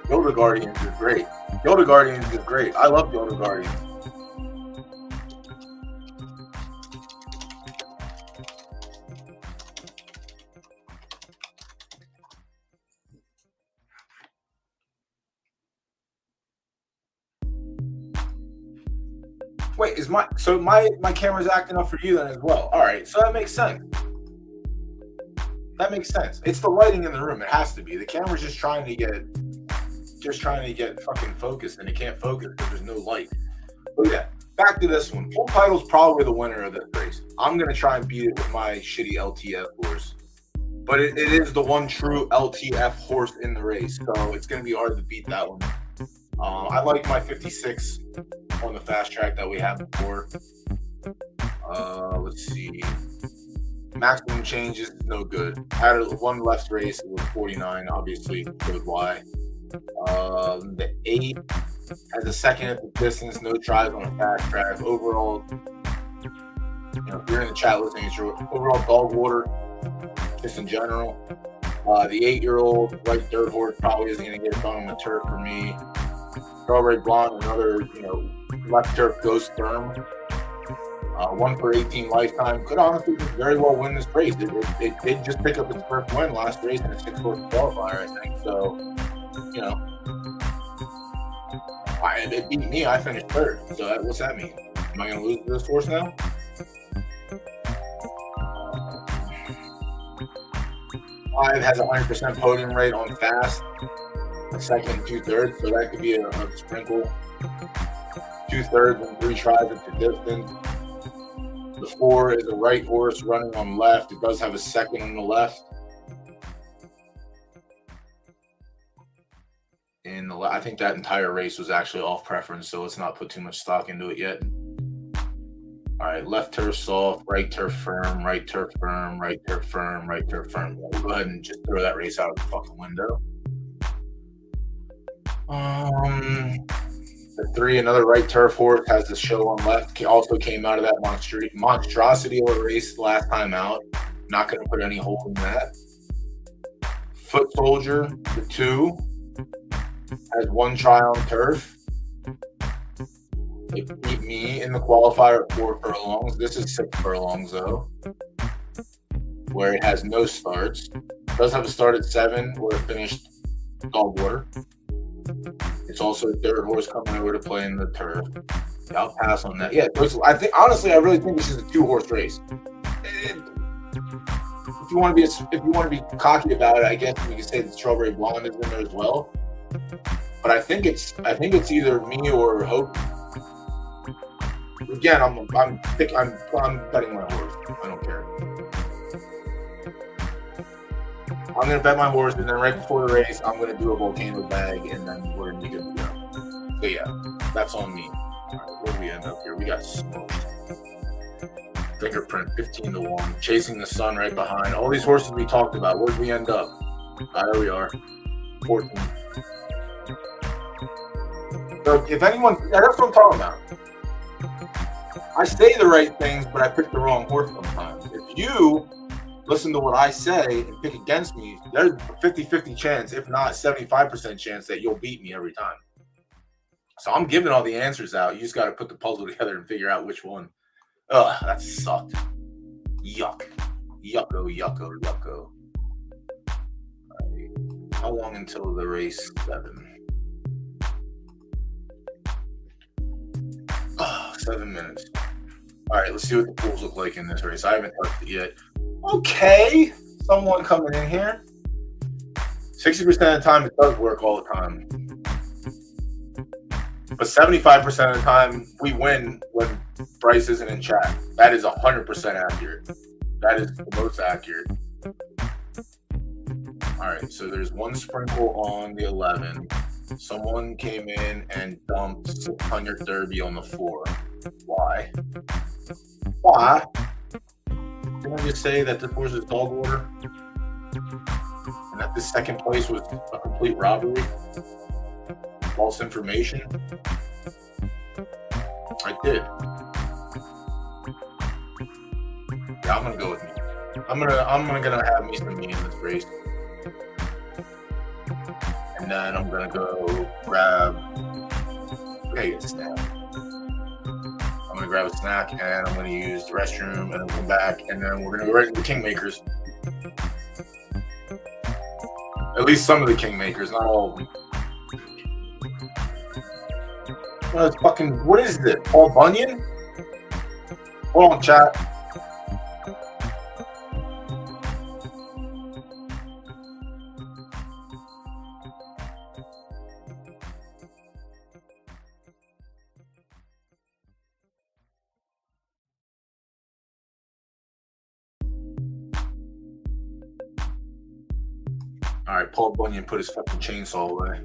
Yoda Guardians is great. Yoda Guardians is great. I love Yoda Guardians. Wait, is my camera's acting up for you then as well? All right, so that makes sense. That makes sense. It's the lighting in the room. It has to be. The camera's just trying to get fucking focused, and it can't focus because there's no light. Look at that. Back to this one. Full title's probably the winner of this race. I'm gonna try and beat it with my shitty LTF horse, but it is the one true LTF horse in the race, so it's gonna be hard to beat that one. I like my 56 on the fast track that we had before. Let's see. Maximum changes, no good. I had one left race, it was 49, obviously, showed why. The 8 has a second at the distance, no tries on a fast track. Overall, if you're in the chat listening, it's your overall dog water, just in general. The 8-year-old right dirt horse probably isn't going to get done on the turf for me. Strawberry Blonde, another, left turf ghost therm. 1 for 18 lifetime. Could honestly just very well win this race. It did just pick up its first win last race in a 6-horse qualifier, I think. So, it beat me. I finished third. So what's that mean? Am I going to lose to this horse now? 5 has 100% podium rate on fast. The second, 2/3, so that could be a sprinkle. 2/3 and 3 tries into distance. The 4 is a right horse running on left. It does have a second on the left. I think that entire race was actually off preference, so let's not put too much stock into it yet. All right, left turf soft, right turf firm, right turf firm, right turf firm, right turf firm. We'll go ahead and just throw that race out of the fucking window. The 3, another right turf horse, has the show on left. Also came out of that monstrosity of a race last time out. Not going to put any hold in that. Foot Soldier, the 2, has 1 try on turf. It beat me in the qualifier at 4 furlongs. This is 6 furlongs, though, where it has no starts. It does have a start at 7, where it finished dog water. It's also a 3rd horse coming over to play in the turf. Yeah, I'll pass on that. Yeah, I think honestly, I really think this is a 2-horse race. If you want to be cocky about it, I guess we can say the Strawberry Blonde is in there as well. But I think it's either me or Hope. Again, I'm betting my horse. I don't care. I'm gonna bet my horse, and then right before the race, I'm gonna do a volcano bag, and then we're gonna be good to go. So yeah, that's on me. All right, where do we end up here? We got smoked. Fingerprint 15-1, Chasing the Sun right behind. All these horses we talked about. Where did we end up? There we are, 14. So if anyone, that's what I'm talking about. I say the right things, but I pick the wrong horse sometimes. If you listen to what I say and pick against me, there's a 50-50 chance, if not 75% chance, that you'll beat me every time. So I'm giving all the answers out. You just got to put the puzzle together and figure out which one. Ugh, that sucked. Yuck. Yucko, yucko, yucko. All right. How long until the race 7? 7 minutes. All right, let's see what the pools look like in this race. I haven't touched it yet. Okay, someone coming in here. 60% of the time, it does work all the time. But 75% of the time, we win when Bryce isn't in chat. That is 100% accurate. That is the most accurate. All right, so there's 1 sprinkle on the 11. Someone came in and dumped 600 Derby on the 4. Why? Why? Didn't I just say that this horse is dog water? And that this second place was a complete robbery? False information? I did. Yeah, I'm gonna go with me. I'm gonna have me some me in this race. And then I'm gonna go grab a snack. I'm gonna grab a snack and I'm gonna use the restroom and then come back and then we're gonna go right into the Kingmakers. At least some of the Kingmakers, not all of them. What is this? Paul Bunyan? Hold on, chat. All right, Paul Bunyan put his fucking chainsaw away.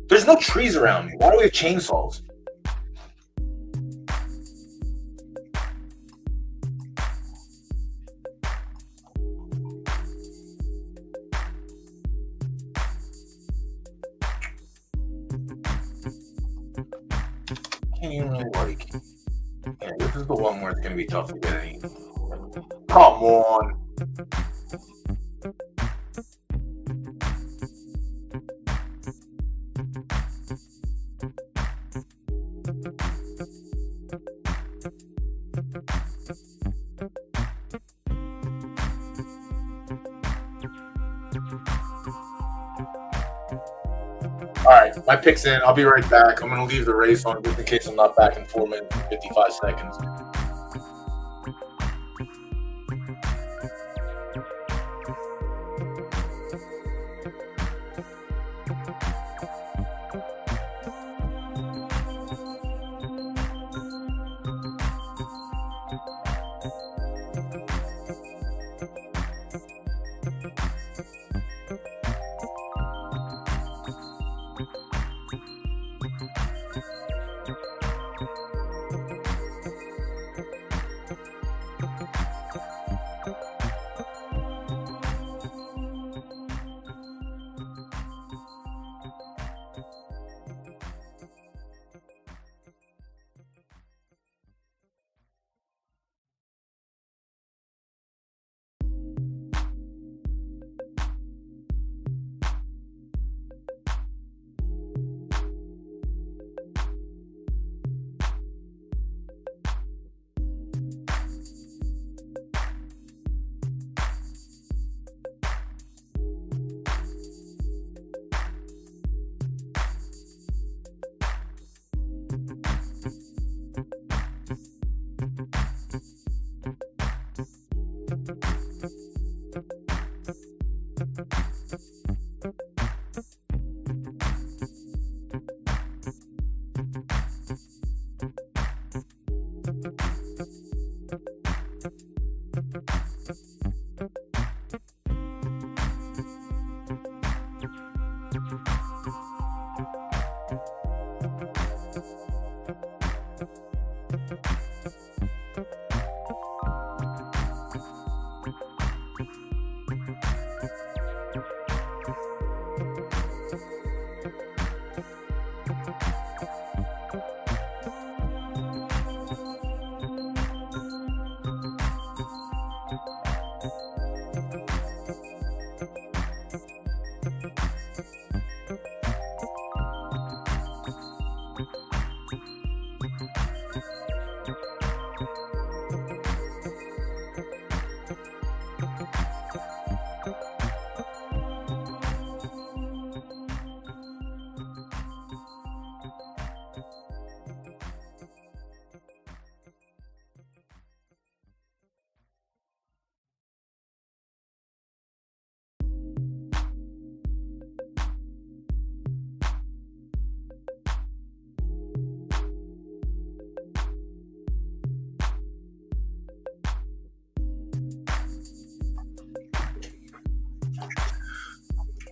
There's no trees around me. Why do we have chainsaws? Can't even really like. Yeah, this is the one where it's gonna be tough to get any. Come on. All right, my pick's in. I'll be right back. I'm going to leave the race on just in case I'm not back in 4 minutes and 55 seconds.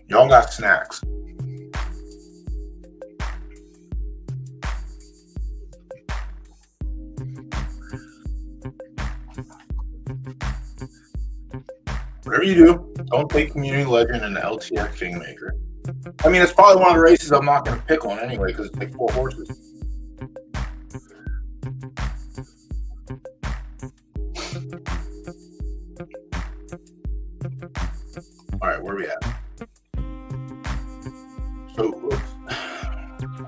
Y'all got snacks. Whatever you do, don't take Community Legend and the LTX Kingmaker. I mean, it's probably one of the races I'm not going to pick on anyway because it's like 4 horses. All right, where are we at? So,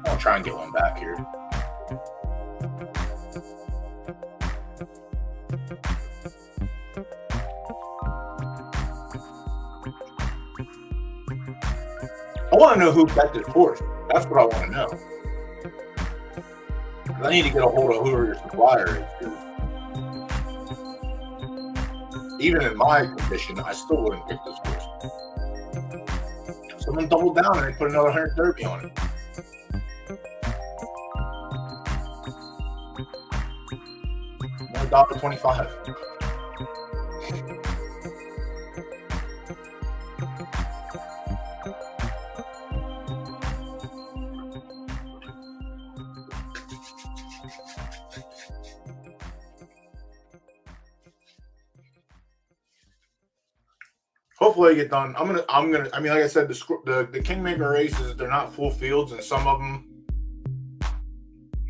I'll try and get one back here. I want to know who bet this horse. That's what I want to know. I need to get a hold of whoever your supplier is. Even in my condition, I still wouldn't pick this horse. Someone doubled down and they put another 100 Derby on it. $1.25. Hopefully I get done. I'm gonna. I mean, like I said, the Kingmaker races, they're not full fields, and some of them,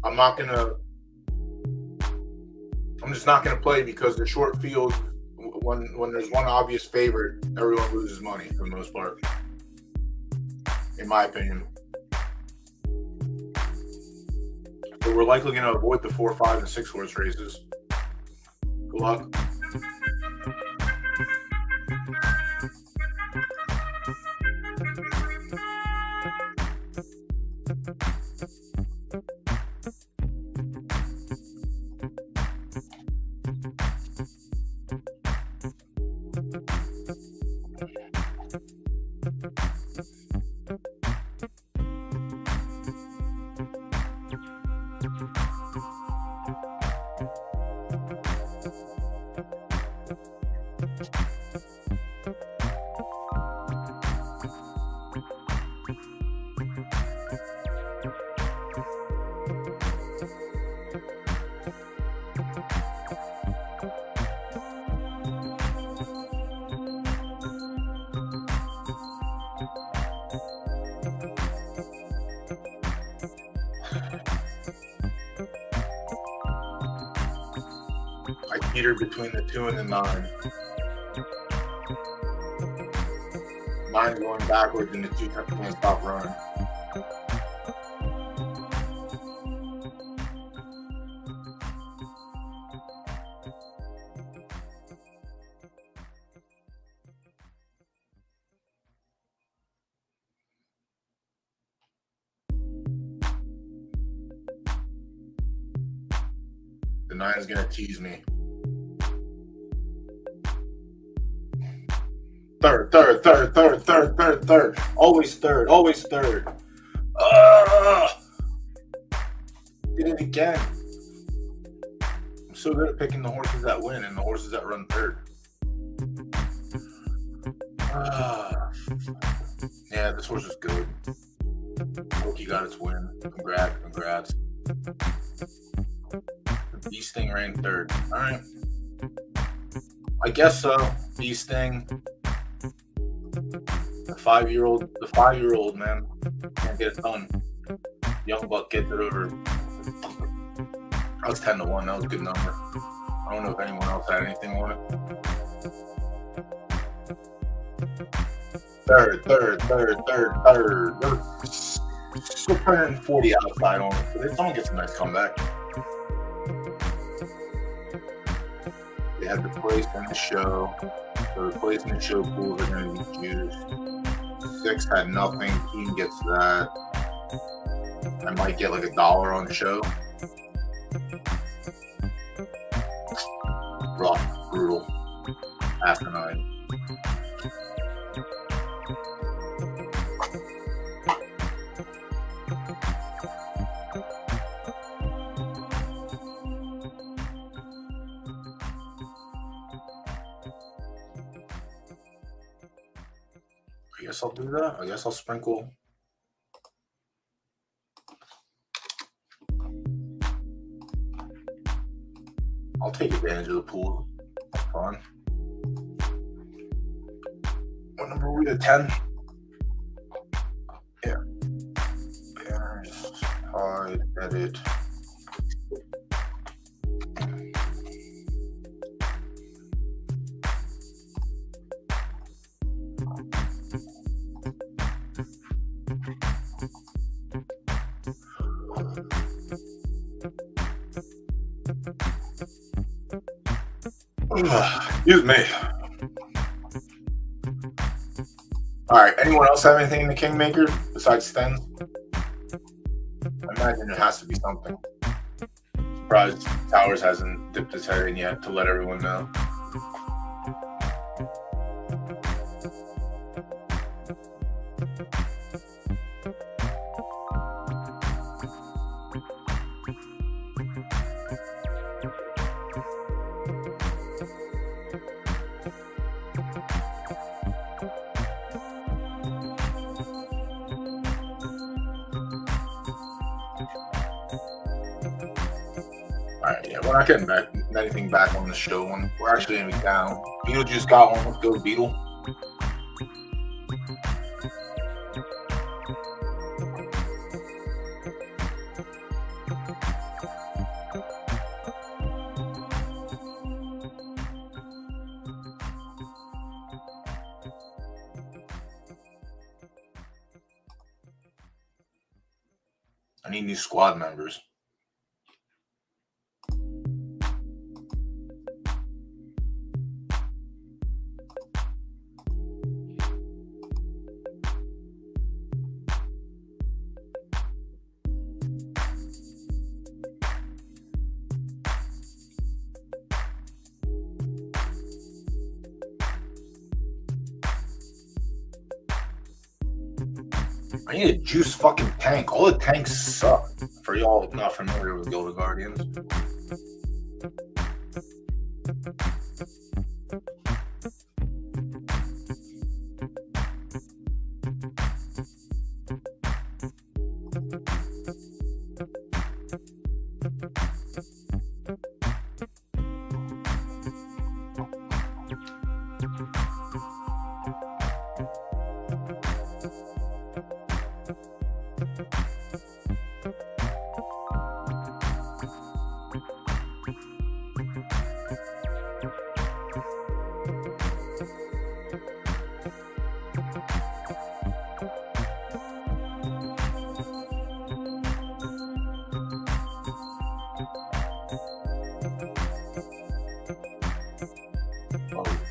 I'm just not gonna play because they're short fields. When there's one obvious favorite, everyone loses money for the most part, in my opinion. So we're likely gonna avoid the 4, 5, and 6 horse races. Good luck. I teeter between the 2 and the 9. 9 going backwards and the 2 can't stop running. The 9 is going to tease me. Third, third, third, third, third, third, third. Always third, always third. Ugh! Did it again. I'm so good at picking the horses that win and the horses that run third. Yeah, this horse is good. Loki got its win. Congrats. The Bee Sting ran third. All right. I guess so. Bee Sting. The five-year-old man can't get it done. Young Buck gets it over. That was 10-1. That was a good number. I don't know if anyone else had anything on it. Third. Still playing 40 outside on it. But someone gets a nice comeback. They had the place in the show. So the place in the show pools are going to be used. 6 had nothing. Team gets that. I might get like $1 on the show. Rough, brutal. After 9. I guess I'll do that. I guess I'll sprinkle. I'll take advantage of the pool. Fun. What number were we at? 10? Yeah. Parents, hide, edit. Excuse me. All right. Anyone else have anything in the Kingmaker besides Sten? I imagine it has to be something. Surprised Towers hasn't dipped his head in yet to let everyone know. Alright, yeah, we're not getting anything back on the show one. We're actually going to be down. Beetlejuice got one. Let's go, Beetle. I need new squad members. I need a juice fucking tank. All the tanks suck. For y'all not familiar with Gilded Guardians.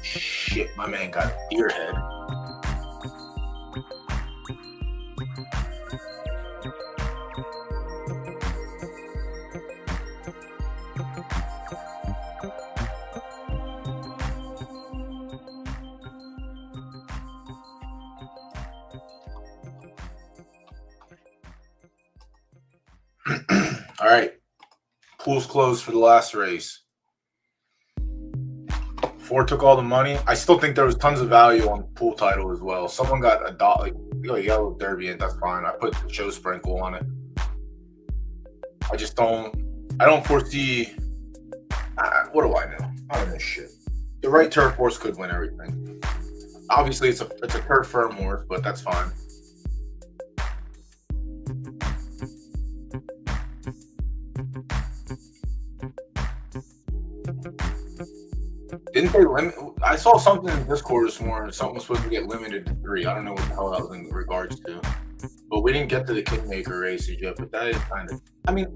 Shit, my man got a deer head. All right. Pool's closed for the last race. 4 took all the money. I still think there was tons of value on pool title as well. Someone got a dot, like a yellow derby, and that's fine. I put the show sprinkle on it. I just don't. I don't foresee. What do I know? I don't know shit. The right turf horse could win everything. Obviously, it's a turf firm horse, but that's fine. Didn't they limit? I saw something in Discord this morning. Something was supposed to get limited to 3. I don't know what the hell that was in regards to. But we didn't get to the Kingmaker races yet. But that is kind of. I mean,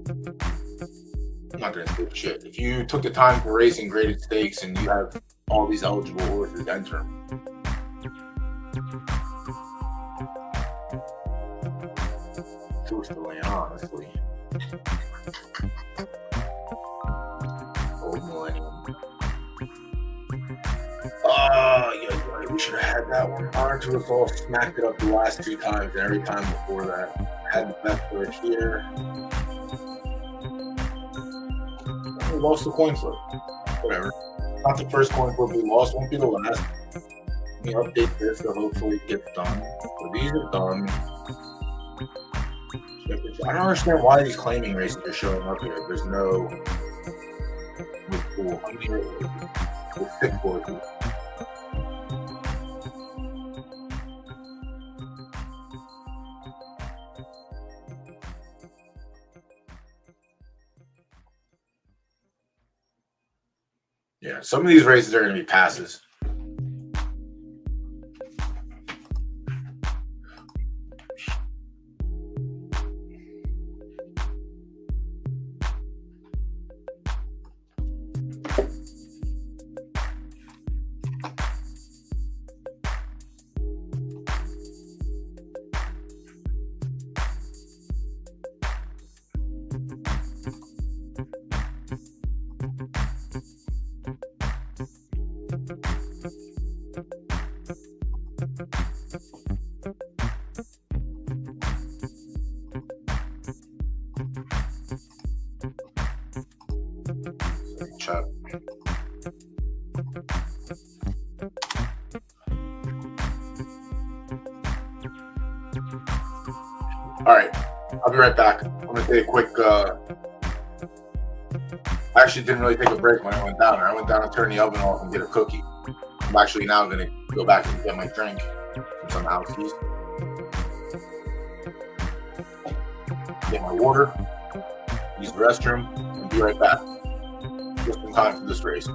I'm not gonna say shit. If you took the time to race in graded stakes and you have all these eligible horses, enter them. Who's to lay honestly? Old Millennium. Yeah, we should have had that one. Onto us all smacked it up the last 2 times, and every time before that, had the best for it here. We lost the coin flip. Whatever. Not the first coin flip we lost, won't be the last. Let me update this so hopefully it gets done. So these are done. I don't understand why these claiming races are showing up here. There's no pool. I'm here with 6 horses. Yeah, some of these races are going to be passes. Chop. All right, I'll be right back. I'm gonna take a quick. I actually didn't really take a break when I went down there. I went down and turned the oven off and get a cookie. I'm actually now gonna go back and get my drink from some house keys. Get my water, use the restroom, and be right back. Just in time for this race.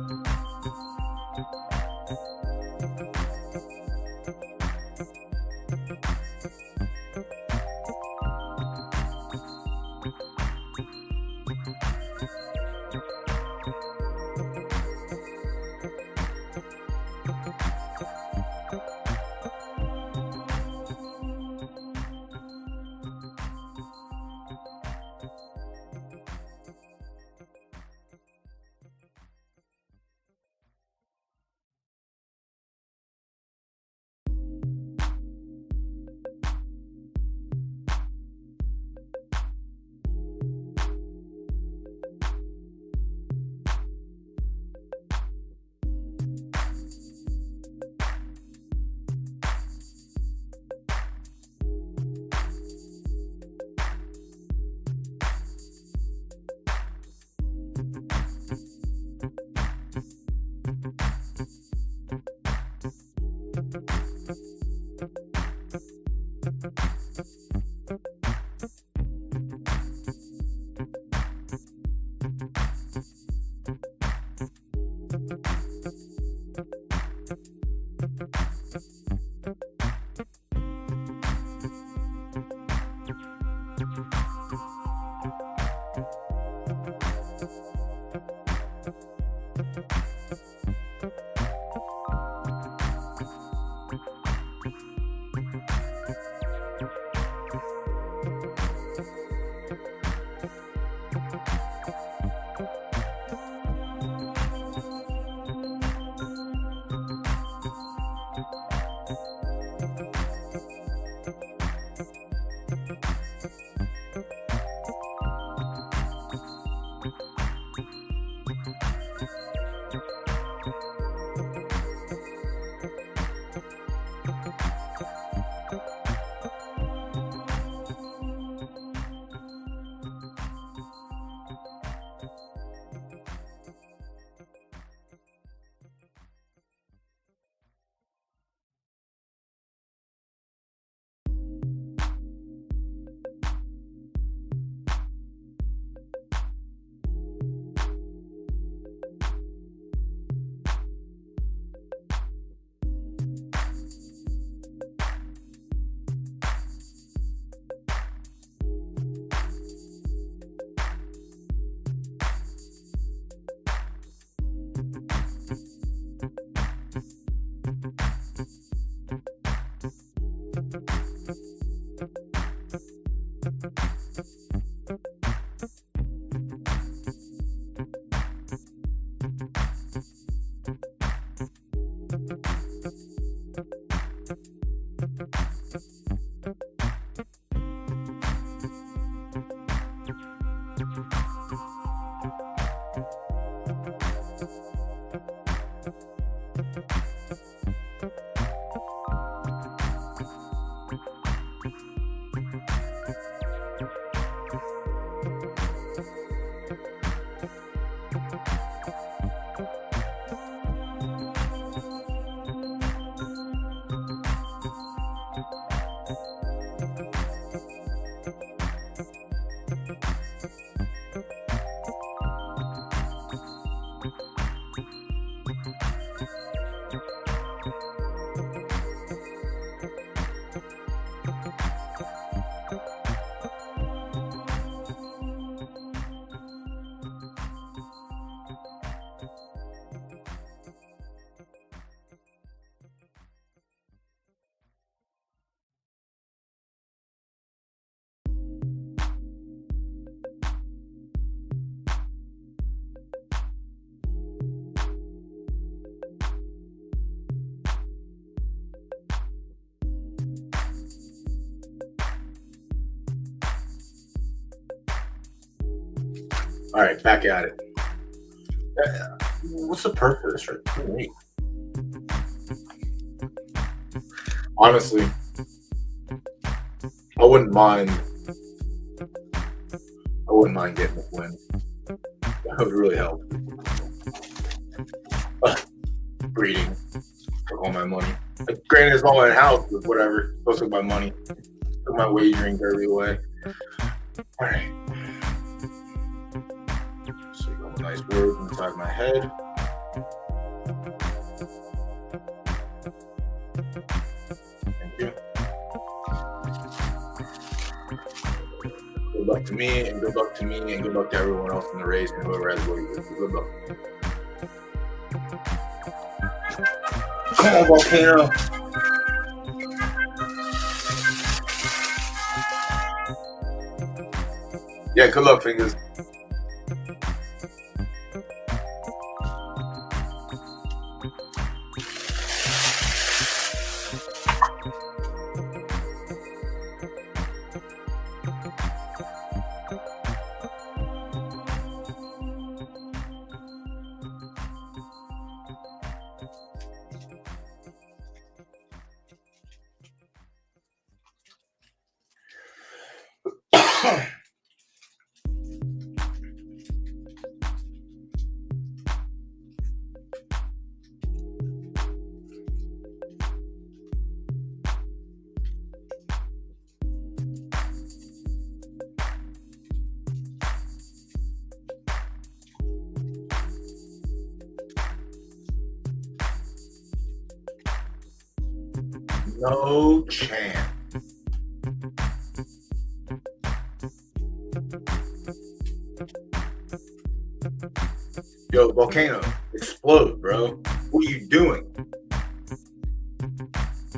All right, back at it. What's the purpose of this right? Honestly, I wouldn't mind. I wouldn't mind getting a win. That would really help. Breeding. Took all my money. Like, granted, it's all in house, but whatever. Supposed to took my money. Took my wagering derby away. All right. So you got a nice word inside my head. Thank you. Good luck to me, and good luck to me, and good luck to everyone else in the race, and whoever has what you do. Good luck. Come on, Volcano. Yeah, good luck, fingers. No chance. Yo, Volcano, explode, bro. What are you doing?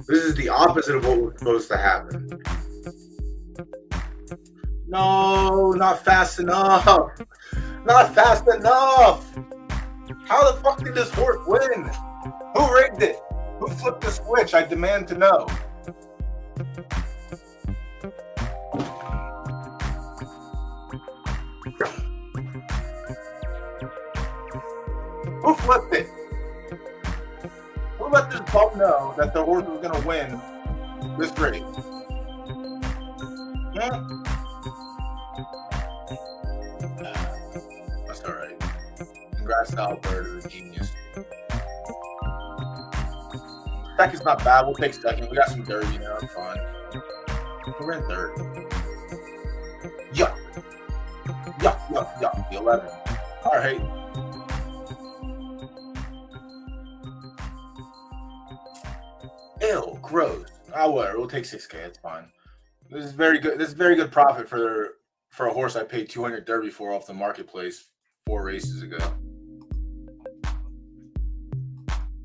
This is the opposite of what was supposed to happen. No, not fast enough. Not fast enough. How the fuck did this horse win? Who rigged it? Who flipped the switch? I demand to know. Who flipped it? Who let this bum know that the horse was going to win this race? Hmm? That's all right. Congrats to Alberta, the genius. Second's not bad. We'll take second. We got some derby now. It's fine. We're in third. Yuck. Yuck, yuck, yuck. The 11. All right. Ew, gross. Oh, whatever. We'll take 6K. It's fine. This is very good. This is very good profit for a horse I paid 200 derby for off the marketplace 4 races ago.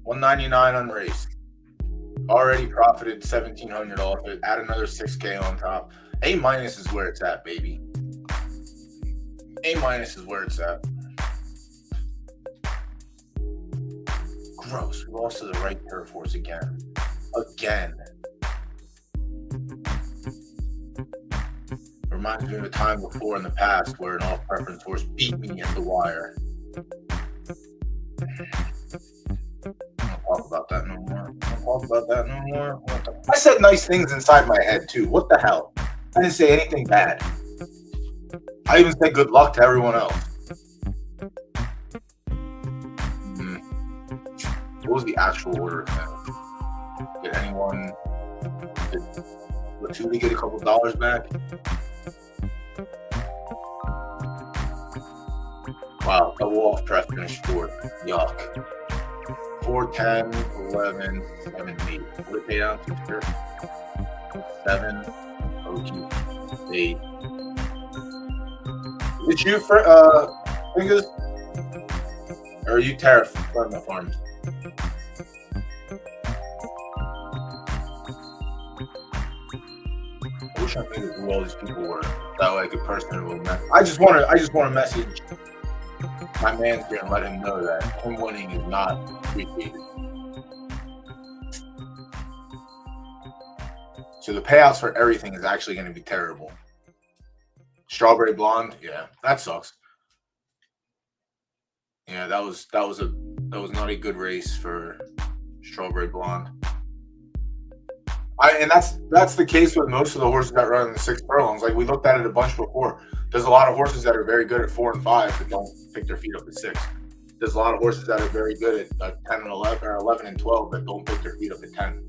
199 on race. Already profited 1,700 off it. Add another 6K on top. A minus is where it's at, baby. A minus is where it's at. Gross. We lost to the right turf horse again. Again. Reminds me of a time before in the past where an off-preference horse beat me at the wire. Talk about that no more. Talk about that no more. I said nice things inside my head too. What the hell? I didn't say anything bad. I even said good luck to everyone else. What was the actual order? Did anyone? Did Latuda get a couple dollars back? Wow, double off press finish 4th. Yuck. 4, 10, 11, 7, 8. What did they down to? 7, 8. Is it you for fingers? Or are you tariff from the farms? I wish I knew who all these people were. That way I could personally message. I just want to message my man here and let him know that him winning is not appreciated. So the payouts for everything is actually going to be terrible. Strawberry Blonde, yeah, that sucks. Yeah, that was not a good race for Strawberry Blonde. And that's the case with most of the horses that run in the 6 furlongs. Like we looked at it a bunch before. There's a lot of horses that are very good at 4 and 5 that don't pick their feet up at 6. There's a lot of horses that are very good at 10 and 11 or 11 and 12 that don't pick their feet up at 10.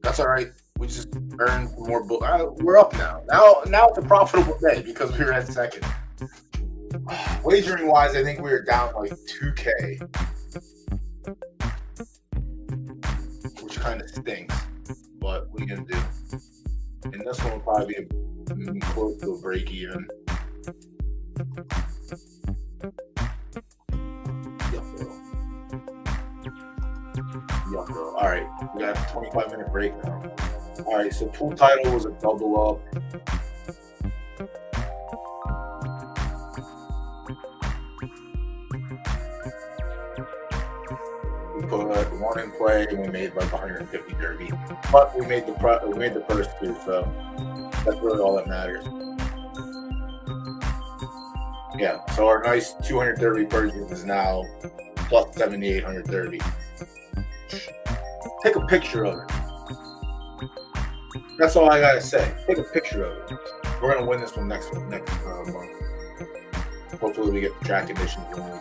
That's all right. We just earned more. We're up now. Now it's a profitable day because we were at 2nd. Wagering wise, I think we were down like 2K, which kind of stinks. But what are you gonna do? And this one will probably be close to a break even. Yuck, bro. All right, we got a 25-minute break now. All right, so pool title was a double up. We put 1 in play and we made like 150 derby, but we made the purse too, so that's really all that matters. Yeah, so our nice 200 derby purchase is now plus 7,800 derby. Take a picture of it. That's all I gotta say. Take a picture of it. We're gonna win this one next month. Hopefully we get the track conditions we need.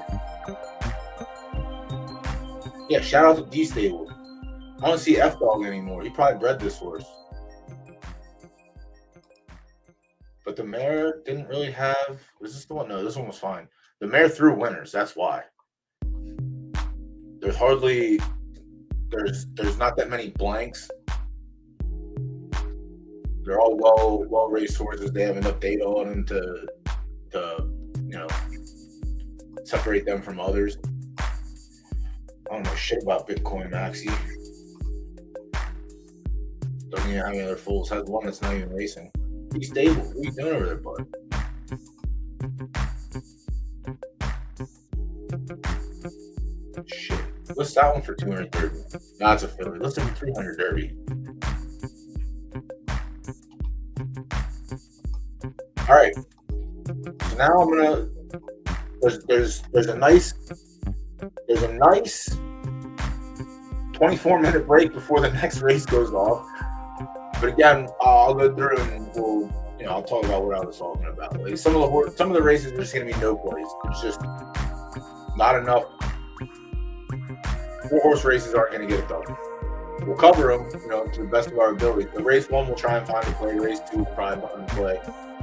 Yeah, shout out to D Stable. I don't see F Dog anymore. He probably bred this horse. But the mare didn't really have. Was this the one? No, this one was fine. The mare threw winners. That's why. There's not that many blanks. They're all well raced horses. They have enough data on them to separate them from others. I don't know shit about Bitcoin Maxi. Doesn't even have any other fools. Has one that's not even racing. He's stable. What are you doing over there, bud? Shit. What's that one for 230? Nah, it's a filly. Let's do 300 derby. All right. So now I'm gonna. There's a nice 24-minute break before the next race goes off. But again, I'll go through and I'll talk about what I was talking about. Like some of the races are just gonna be no plays. It's just not enough. 4-horse races aren't gonna get it done. We'll cover them, to the best of our ability. The race 1 we'll try and find a play. Race 2 we'll probably find a play.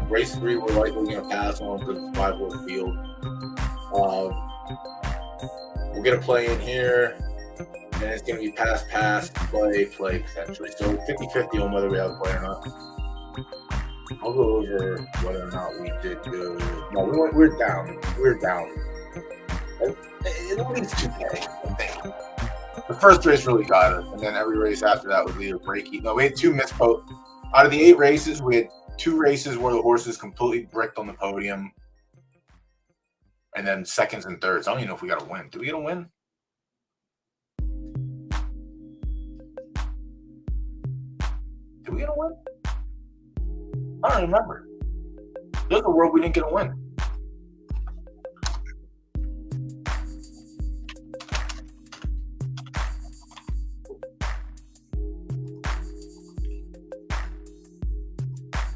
Race 3 we're likely gonna pass on because it's 5-horse field. We'll get a play in here, and it's going to be pass, play, potentially. So 50-50 on whether we have a play or not. I'll go over whether or not we did good. No, we're down. We're down. At least 2K, I think. The first race really got us, and then every race after that was either breaky. No, we had 2 missed out of the 8 races. We had 2 races where the horses completely bricked on the podium, and then seconds and thirds. I don't even know if we got a win. Did we get a win? Did we get a win? I don't remember. There's a world we didn't get a win.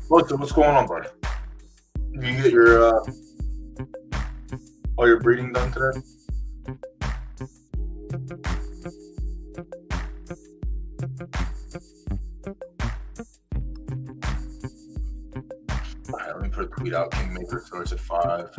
What's going on, buddy? Did you get your all your breeding done today? All right, let me put a tweet out. Kingmaker starts at 5.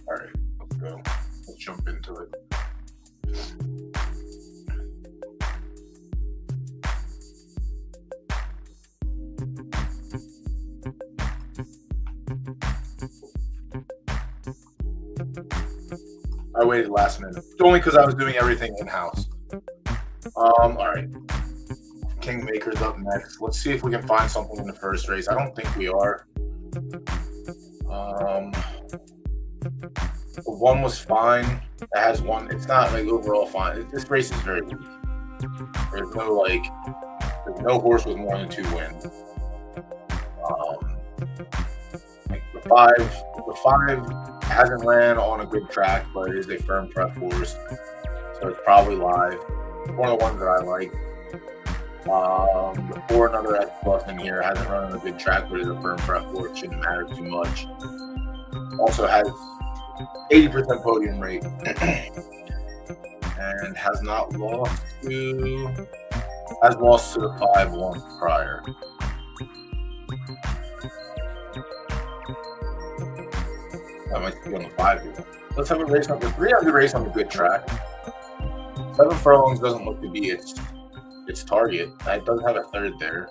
All right, let's go. Let's jump into it. I waited last minute. Only because I was doing everything in-house. All right. Kingmaker's up next. Let's see if we can find something in the first race. I don't think we are. The 1 was fine. It has 1. It's not like overall fine. This race is very weak. There's no horse with more than 2 wins. The 5 hasn't ran on a good track, but it is a firm prep horse, so it's probably live. One of the ones that I like. The 4, another S plus in here, hasn't run on a good track, but is a firm prep horse. Shouldn't matter too much. Also has 80% podium rate and has lost to the 5 once prior. I might be on the 5 here. Let's have a race on the 3. Have the race on a good track. 7 furlongs doesn't look to be its target. It does have a 3rd there.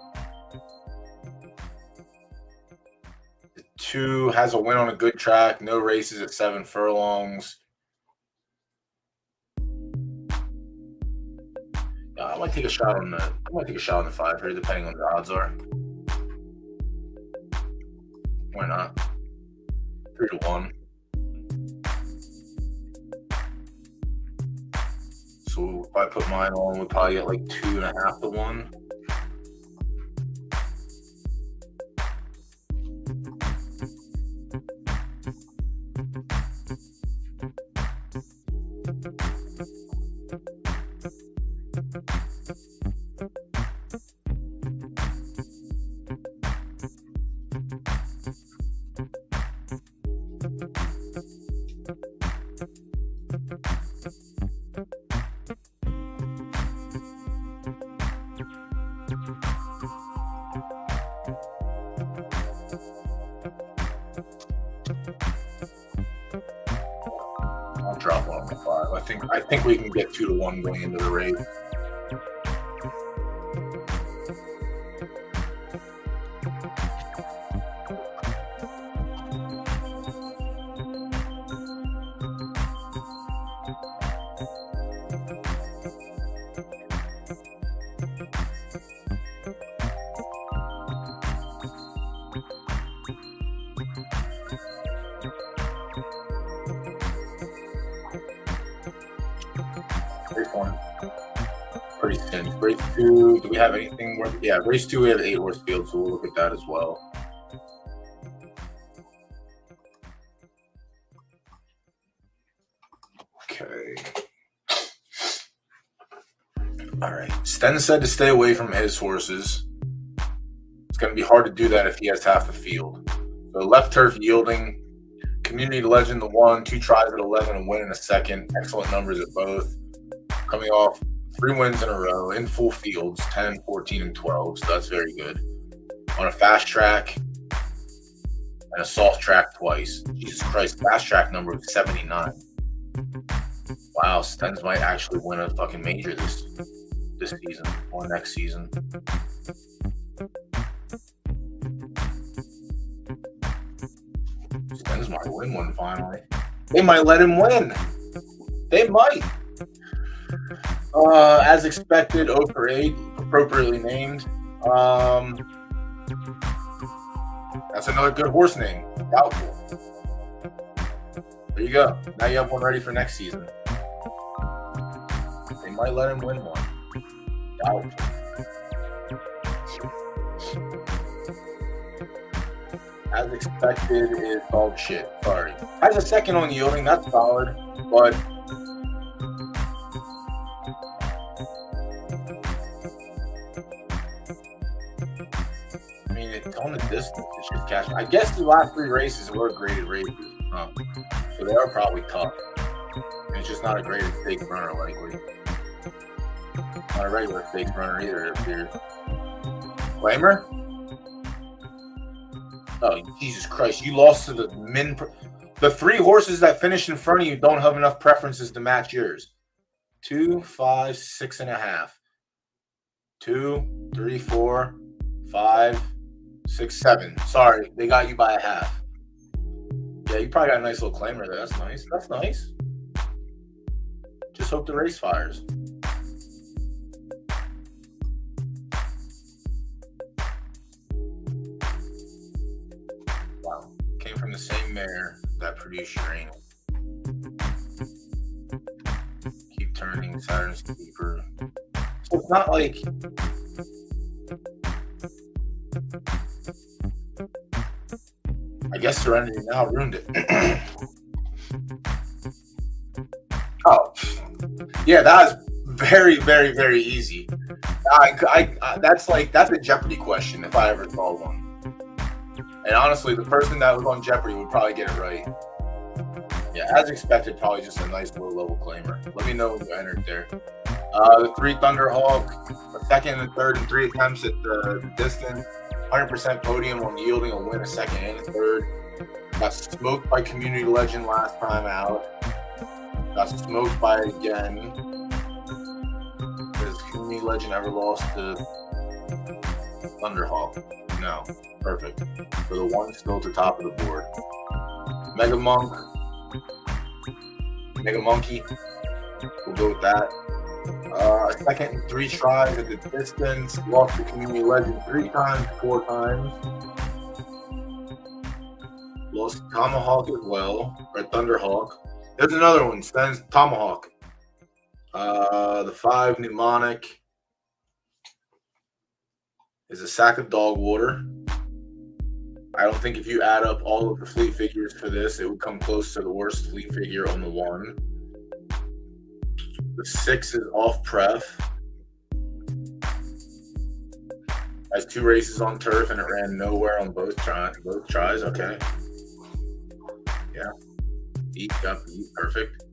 The 2 has a win on a good track. No races at 7 furlongs. I might take a shot on the 5 here, depending on the odds are. Why not? 3-1. So if I put mine on, we'd probably get like 2.5 to 1. I'll drop one on the 5. I think we can get 2-1 going into the race. Race 1. Pretty thin. Race 2, do we have anything worth? Yeah, race 2, we have 8 horse field, so we'll look at that as well. Okay. All right. Sten said to stay away from his horses. It's going to be hard to do that if he has half the field. So left turf yielding. Community Legend, the 1, 2 tries at 11 and win in a second. Excellent numbers at both. Coming off 3 wins in a row in full fields, 10, 14, and 12. So that's very good. On a fast track and a soft track twice. Jesus Christ, fast track number of 79. Wow, Stens might actually win a fucking major this season or next season. Stens might win one finally. They might let him win. They might. As expected, 0 for 8, appropriately named. That's another good horse name. Doubtful. There you go. Now you have one ready for next season. They might let him win one. Doubtful. As expected is dog shit. Sorry. Has a second on yielding. That's solid. But I mean, it's on the distance. It's just cash. I guess the last 3 races were graded races. So they are probably tough. And it's just not a graded stakes runner likely. Not a regular stakes runner either, it appears. Claimer? Oh, Jesus Christ. You lost to the min. The 3 horses that finish in front of you don't have enough preferences to match yours. 2, 5, 6.5. 2, 3, 4, 5, 6, 7. Sorry, they got you by a half. Yeah, you probably got a nice little claimer there. That's nice. That's nice. Just hope the race fires. Wow. Came from the same mare that produced Uranium. Keep turning, Saturn's Keeper. So it's not like I guess Serenity now ruined it. Oh, yeah, that is very, very, very easy. That's a Jeopardy question if I ever saw one. And honestly, the person that was on Jeopardy would probably get it right. Yeah, as expected, probably just a nice low-level claimer. Let me know when you entered there. The 3 Thunderhawk, a second and third and 3 attempts at the distance. 100% podium on yielding, a win a second and a third. Got smoked by Community Legend last time out. Got smoked by it again. Has Community Legend ever lost to Thunderhawk? No. Perfect. So the 1 still at the top of the board. Mega Monkey. We'll go with that. Second and 3 tries at the distance. Lost to Community Legend 3 times, 4 times. Lost Tomahawk as well, or Thunderhawk. There's another one, Sten's Tomahawk. The 5 Mnemonic is a sack of dog water. I don't think if you add up all of the fleet figures for this, it would come close to the worst fleet figure on the 1. The 6 is Off Pref. Has 2 races on turf and it ran nowhere on both tries. Okay. Yeah. Got beat. Perfect.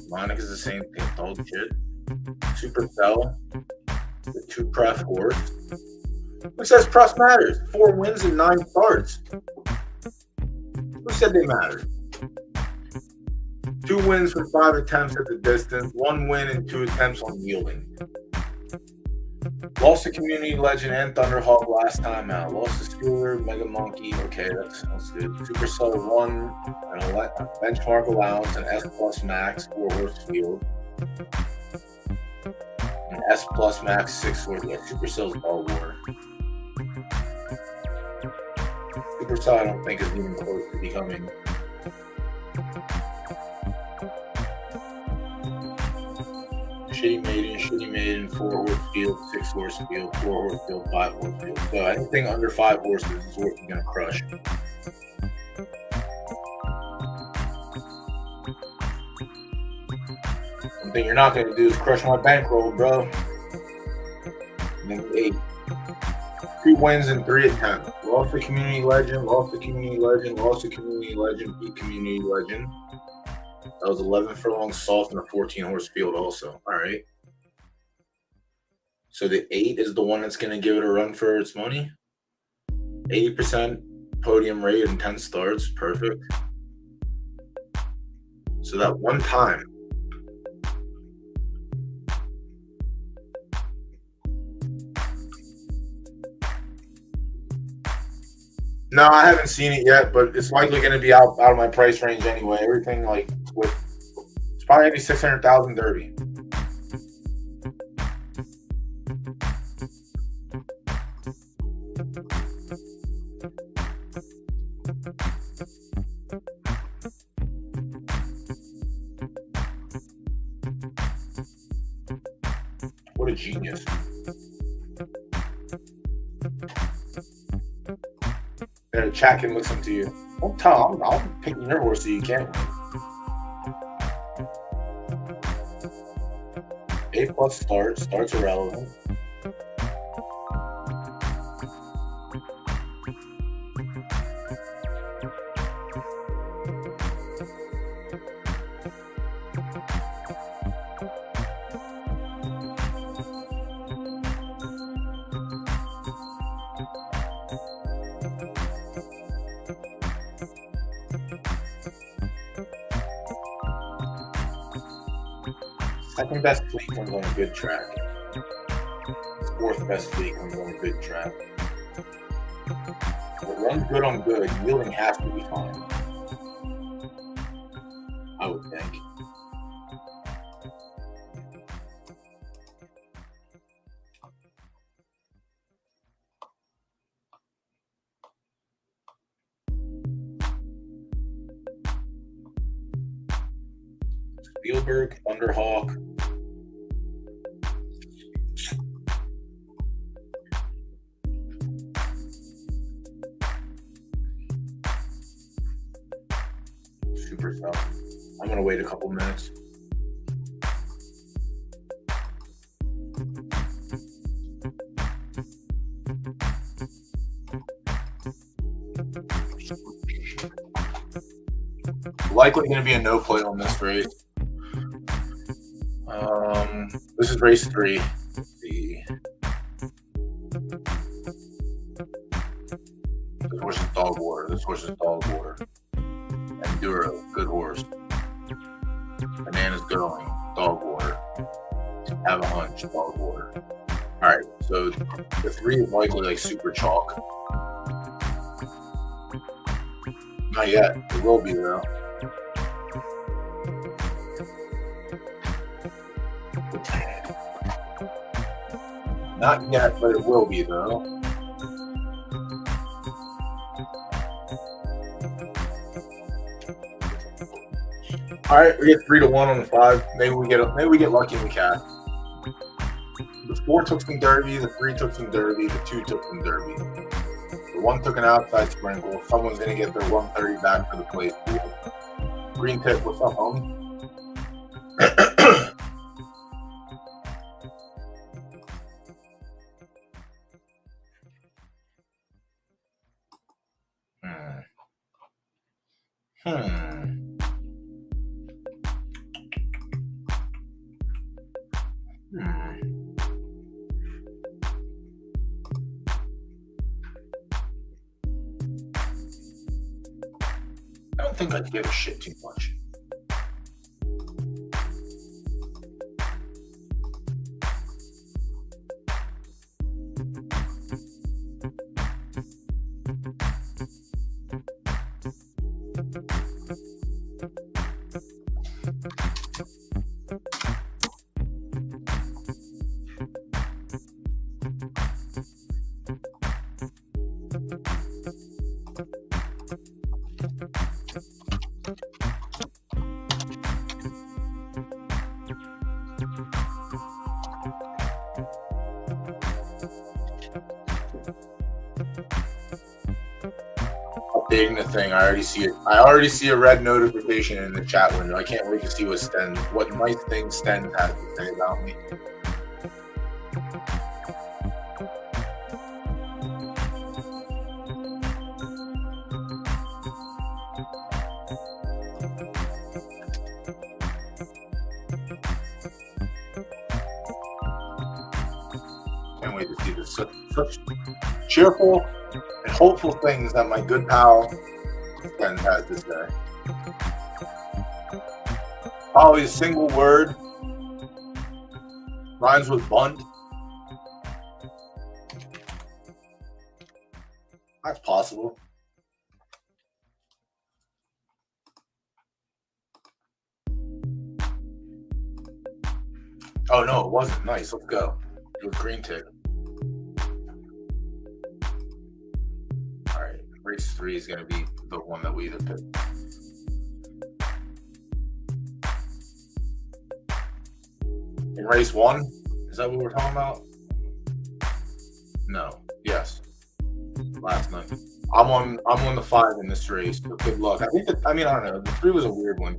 Monic is the same thing. Dog shit. Supercell. The 2 Pref horse. Who says Pref matters? 4 wins and 9 starts. Who said they mattered? 2 wins from 5 attempts at the distance, 1 win and 2 attempts on yielding. Lost to Community Legend and Thunderhawk last time out. Lost to Steeler, Mega Monkey. Okay, that's good. Supercell 1, a benchmark allowance, an S plus max, 4 horse field. An S plus max, 6 horse. Yeah, Supercell's all war. Supercell, I don't think is even close to becoming shitty maiden, 4-horse field, 6-horse field, 4-horse field, 5-horse field. So anything under 5 horses is what you're gonna crush. One thing you're not gonna do is crush my bankroll, bro. And then 8. 2 wins and 3 attempts. Lost the community legend, lost the community legend, lost the community legend, beat community legend. That was 11 furlong soft in a 14-horse field also. All right. So the 8 is the one that's going to give it a run for its money. 80% podium rate and 10 starts. Perfect. So that one time. No, I haven't seen it yet, but it's likely going to be out of my price range anyway. Everything like with it's probably going to be 600,000 Derby. What a genius. The chat can listen to you. Don't tell I'm picking your horse so you can't win. A+ starts irrelevant. Second best fleet comes on a good track. Fourth best fleet comes on a good track. If it runs good on good, yielding has to be fine. I would think. Spielberg, Thunderhawk. Super tough. I'm going to wait a couple minutes. Likely going to be a no play on this race. This is race 3. This horse is dog water. Enduro, good horse. Bananas going, dog water. Have a hunch, dog water. Alright, so the 3 is likely like super chalk. Not yet. It will be though. Not yet, but it will be though. All right, we get 3-1 on the 5. Maybe we get lucky in the cat. The 4 took some Derby, the 3 took some Derby, the 2 took some Derby. The 1 took an outside sprinkle. Someone's gonna get their 130 back for the place pool. Green tip, what's up, homie? I don't think I'd give a shit too much. updating the thing. I already see it. I already see a red notification in the chat window. I can't wait to see what nice things Sten has to say about me. Can't wait to see this. Such cheerful and hopeful things that my good pal Sten has to say. Probably a single word rhymes with bunt. That's possible. Oh no, it wasn't. Nice. Let's go. Do a green tick. All right. Race 3 is going to be the one that we either pick. In race 1, is that what we're talking about? No. Yes. Last night. I'm on the 5 in this race. So good luck. I don't know. The 3 was a weird one.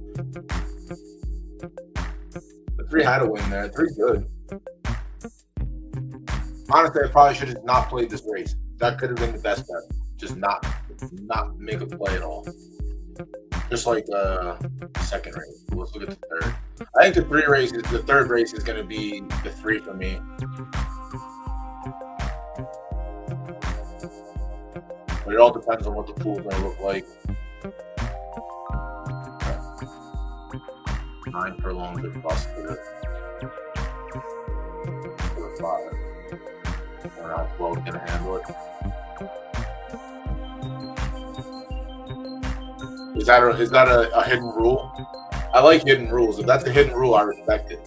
The 3 had a win there. 3's good. Honestly, I probably should have not played this race. That could have been the best bet. Just not make a play at all. Just like second race. Let's look at the third. I think the third race is going to be the 3 for me. But it all depends on what the pool's going to look like. 9 furlongs are busted. 5. Or how 12 going to handle it. Is that a hidden rule? I like hidden rules. If that's a hidden rule, I respect it.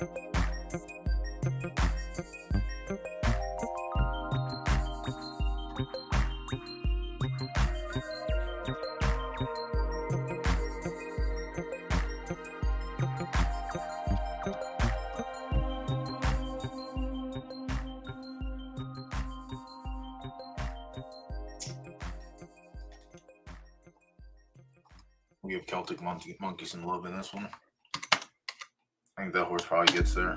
We give Celtic Monkey some love in this one. I think that horse probably gets there.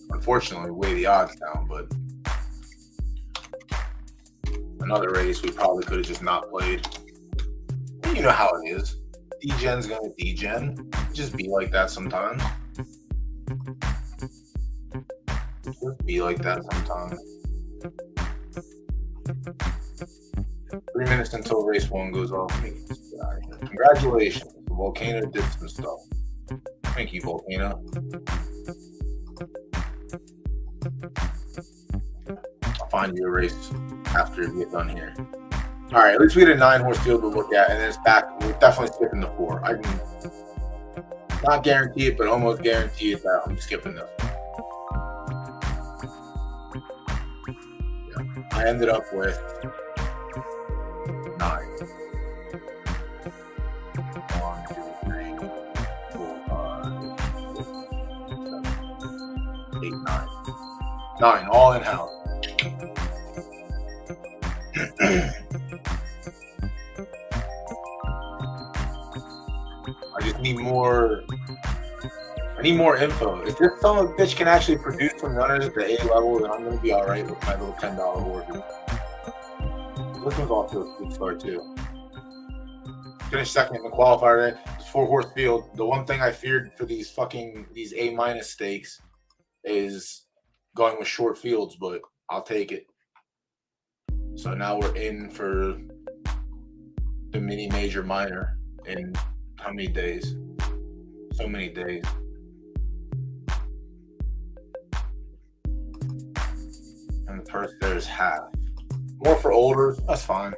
Unfortunately, weigh the odds down, but another race we probably could have just not played. You know how it is. D-Gen's gonna D-Gen. Just be like that sometimes. Just be like that sometimes. 3 minutes until race 1 goes off. Congratulations. The Volcano did some stuff. Thank you, Volcano. I'll find you a race after we get done here. All right, at least we had a 9-horse field to look at, and then it's back. We're definitely skipping the 4. I can not guarantee it, but almost guarantee it that I'm skipping this one. Yeah, I ended up with 9. 1, 2, 3, 4, 5, 6, 7, 8, 9. 9, all in house. I just need more. I need more info. If this son of a bitch can actually produce some runners at the A level, then I'm gonna be all right with my little $10 horses. This one's off to a good start too. Finished second in the qualifier. It's 4-horse field. The one thing I feared for these A- stakes is going with short fields, but I'll take it. So now we're in for the mini major minor in how many days? So many days. And the purse there is half. More for older, that's fine.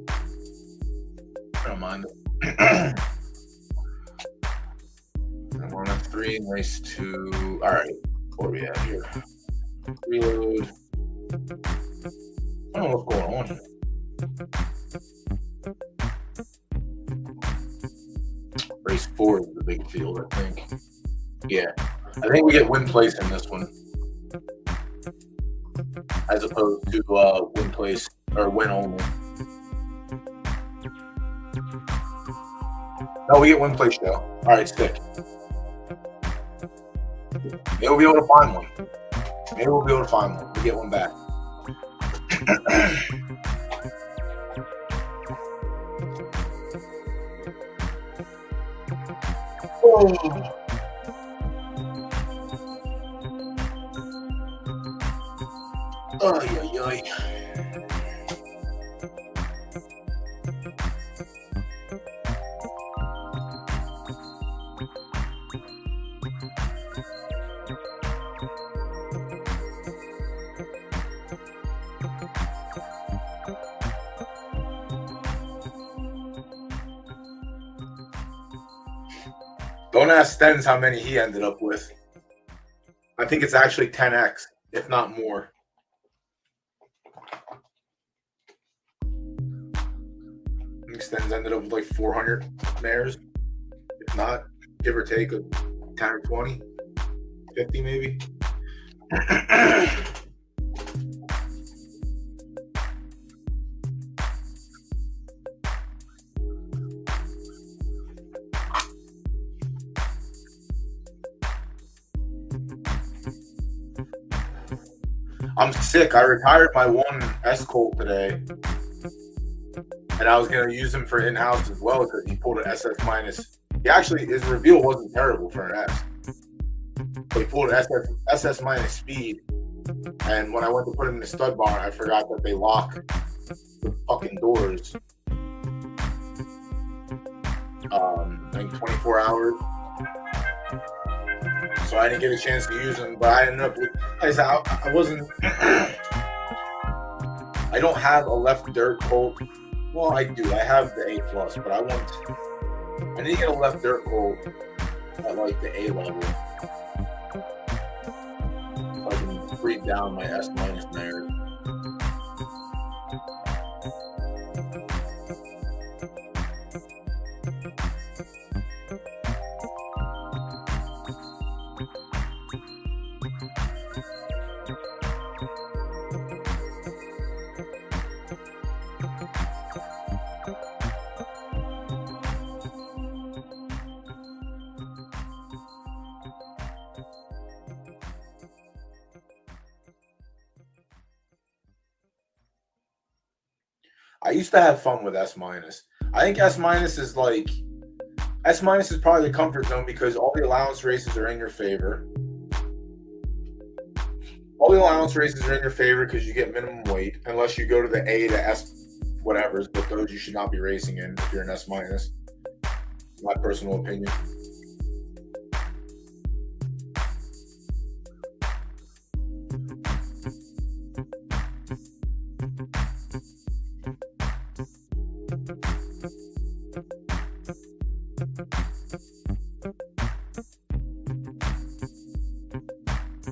I don't mind it. And we're on 3 in race 2. All right, what are we at here? Reload. I don't know what's going on here. Race 4 is the big field, I think. Yeah. I think we get win place in this one. As opposed to win place or win only. No, we get win place show. All right, stick. Maybe we'll be able to find one. Maybe we'll be able to find one. We'll get one back. Oh. Ay, ay, ay. Don't ask Stens how many he ended up with. I think it's actually 10x, if not more. I think Stens ended up with like 400 mares. If not, give or take a 10 or 20, 50 maybe. I'm sick. I retired my one S-Colt today. And I was going to use him for in-house as well because he pulled an SS minus. He actually, his reveal wasn't terrible for an S. But he pulled an SS minus speed. And when I went to put him in the stud barn, I forgot that they lock the fucking doors. Like 24 hours. So I didn't get a chance to use them, but I ended up with, like I said, I wasn't, I don't have a left dirt Colt. Well, I do. I have the A+, but I need to get a left dirt Colt at like the A level. So I can breed down my S- mares. I used to have fun with S-. I think S- is like, S- is probably the comfort zone because all the allowance races are in your favor. All the allowance races are in your favor because you get minimum weight, unless you go to the A to S whatevers, but those you should not be racing in if you're an S-. My personal opinion.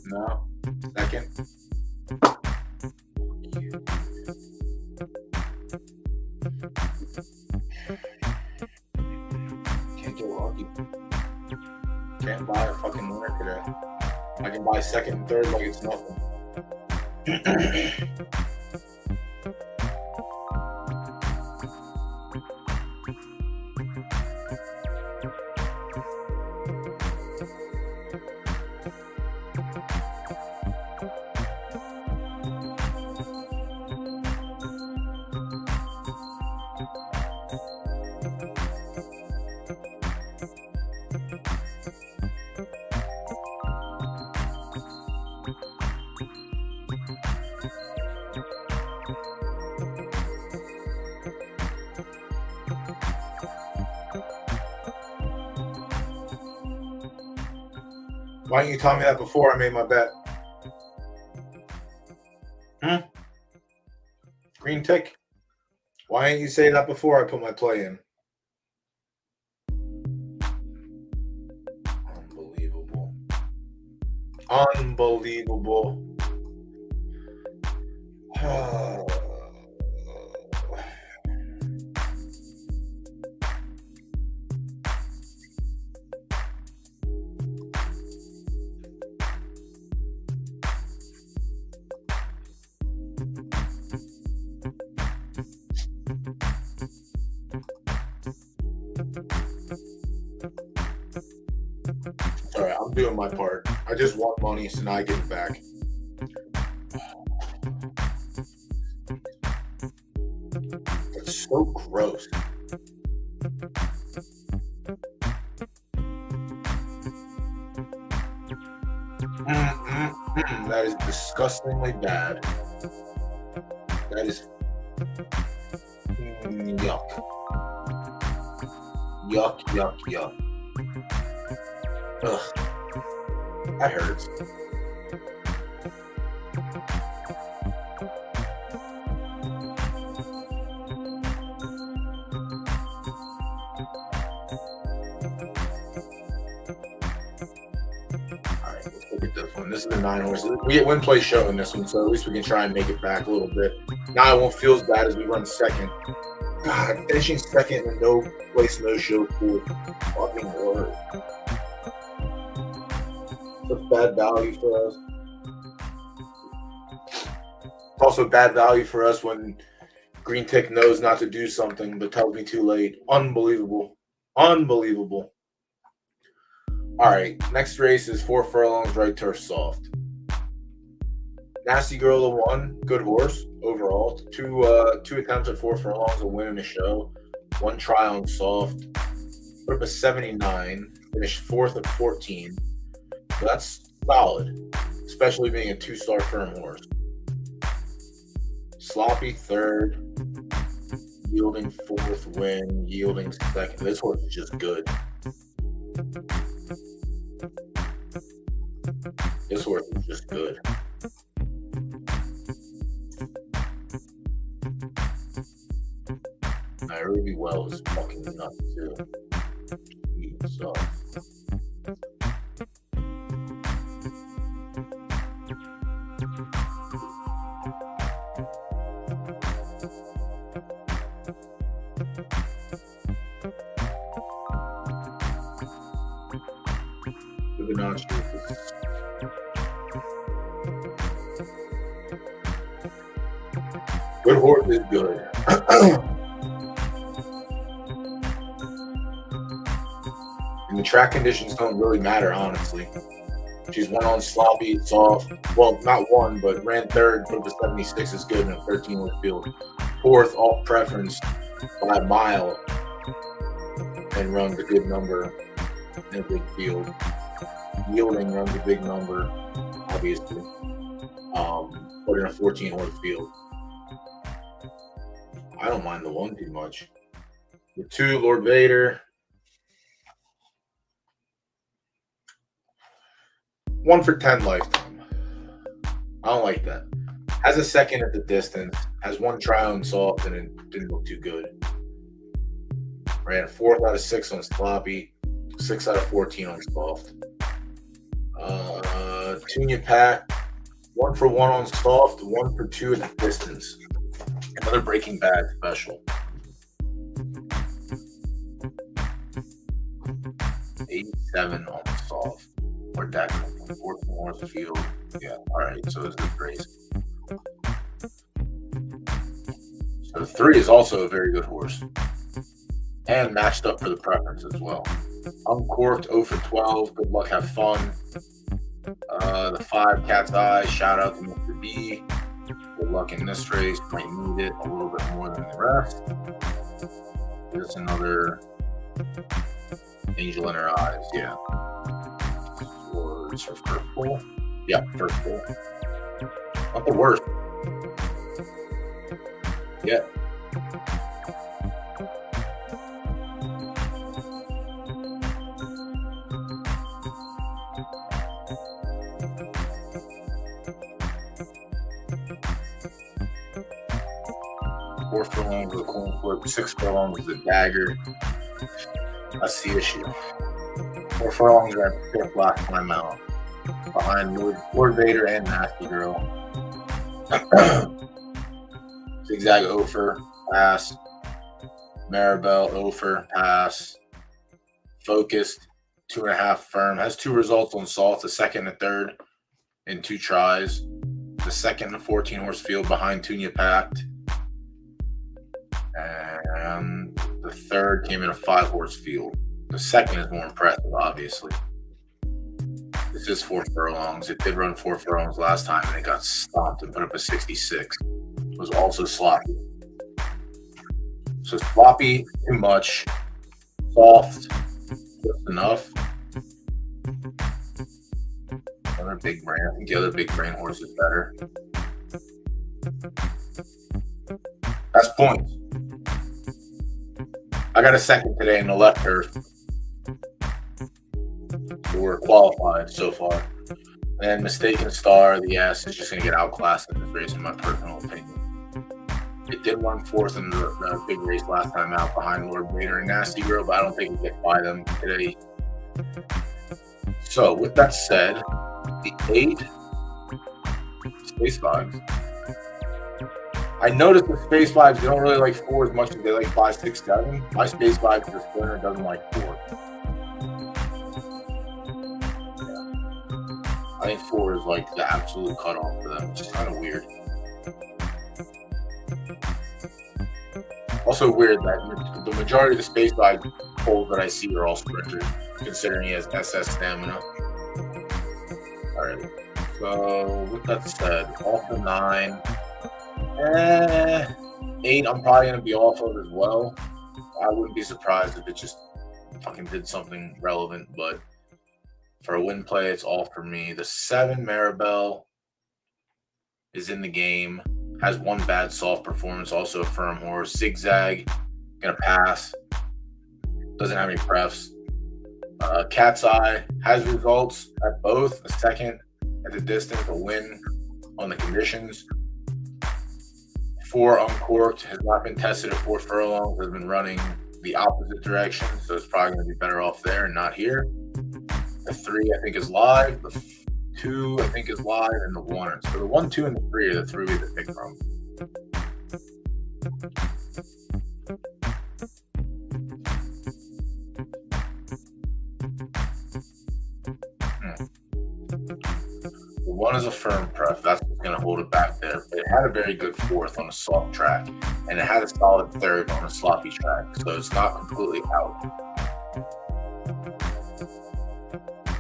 No. Second. Can't get lucky. Can't buy a fucking winner today. I can buy second and third like it's nothing. Why didn't you tell me that before I made my bet? Green tick. Why didn't you say that before I put my play in? Unbelievable. Unbelievable. doing my part. I just want money, so now I get it back. It's so gross. That is disgustingly bad. That is yuck. Yuck, yuck, yuck. Ugh. That hurts. Alright, let's look at this one. This is the 9 horses. We get win play show in this one, so at least we can try and make it back a little bit. Now it won't feel as bad as we run second. God, finishing second in no place, no show for fucking work. That's bad value for us. It's also bad value for us when Green Tick knows not to do something but tells me too late. Unbelievable. Unbelievable. All right, next race is 4 furlongs, right turf soft. Nasty Girl the 1, good horse overall. Two attempts at 4 furlongs, a win in the show. 1 try on soft. Put up a 79, finished 4th of 14. So that's solid, especially being a 2-star firm horse. Sloppy 3rd, yielding 4th win, yielding 2nd. This horse is just good. This horse is just good. Ruby Well is fucking nuts too. So. Good horse is good. And the track conditions don't really matter, honestly. She's won on sloppy, soft. Well, not one, but ran 3rd, put up a 76 is good in a 13-horse field. 4th, all preference by a mile, and runs a good number in a big field. Yielding runs a big number, obviously. But in a 14-horse field. I don't mind the 1 too much. The 2, Lord Vader. 1 for 10 lifetime. I don't like that. Has a 2nd at the distance. Has 1 try on soft and it didn't look too good. Ran 4th out of 6 on sloppy. 6 out of 14 on soft. Tunia Pack. 1 for 1 on soft. 1 for 2 at the distance. Another Breaking Bad special. 87 on the soft. Where'd that come from? 14 horse field. Yeah, all right. So it's a good race. So the 3 is also a very good horse. And matched up for the preference as well. Uncorked, 0 for 12. Good luck, have fun. The 5, Cat's Eye. Shout out to Mr. B. Good luck in this race. Might need it a little bit more than the rest. There's another Angel in Her Eyes. Yeah. Or is her first pull? Yeah, first pull. Not the worst. Yeah. Four furlongs with a coin flip, 6 furlongs with a dagger. That's the issue. 4 furlongs are at 5th last time out. Behind Lord Vader and Nasty Girl. Zigzag Ophir, pass. Maribel, Ophir, pass. Focused, 2.5 firm. Has 2 results on soft, the 2nd and 3rd in 2 tries. The 2nd in a 14-horse field behind Tunia Pact. And the 3rd came in a 5-horse field. The 2nd is more impressive, obviously. This is 4 furlongs. It did run 4 furlongs last time, and it got stopped and put up a 66. It was also sloppy. So sloppy, too much. Soft, just enough. Another big brain. I think the other big brain horse is better. That's points. I got a second today in the left turf. So we're qualified so far. And Mistaken Star, the S, is just going to get outclassed in this race, in my personal opinion. It did run fourth in the big race last time out behind Lord Vader and Nasty Girl, but I don't think it gets by them today. So, with that said, the 8 Space Vibes. I noticed the Space Vibes, they don't really like 4 as much as they like 5, 6, 7. My Space Vibes for Splinter doesn't like 4. I think 4 is like the absolute cutoff for them, which is kind of weird. Also weird that the majority of the Space Vibe polls that I see are all sprinters, considering he has SS stamina. Alright, so with that said, off the 9. 8 I'm probably going to be off of as well. I wouldn't be surprised if it just fucking did something relevant, but for a win play, it's all for me. The 7 Maribel is in the game. Has 1 bad soft performance, also a firm horse. Zigzag, gonna pass. Doesn't have any prefs. Cat's Eye has results at both. A second at the distance, a win on the conditions. 4 Uncorked has not been tested at 4 furlongs. Has been running the opposite direction, so it's probably gonna be better off there and not here. The 3 I think is live. The 2 I think is live, and the 1. So the 1, 2, and the 3 are the 3 to pick from. The 1 is a firm pref. That's what's going to hold it back there. It had a very good 4th on a soft track, and it had a solid 3rd on a sloppy track, so it's not completely out.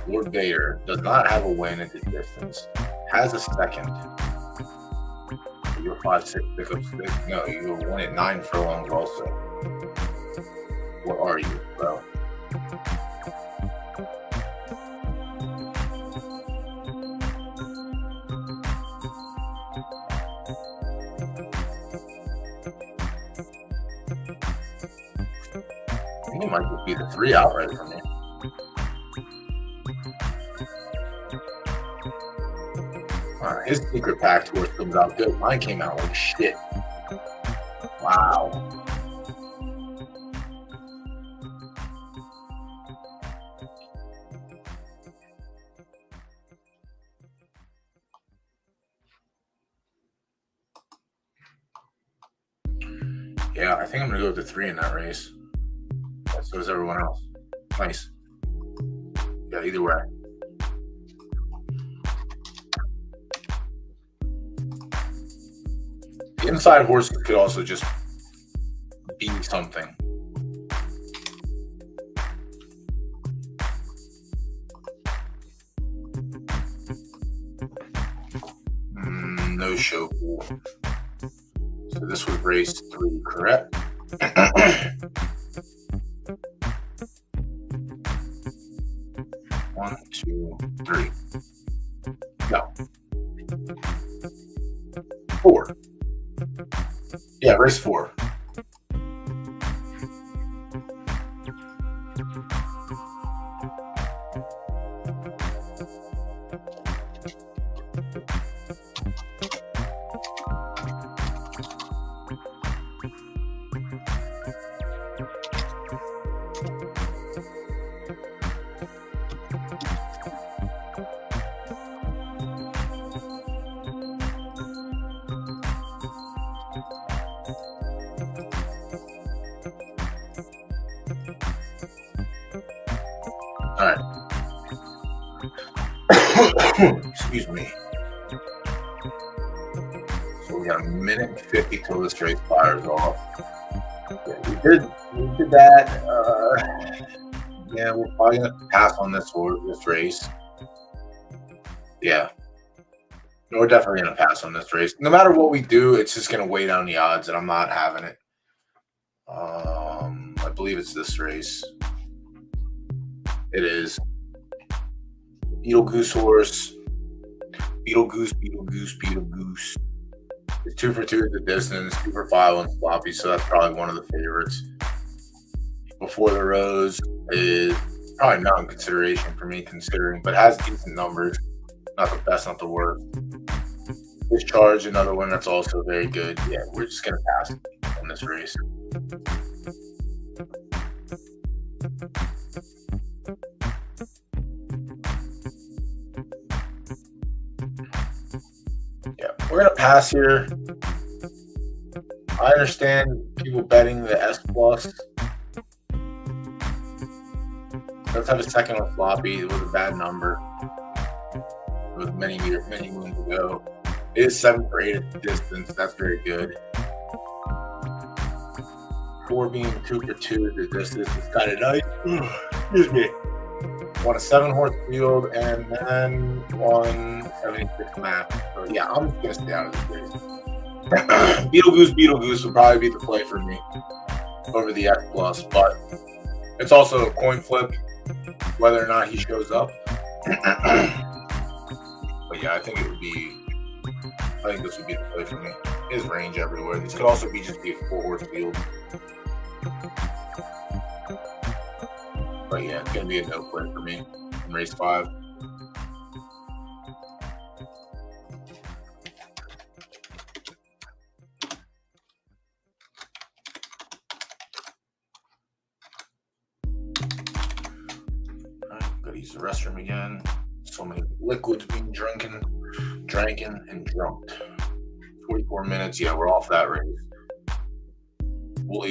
Lord Vader does not have a win at the distance. Has a second. You're 5, 6, pick up 6. No, you won at 9 furlongs also. What are you, bro? I think it might just be the 3 outright for me. His secret pack horse comes out good. Mine came out like shit. Wow. Yeah, I think I'm going to go with the 3 in that race. So does everyone else. Nice. Yeah, either way. The inside horse could also just be something. No show pool. So this was race 3, correct? 1, 2, 3. No. 4. Yeah, race 4. All right. Excuse me. So we got a minute and 50 till this race fires off. Yeah, we did that. Yeah, we're probably gonna pass on this race. Yeah. We're definitely going to pass on this race. No matter what we do, it's just going to weigh down the odds, and I'm not having it. I believe it's this race. It is. Beetle Goose Horse. Beetle Goose. It's 2 for 2 at the distance, 2 for 5 on sloppy, so that's probably one of the favorites. Before the Rose is probably not in consideration for me considering, but has decent numbers. Not the best, not the worst. Discharge, another one that's also very good. Yeah, we're just going to pass on this race. Yeah, we're going to pass here. I understand people betting the S plus. Let's have a second on floppy with a bad number. With many moons ago. It is 7 for 8 at the distance. That's very good. 4 being 2 for 2 at the distance is kind of nice. Excuse me. Won a 7-horse field and then won 76 map. So yeah, I'm just gonna stay out of this race. Beetle Goose would probably be the play for me over the X plus, but it's also a coin flip whether or not he shows up. But yeah, I think this would be the play for me. His range everywhere. This could also be a 4-horse field. But yeah, it's gonna be a no play for me in race 5. Gotta use the restroom again. So many liquids being drank and drunked. 44 minutes. Yeah, we're off that race. We'll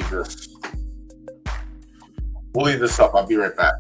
leave this up. I'll be right back.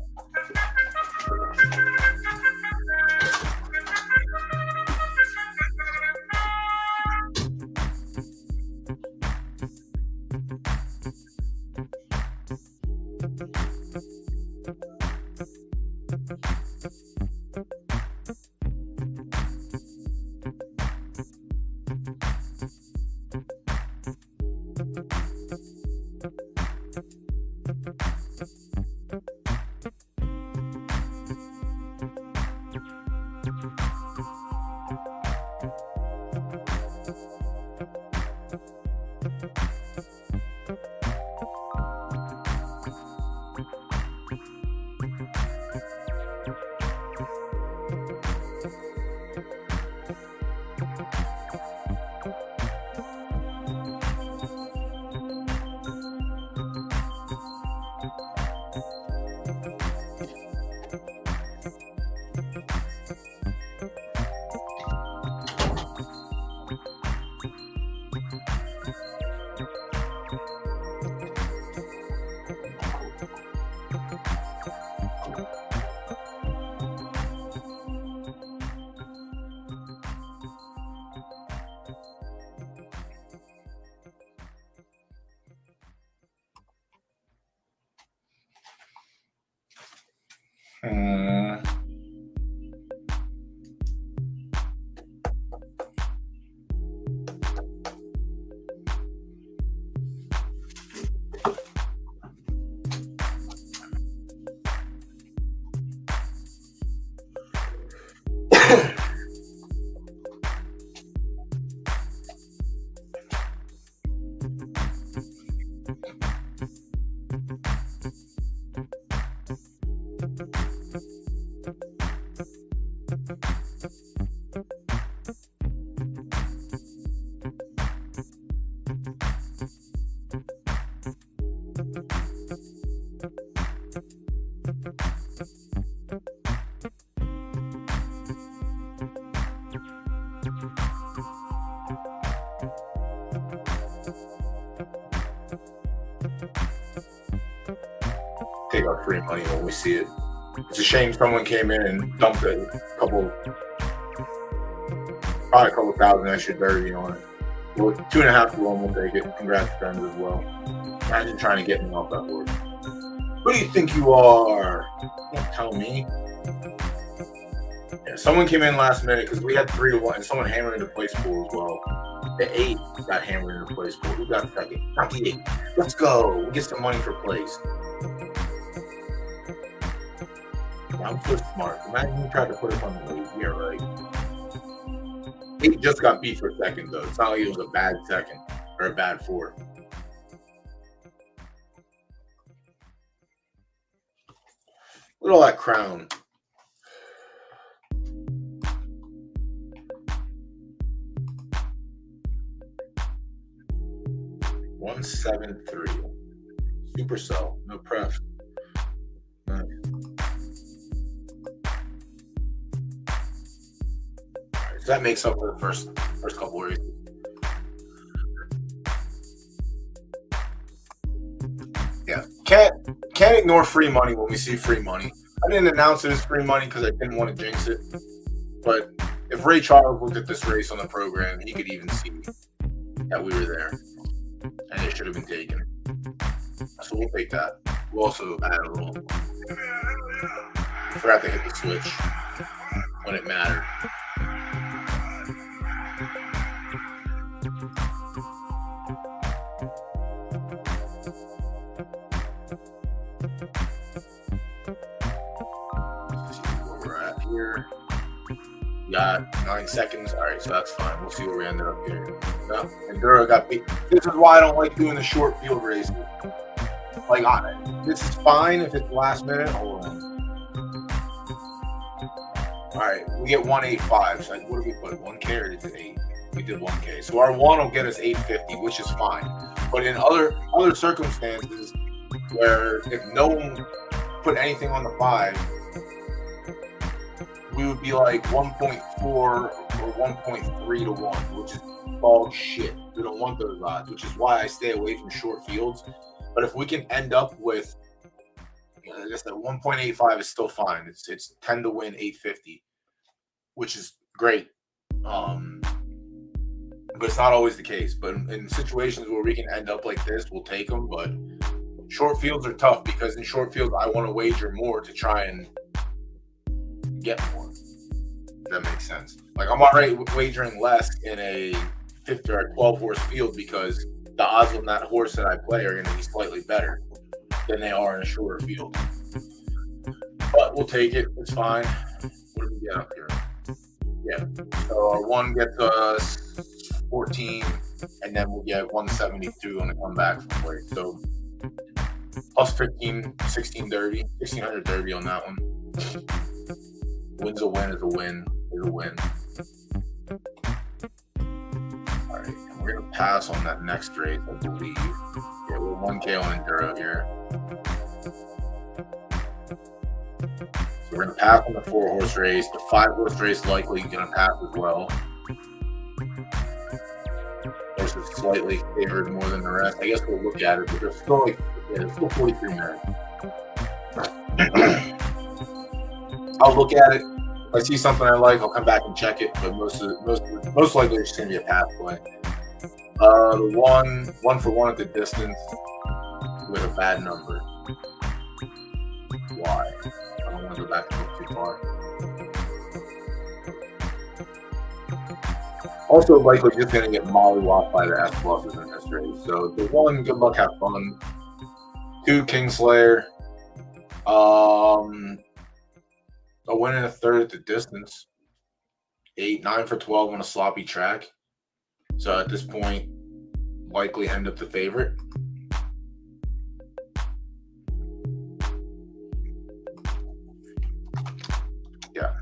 Take our free money when we see it. It's a shame someone came in and dumped probably a couple thousand extra dirty on it. Well, 2.5 to 1 will take it. Congrats, friends, as well. Imagine trying to get me off that board. Who do you think you are? Don't tell me. Yeah, Someone came in last minute because we had 3-1, and someone hammered into place pool as well. The 8 got hammered into place pool. Who got second? Not the 8. Let's go. We'll get some money for place. Yeah, I'm so smart. Imagine you tried to put us on the lead. Yeah, right. 8 just got beat for second, though. It's not like it was a bad second or a bad 4. Look at all that crown. 173. Supercell. No pref. Nice. Right, so that makes up for the first couple of races. Yeah. Can't ignore free money when we see free money. I didn't announce it as free money because I didn't want to jinx it. But if Ray Charles looked at this race on the program, he could even see that we were there. And it should have been taken. So we'll take that. We'll also add a little. Forgot to hit the switch when it mattered. Let's see where we're at here. We got 9 seconds. All right, so that's fine. We'll see where we ended up here. No, Enduro got beat. This is why I don't like doing the short field races. Like, this is fine if it's last minute. Hold on. All right, we get 185. So what did we put? 1K or did it 8? We did 1K. So our 1 will get us 850, which is fine. But in other circumstances, where if no one put anything on the 5, we would be like 1.4 or 1.3 to 1, which is dog shit. We don't want those odds, which is why I stay away from short fields. But if we can end up with, I guess that 1.85 is still fine. It's 10 to win 850, which is great. But it's not always the case. But in situations where we can end up like this, we'll take them. But short fields are tough because in short fields, I want to wager more to try and get more. If that makes sense. Like, I'm already wagering less in a 50 or 12 horse field because the odds on that horse that I play are going to be slightly better than they are in a shorter field. But we'll take it. It's fine. What do we get up here? Yeah. So our 1 gets us 14, and then we'll get 172 on the comeback from play. So plus 15, 1630, 1630 on that one. Win's a win is a win is a win. All right, and we're gonna pass on that next race, I believe. Yeah, we're 1K on Enduro here. So we're gonna pass on the 4-horse race. The 5-horse race likely gonna pass as well. Horse is slightly favored more than the rest. I guess we'll look at it, but there's still there's still 43 minutes. I'll look at it. If I see something I like, I'll come back and check it. But most likely it's just gonna be a pass play. The one for one at the distance with a bad number. Why? I don't want to go back too far. Also, likely just gonna get mollywopped by the S pluses in this race. So the 1, good luck, have fun. 2, Kingslayer. A win and a third at the distance. 8, 9 for 12 on a sloppy track. So at this point, likely end up the favorite. Yeah.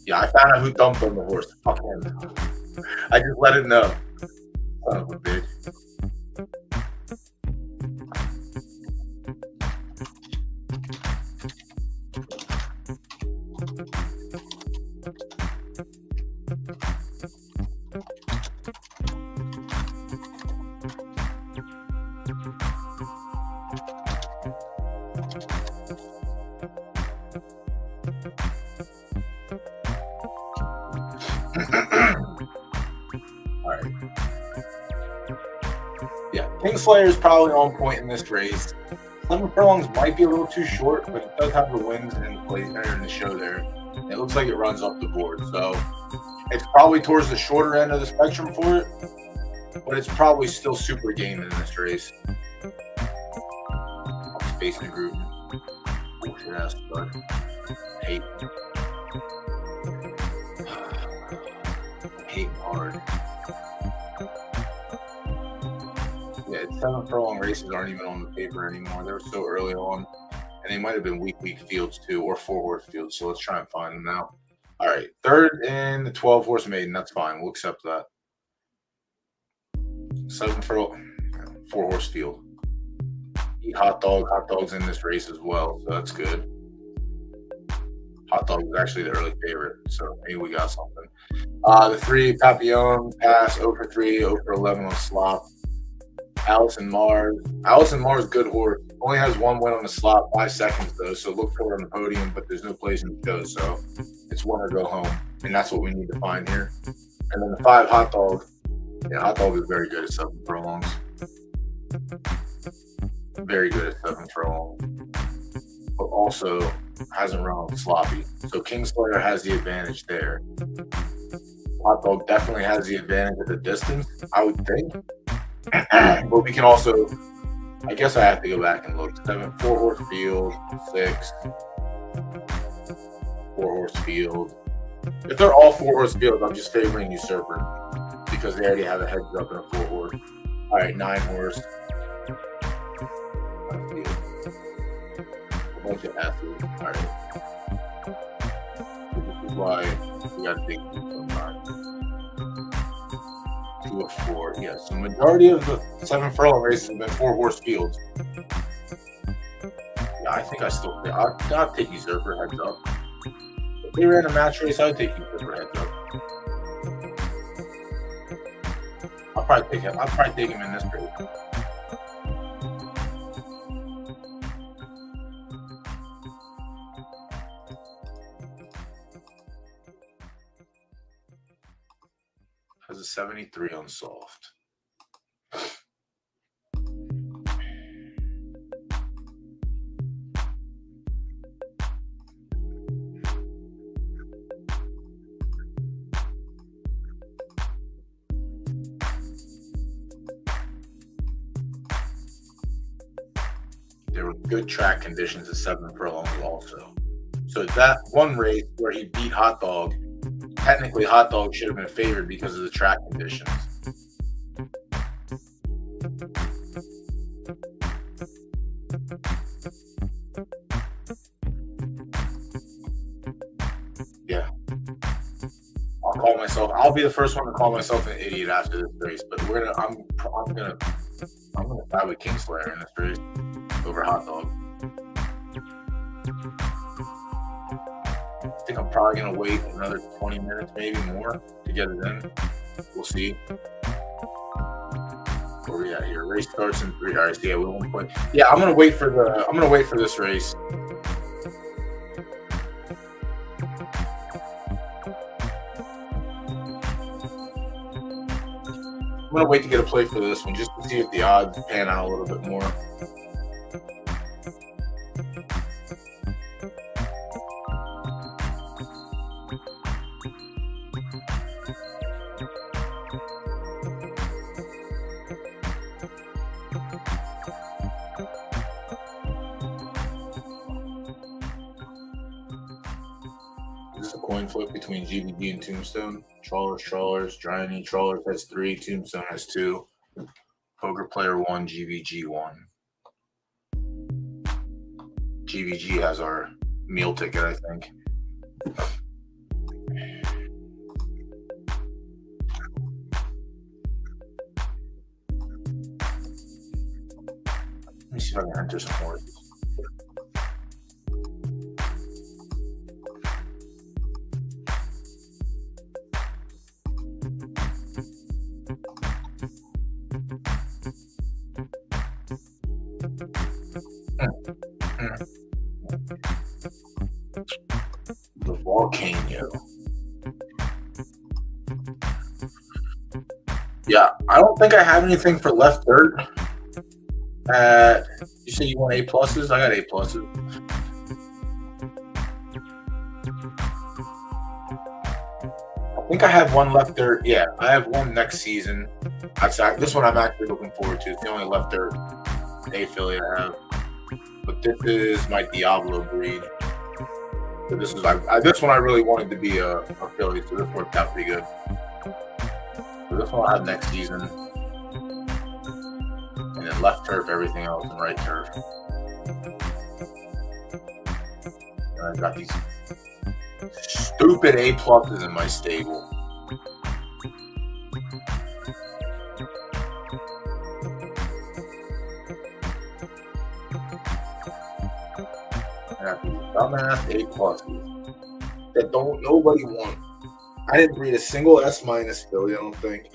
Yeah, I found out who dumped on the horse. Fuck him. I just let it know. Son of a bitch. All right. Yeah, Kingslayer is probably on point in this race. 7 furlongs might be a little too short, but it does have the wins in the place there in the show there. It looks like it runs up the board, so it's probably towards the shorter end of the spectrum for it, but it's probably still super game in this race. Space the group. Bullshit ass start. Hate hard. Yeah, 7 furlong races aren't even on the paper anymore. They were so early on, and they might have been week fields too, or 4-horse fields. So let's try and find them now. All right, third in the 12-horse maiden. That's fine. We'll accept that. 7 furlong, 4-horse field. Eat hot dog. Hot dog's in this race as well, so that's good. Hot dog was actually the early favorite, so maybe we got something. The 3 Papillon pass 0 for 3, 0 for 11 on slop. Allison Mars, good horse. Only has 1 win on the slot, 5 seconds though. So look for it on the podium, but there's no place in the show, so it's win or go home, and that's what we need to find here. And then the 5 Hot Dog. Yeah, Hot Dog is very good at 7 furlongs. Very good at 7 furlongs, but also hasn't run on sloppy. So Kingslayer has the advantage there. Hot Dog definitely has the advantage at the distance, I would think. But we can also, I guess I have to go back and look. 7 4-horse field, 6 4-horse field. If they're all 4-horse fields, I'm just favoring Usurper because they already have a heads up in a 4-horse. All right, 9-horse. A bunch of athletes. All right. This is why we got to think sometimes. 2 of 4. Yes, the majority of the 7 furlong races have been 4-horse fields. Yeah, I think I'll take Usurper heads up. If they ran a match race, I would take Usurper heads up. I'll probably take him in this race. Has a 73 on soft. There were good track conditions at 7 furlongs also. So that one race where he beat Hot Dog, technically Hot Dog should have been favored because of the track conditions. Yeah. I'll be the first one to call myself an idiot after this race, but I'm gonna side with Kingslayer in this race over Hot Dog. I think I'm probably going to wait another 20 minutes, maybe more, to get it in. We'll see. Where we at here? Race starts in 3 hours. Yeah, we won't play. Yeah, I'm gonna wait for this race. I'm gonna wait to get a play for this one just to see if the odds pan out a little bit more. Coin flip between GBG and Tombstone. Trawlers, Dryany. Trawlers has 3, Tombstone has 2. Poker player 1, GBG 1. GBG has our meal ticket, I think. Let me see if I can enter some more. The Volcano. Yeah, I don't think I have anything for left dirt. You say you want A pluses? I got A pluses. I think I have one left dirt. Yeah, I have one next season. This one I'm actually looking forward to. It's the only left dirt A affiliate I have. But this is my Diablo breed. So this is this one I really wanted to be a affiliate, so this worked out pretty good. So this one I have next season. And then left turf, everything else, and right turf. And I got these stupid A pluses in my stable. I got these dumbass A pluses that nobody wants. I didn't breed a single S minus filly, I don't think.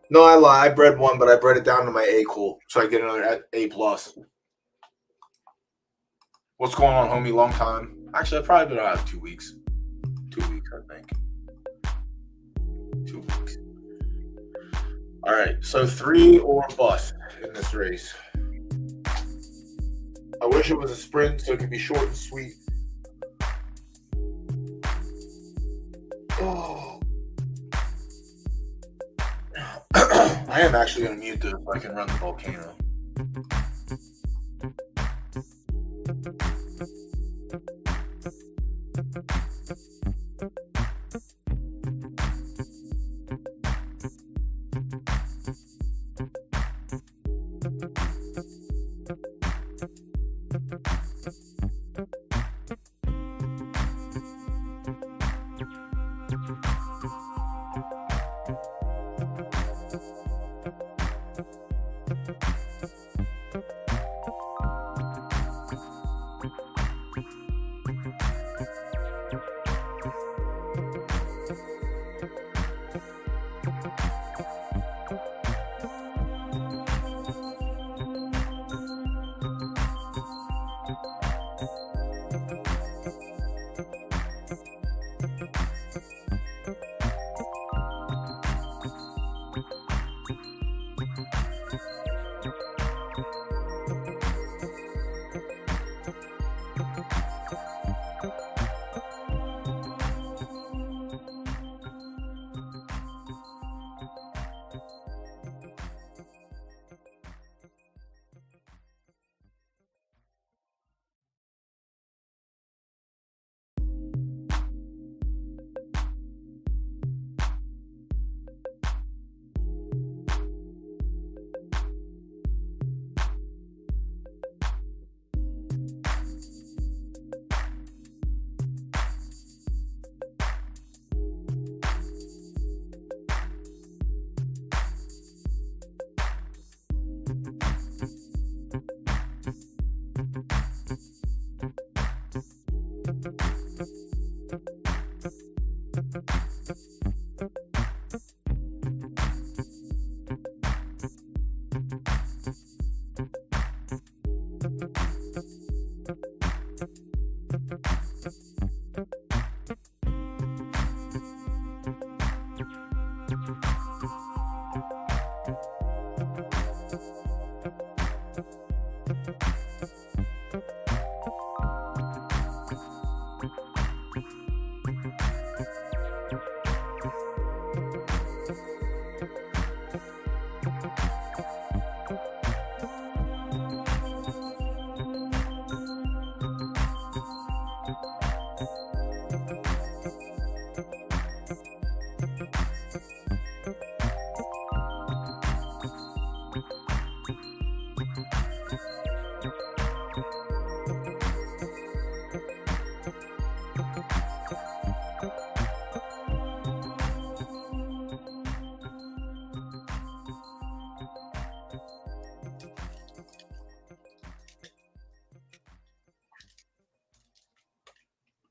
No, I lie. I bred one, but I bred it down to my A cool, so I get another A plus. What's going on, homie? Long time. Actually, I probably been out 2 weeks. 2 weeks, I think. 2 weeks. All right, so 3 or bust in this race. I wish it was a sprint so it could be short and sweet. Oh. I am actually going to mute this so I can run the volcano.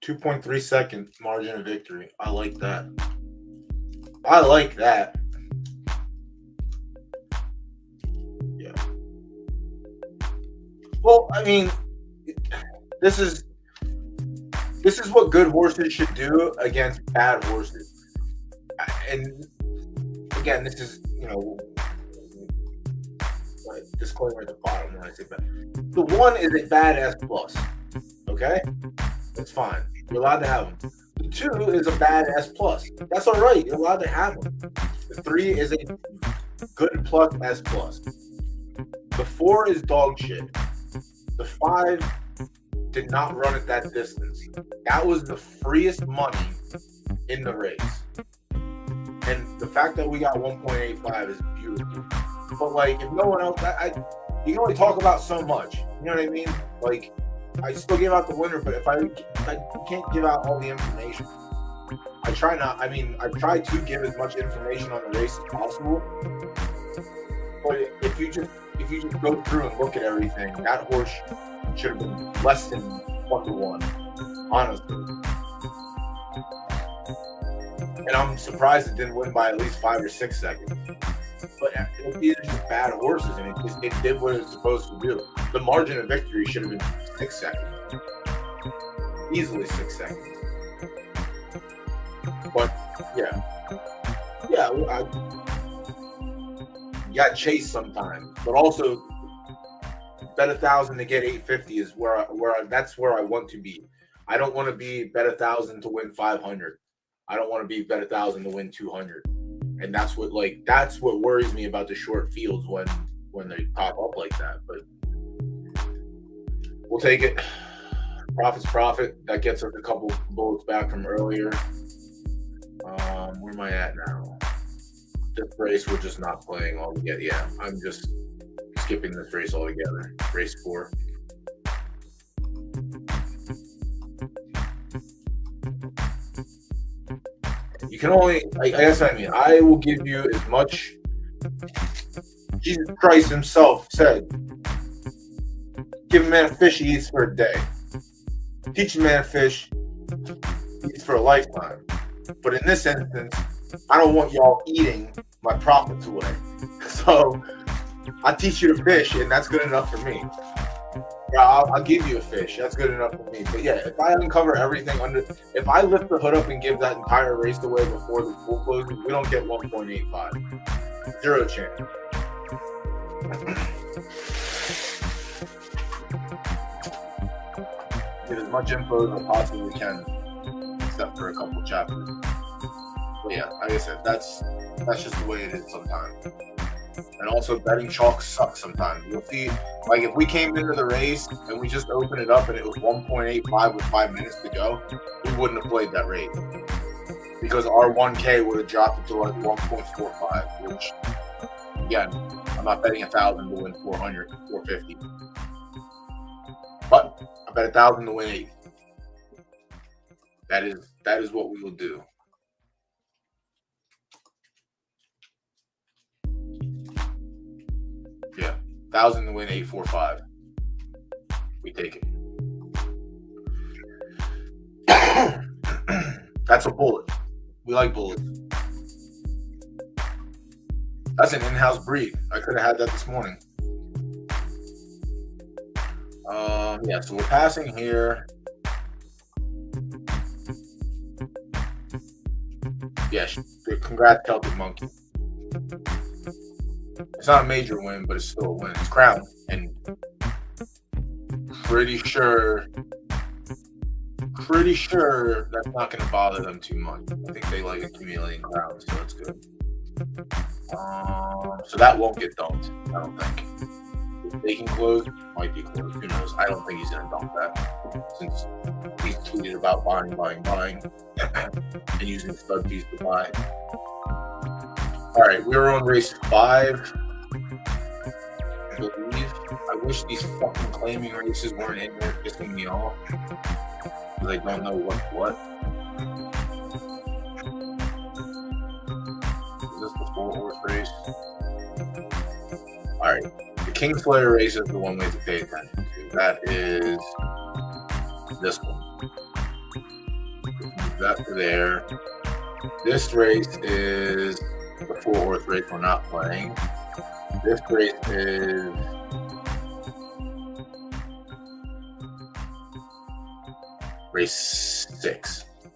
.3 second margin of victory. I like that. I like that. Yeah. Well, I mean, this is what good horses should do against bad horses. And again, this is, disclaimer at the bottom when I say bad. The 1 is a badass plus. Okay? That's fine. You're allowed to have them. The 2 is a badass plus. That's all right. You're allowed to have them. The 3 is a good plus S plus. The 4 is dog shit. The 5 did not run at that distance. That was the freest money in the race. And the fact that we got 1.85 is beautiful. But, like, if no one else, you can only talk about so much. You know what I mean? Like, I still give out the winner, but if I can't give out all the information. I try to give as much information on the race as possible. But if you just go through and look at everything, that horse should have been less than 1-1, honestly. And I'm surprised it didn't win by at least 5 or 6 seconds. But these are just bad horses, and it did what it was supposed to do. The margin of victory should have been 6 seconds. Easily 6 seconds. But, yeah, you got chased sometimes. But also, bet 1,000 to get 850 is that's where I want to be. I don't want to be bet 1,000 to win 500. I don't want to be bet 1,000 to win 200. And that's what worries me about the short fields when they pop up like that. But we'll take it. Profit's profit. That gets us a couple bullets back from earlier. Where am I at now? This race we're just not playing altogether. Yeah, I'm just skipping this race altogether. Race 4. You can only, I will give you as much. Jesus Christ himself said, give a man a fish he eats for a day. Teach a man a fish he eats for a lifetime. But in this instance, I don't want y'all eating my profits away. So I teach you to fish, and that's good enough for me. Yeah, I'll give you a fish. That's good enough for me. But yeah, if I uncover everything if I lift the hood up and give that entire race away before the pool closes, we don't get 1.85. 0 chance. Get as much info as I possibly can, except for a couple chapters. But yeah, like I said, that's just the way it is sometimes. And also, betting chalk sucks sometimes. You'll see, like, if we came into the race and we just opened it up and it was 1.85 with 5 minutes to go, we wouldn't have played that race. Because our 1K would have dropped it to like 1.45, which, again, I'm not betting 1,000 to win 400, 450. But I bet 1,000 to win 8. That is what we will do. Yeah, 1,000 to win 845. We take it. That's a bullet. We like bullets. That's an in-house breed. I could have had that this morning. Yeah, so we're passing here. Yeah, congrats, Celtic Monkey. It's not a major win, but it's still a win. It's crown, and pretty sure that's not going to bother them too much. I think they like accumulating crowns, so that's good. So that won't get dumped, I don't think. If they can close, might be closed. Who knows? I don't think he's going to dump that, since he's tweeted about buying, and using stud fees to buy. All right, we're on race 5. I believe. I wish these fucking claiming races weren't in there pissing me off, because I don't know what. Is this the 4-horse race? All right, the Kingslayer race is the one we have to pay attention to. That is this one. Move that to there. This race is the 4-horse race we're not playing. This race is race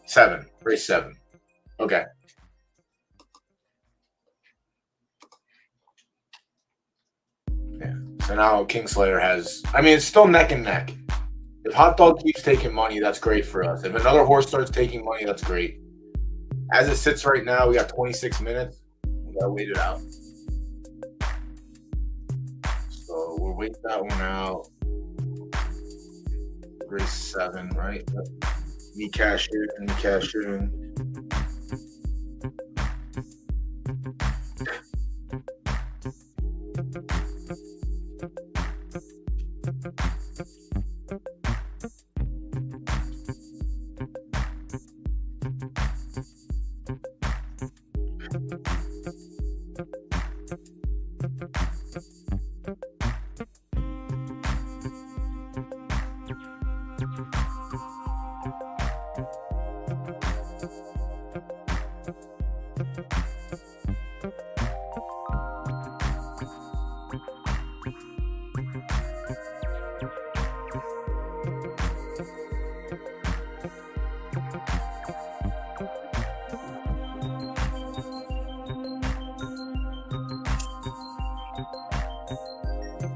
7. Race 7. Okay. So now Kingslayer has, I mean, it's still neck and neck. If Hot Dog keeps taking money, that's great for us. If another horse starts taking money, that's great. As it sits right now, we got 26 minutes. We gotta wait it out. So we'll wait that one out. Race 7, right? Me cash in, me cash in.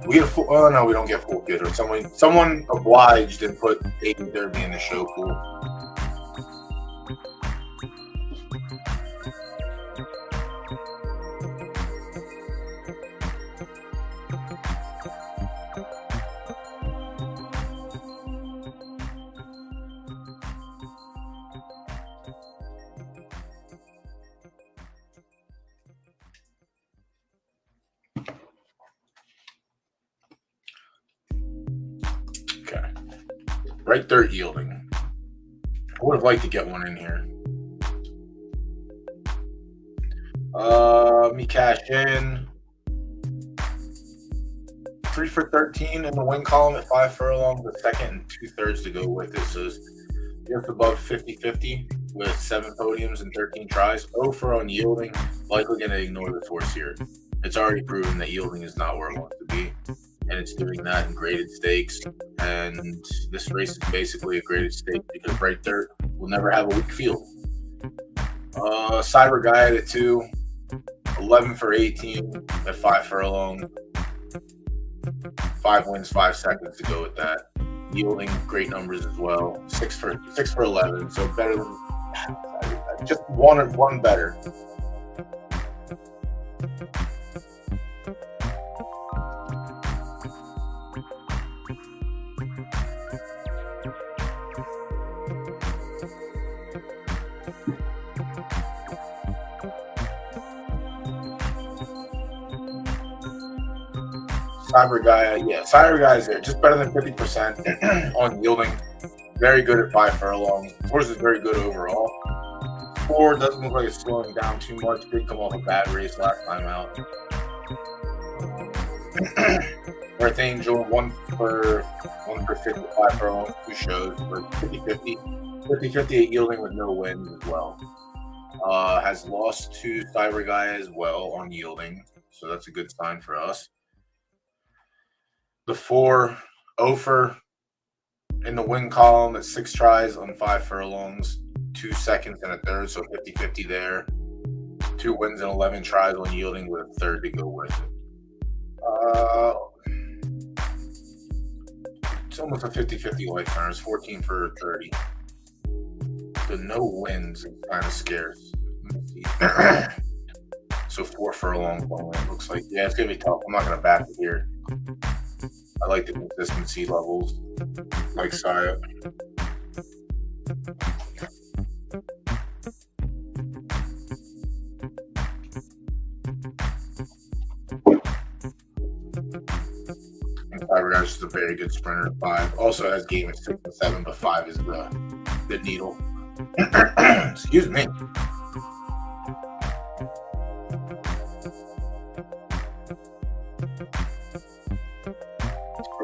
We get a full. Oh no, we don't get full bid. Or someone obliged and put 80 Derby in the show pool. Right dirt yielding. I would have liked to get one in here. Me cash in. 3 for 13 in the win column at 5 furlongs, the second and 2/3 to go with it. So just above 50-50 with 7 podiums and 13 tries. 0 for on yielding. Likely going to ignore this horse here. It's already proven that yielding is not where it wants to be. And it's doing that in graded stakes. And this race is basically a graded stake because right dirt will never have a weak field. Cyber Guy at 2, 11 for 18 at 5 furlongs. 5 wins, 5 seconds to go with that. Yielding great numbers as well. 6 for 11, so better than just one better. Cyber Guy is there. Just better than 50% on yielding. Very good at 5 furlongs. Horse is very good overall. 4 doesn't look like it's slowing down too much. Did come off a bad race last time out. Earth Angel, 1 for 55 furlongs, 2 shows for 50-50. 50-50 at yielding with no wins as well. Has lost to Cyber Guy as well on yielding, so that's a good sign for us. The 4, Ofer in the win column at 6 tries on 5 furlongs, 2 seconds and a third, so 50-50 there. 2 wins and 11 tries on yielding with a third to go with it. It's almost a 50-50 life runners, 14 for 30. The no wins is kind of scarce. So 4 furlongs only, it looks like. Yeah, it's going to be tough. I'm not going to back it here. I like the consistency levels, like Saya. And Cyber is a very good sprinter at 5. Also has game at 6 and 7, but 5 is the needle. Excuse me.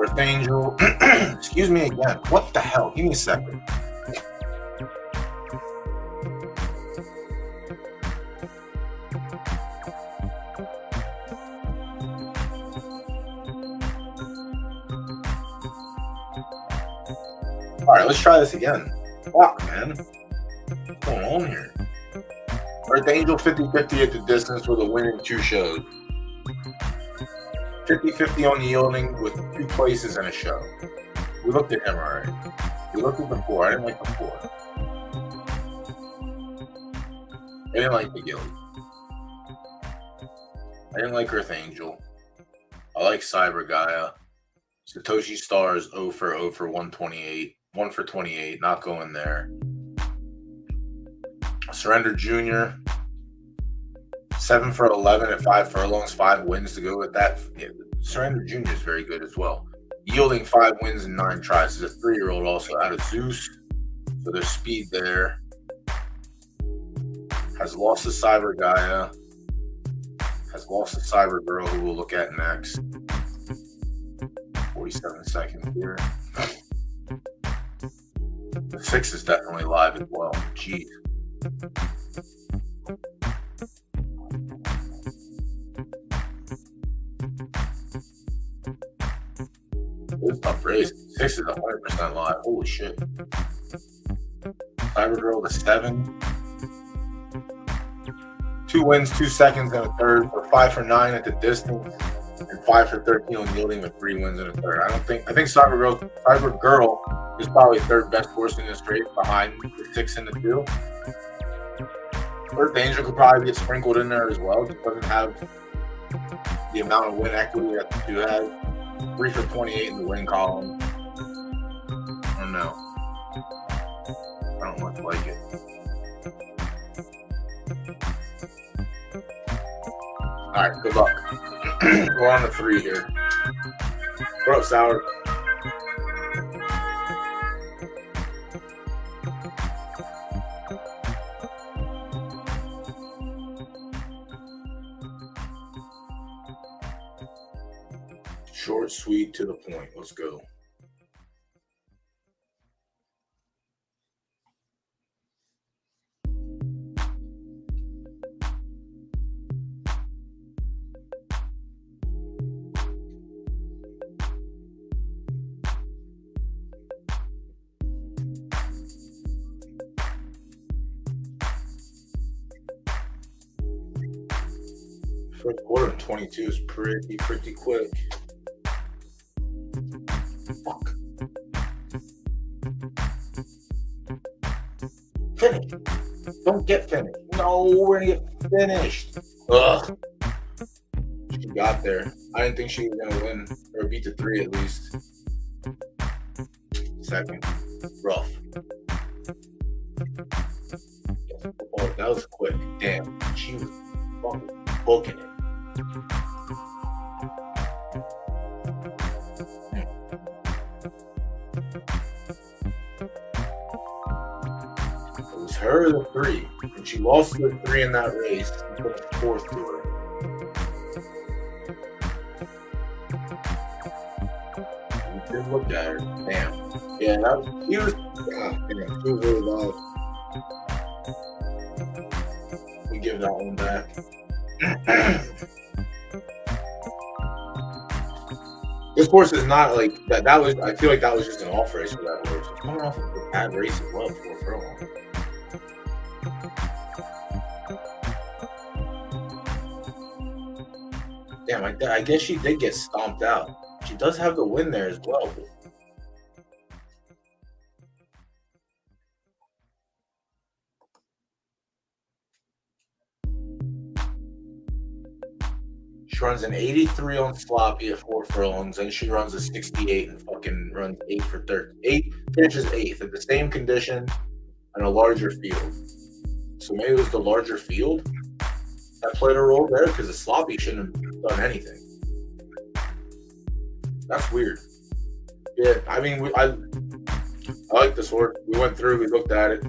Earth Angel. Excuse me again. What the hell? Give me a second. All right, let's try this again. Fuck, man. What's going on here? Earth Angel 50-50 at the distance with a win in 2 shows. 50-50 on yielding with 2 places and a show. We looked at him already. We looked at the 4. I didn't like the 4. I didn't like the Gilly. I didn't like Earth Angel. I like Cyber Gaia. Satoshi Stars 0 for 128. 1 for 28. Not going there. Surrender Jr. 7 for 11 and 5 furlongs, 5 wins to go with that. Yeah, Surrender Jr. is very good as well. Yielding 5 wins and 9 tries. He's a 3-year-old also out of Zeus. So there's speed there. Has lost to Cyber Gaia. Has lost to Cyber Girl, who we'll look at next. 47 seconds here. The 6 is definitely live as well. Jeez. It was a tough race. 6 is 100% live. Holy shit. Cyber Girl to 7. 2 wins, 2 seconds, and a third. For 5 for 9 at the distance, and 5 for 13 on yielding with 3 wins and a third. I think Cyber Girl is probably 3rd best horse in this race behind the 6 and the 2. Earth Angel could probably get sprinkled in there as well. It doesn't have the amount of win equity that the 2 has. 3 for 28 in the win column. I don't know. I don't much like it. Alright, good luck. We're on the 3 here. What up, Sour? Short, sweet, to the point. Let's go. First quarter in 22 is pretty quick. Fuck. Finish. Don't get finished. No, we're gonna get finished. Ugh. She got there. I didn't think she was gonna win or beat the 3 at least. Second. Rough. Oh, that was quick. Damn. She was fucking booking it. It was her or the 3, and she lost to the 3 in that race and put the 4th to her. We did look at her. Damn. Yeah, she was really loud. We give that one back. This horse is not like that. That was. I feel like that was just an off race for that horse. It's coming off of a bad race as well for a furlong. Damn, I guess she did get stomped out. She does have the win there as well. She runs an 83 on sloppy at 4 furlongs, and she runs a 68 and fucking runs 8 for 13. 8 finishes 8th at the same condition and a larger field. So maybe it was the larger field that played a role there, because the sloppy shouldn't have done anything. That's weird. Yeah, I mean, I like this horse. We went through, we looked at it.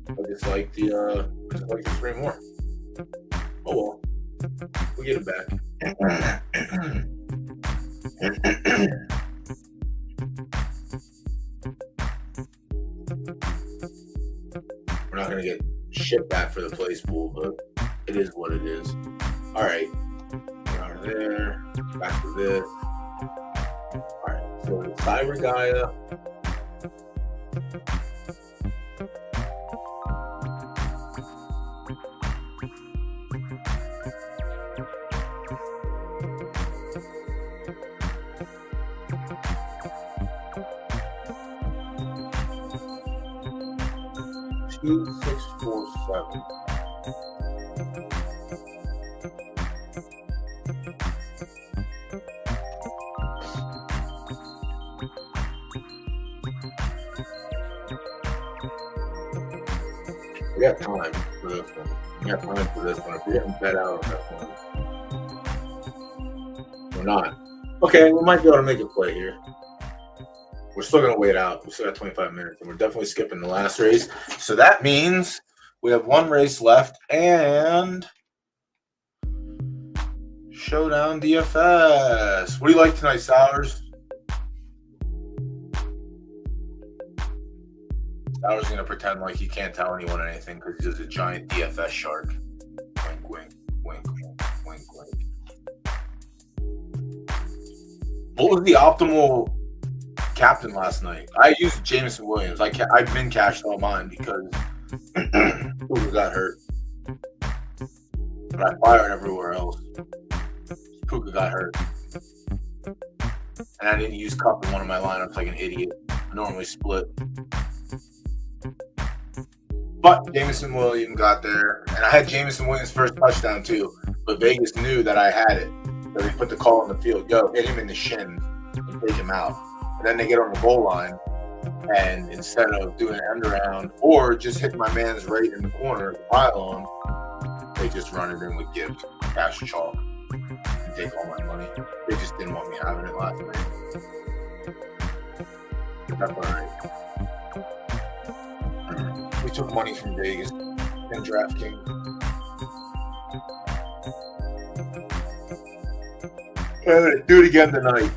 I just like the 3 more. Oh well. We'll get it back. We're not going to get shit back for the place pool, but it is what it is. All right. Out of there. Back to this. All right. So Cyber Gaia. 2647. We got time for this one. We got time for this one. If we're getting bet out on that one, we're not. Okay, we might be able to make a play here. We're still going to wait out. We still got 25 minutes, and we're definitely skipping the last race. So that means we have one race left, and Showdown DFS. What do you like tonight, Sowers? Sowers going to pretend like he can't tell anyone anything because he's just a giant DFS shark. Wink, wink, wink, wink, wink. What was the optimal captain last night? I used Jameson Williams. I've been cashed all mine because Puka got hurt. But I fired everywhere else. Puka got hurt. And I didn't use Cup in one of my lineups like an idiot. I normally split. But Jameson Williams got there. And I had Jameson Williams' first touchdown too. But Vegas knew that I had it. So they put the call on the field. Yo, hit him in the shin and take him out. And then they get on the goal line. And instead of doing an end around or just hit my man's right in the corner, the pylon, they just run it in with Gibbs, cash chalk, and take all my money. They just didn't want me having it last night. That's all right. We took money from Vegas and DraftKings. Do it again tonight.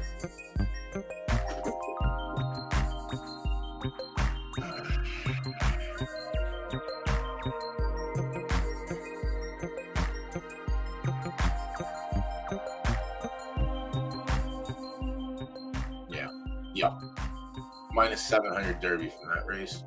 Yeah. Minus 700 Derby from that race.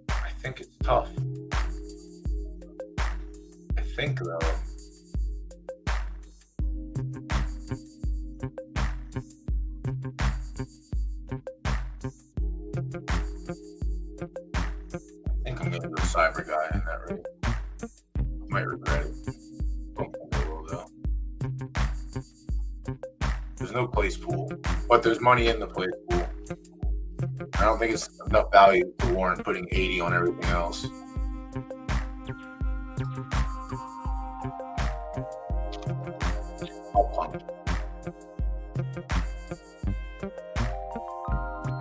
I think it's tough. I think though. I think I'm gonna go Cyber Guy in that race. I might regret it. Though. There's no place pool, but there's money in the place pool. I don't think it's enough value to warrant putting 80 on everything else.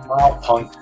I'll punt.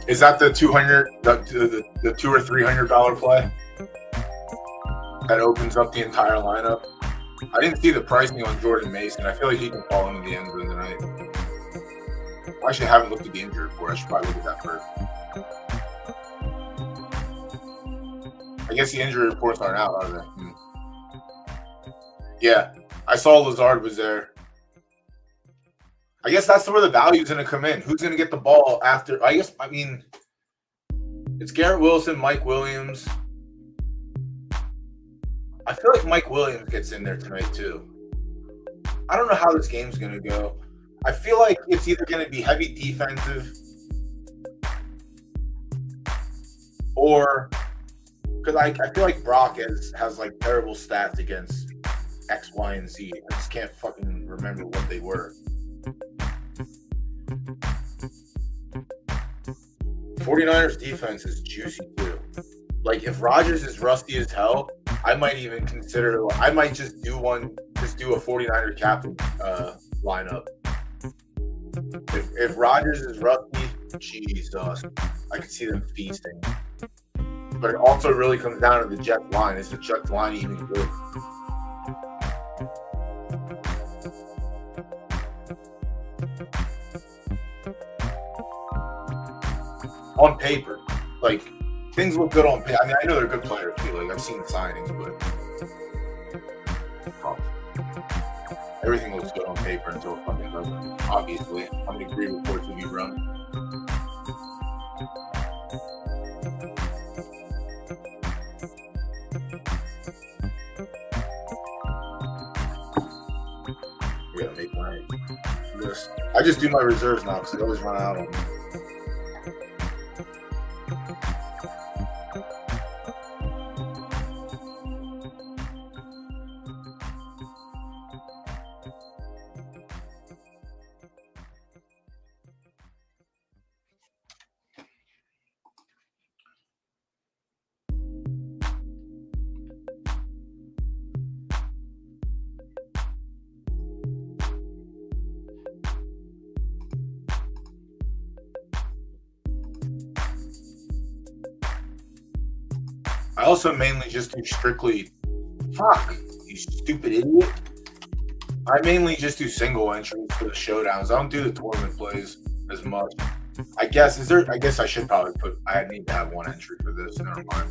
Is that the 200, the $200 or $300 play that opens up the entire lineup? I didn't see the pricing on Jordan Mason. I feel like he can fall into the end zone tonight. I actually haven't looked at the injury report. I should probably look at that first. I guess the injury reports aren't out, are they? Yeah, I saw Lazard was there. I guess that's where the value is going to come in. Who's going to get the ball after? I mean, it's Garrett Wilson, Mike Williams. I feel like Mike Williams gets in there tonight too. I don't know how this game's going to go. I feel like it's either going to be heavy defensive or because I feel like Brock has like terrible stats against X, Y, and Z. I just can't fucking remember what they were. 49ers defense is juicy too. Like if Rodgers is rusty as hell, I might even consider. I might just do a 49er captain lineup. If Rodgers is rusty, Jesus, I could see them feasting. But it also really comes down to the Jets line. Is the Jets line even good? On paper, like things look good on paper. I mean, I know they're good players too. Like I've seen the signings, but everything looks good on paper until it fucking doesn't. Obviously, how many great reports have you run? We gotta make my list. I just do my reserves now because I always run out on them. I also mainly just do strictly, you stupid idiot. I mainly just do single entries for the showdowns. I don't do the tournament plays as much. I guess I should probably I need to have one entry for this. Never mind.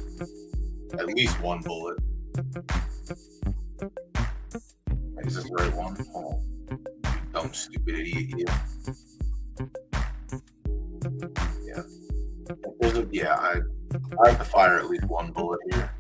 At least one bullet. Is this the right one? Oh, you dumb, stupid idiot. Yeah. I have to fire at least one bullet here.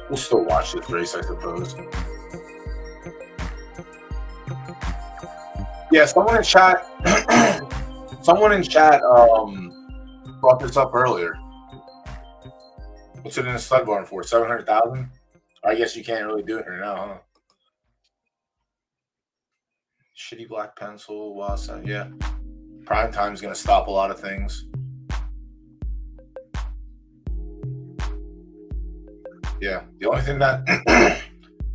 We'll still watch this race, I suppose. Yeah, someone in chat brought this up earlier. What's it in a stud barn for? 700,000? I guess you can't really do it here now, huh? Shitty black pencil, Wasa. Yeah. Prime time's gonna stop a lot of things. Yeah, the only thing that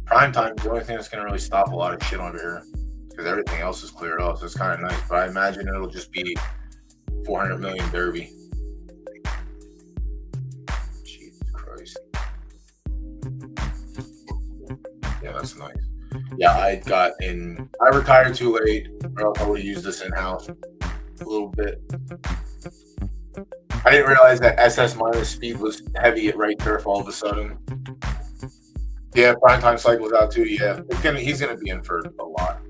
prime time is the only thing that's gonna really stop a lot of shit over here because everything else is cleared off. So it's kind of nice, but I imagine it'll just be 400 million derby. Jesus Christ. Yeah, that's nice. Yeah, I retired too late, or else I would have used this in house a little bit. I didn't realize that SS minus speed was heavy at right turf all of a sudden. Yeah, primetime cycle's out too. Yeah, he's gonna be in for a lot.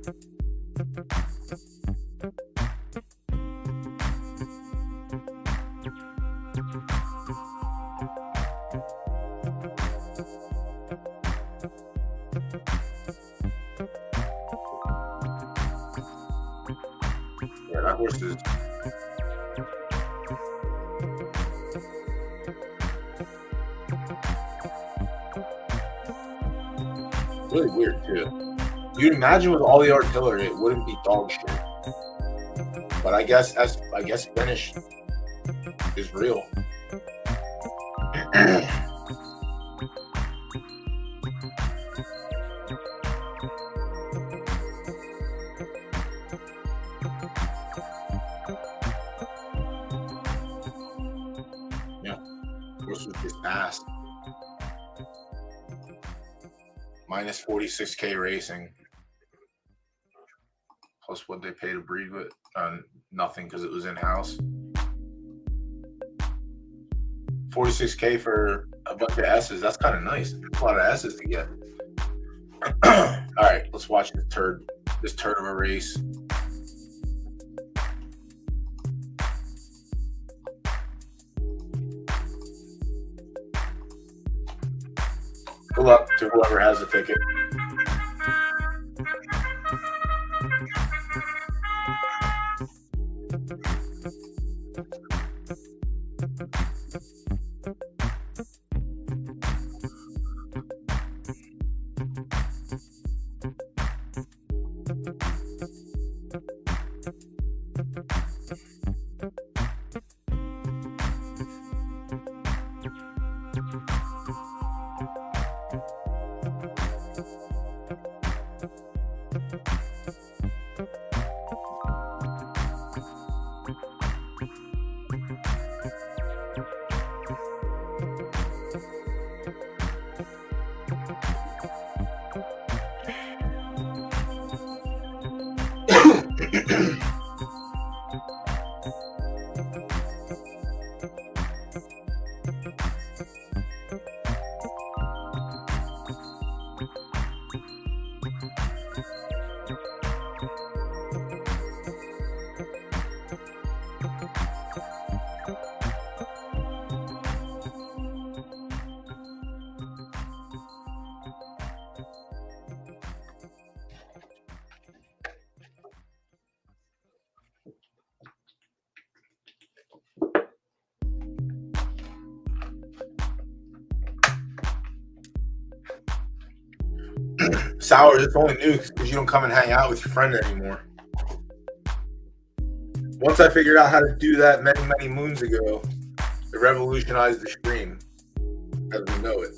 horses. Really weird too. You'd imagine with all the artillery, it wouldn't be dog shit. But I guess finish is real. Yeah, horse was just ass. Minus 46K racing. Plus what they pay to breed with? Nothing because it was in-house. 46K for a bunch of S's. That's kind of nice. That's a lot of S's to get. All right, let's watch this turd of a race. Good luck to whoever has the ticket. Sours, it's only new because you don't come and hang out with your friend anymore. Once I figured out how to do that many, many moons ago, it revolutionized the stream as we know it.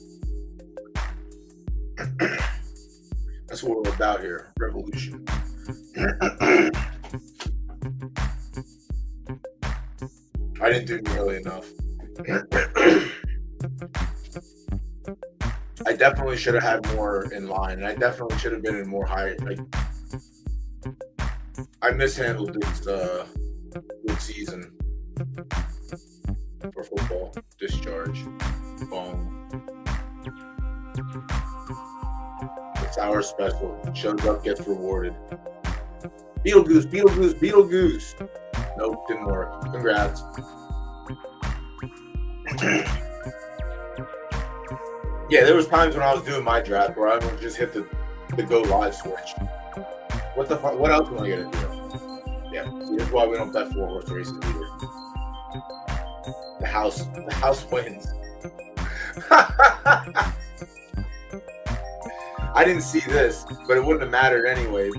That's what we're about here, revolution. I didn't do nearly enough. I definitely should have had more in line, and I definitely should have been in more high. Like, I mishandled this season for football. Discharge, boom. It's our special. Shows up, gets rewarded. Beetlejuice, Beetlejuice, Beetlejuice. Nope, didn't work. Congrats. Yeah, there was times when I was doing my draft where I would just hit the go live switch. What the fuck? What else am I gonna do? Yeah, see, that's why we don't bet 4-horse races either. The house wins. I didn't see this, but it wouldn't have mattered anyway.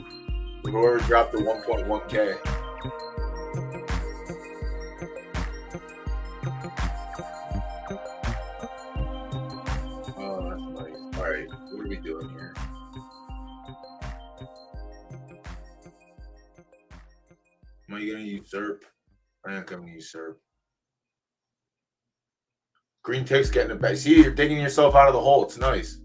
Whoever dropped the 1.1K. Oh, that's nice. All right, what are we doing here? Am I going to usurp? I'm not going to usurp. Green tick's getting it back. See, you're digging yourself out of the hole. It's nice.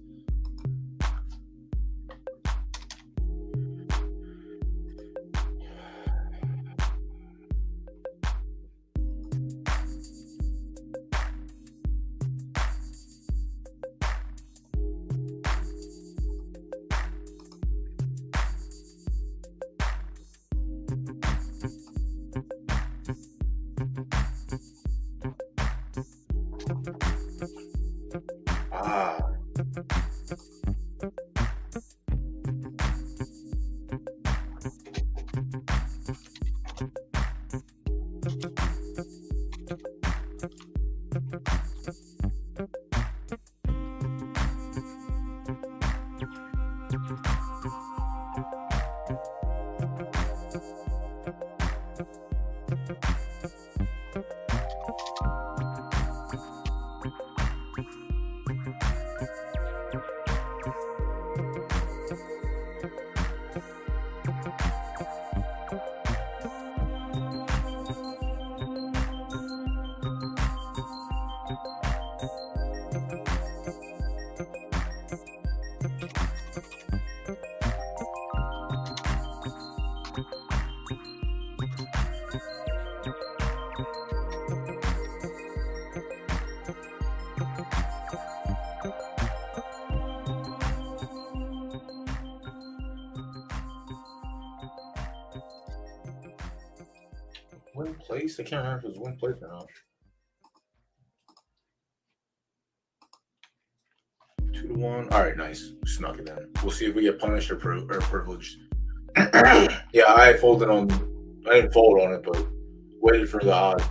place? I can't remember if it was win place or not. 2-1. All right, nice. Snuck it in. We'll see if we get punished or privileged. Yeah, I folded on. I didn't fold on it, but waited for the odds.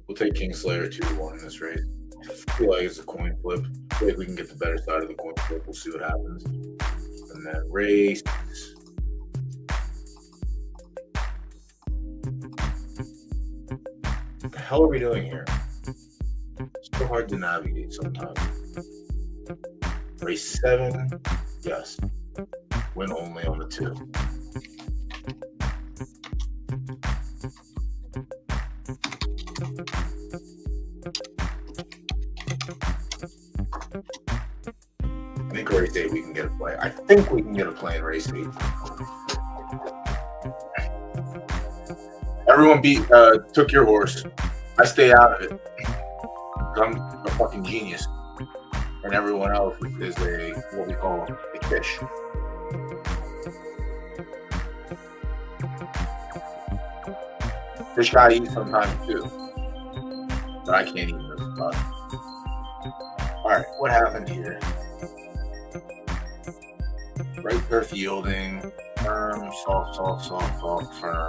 We'll take Kingslayer 2-1 in this race. I feel like it's a coin flip. I feel like we can get the better side of the coin flip. We'll see what happens. And then race. What the hell are we doing here? It's so hard to navigate sometimes. Race 7. Yes. Win only on the 2. I think race 8 we can get a play. I think we can get a play in race 8. Everyone took your horse. I stay out of it. I'm a fucking genius. And everyone else is what we call a fish. Fish guy eats sometimes too. But I can't eat this stuff. Alright, what happened here? Right turf yielding. Firm, soft, firm.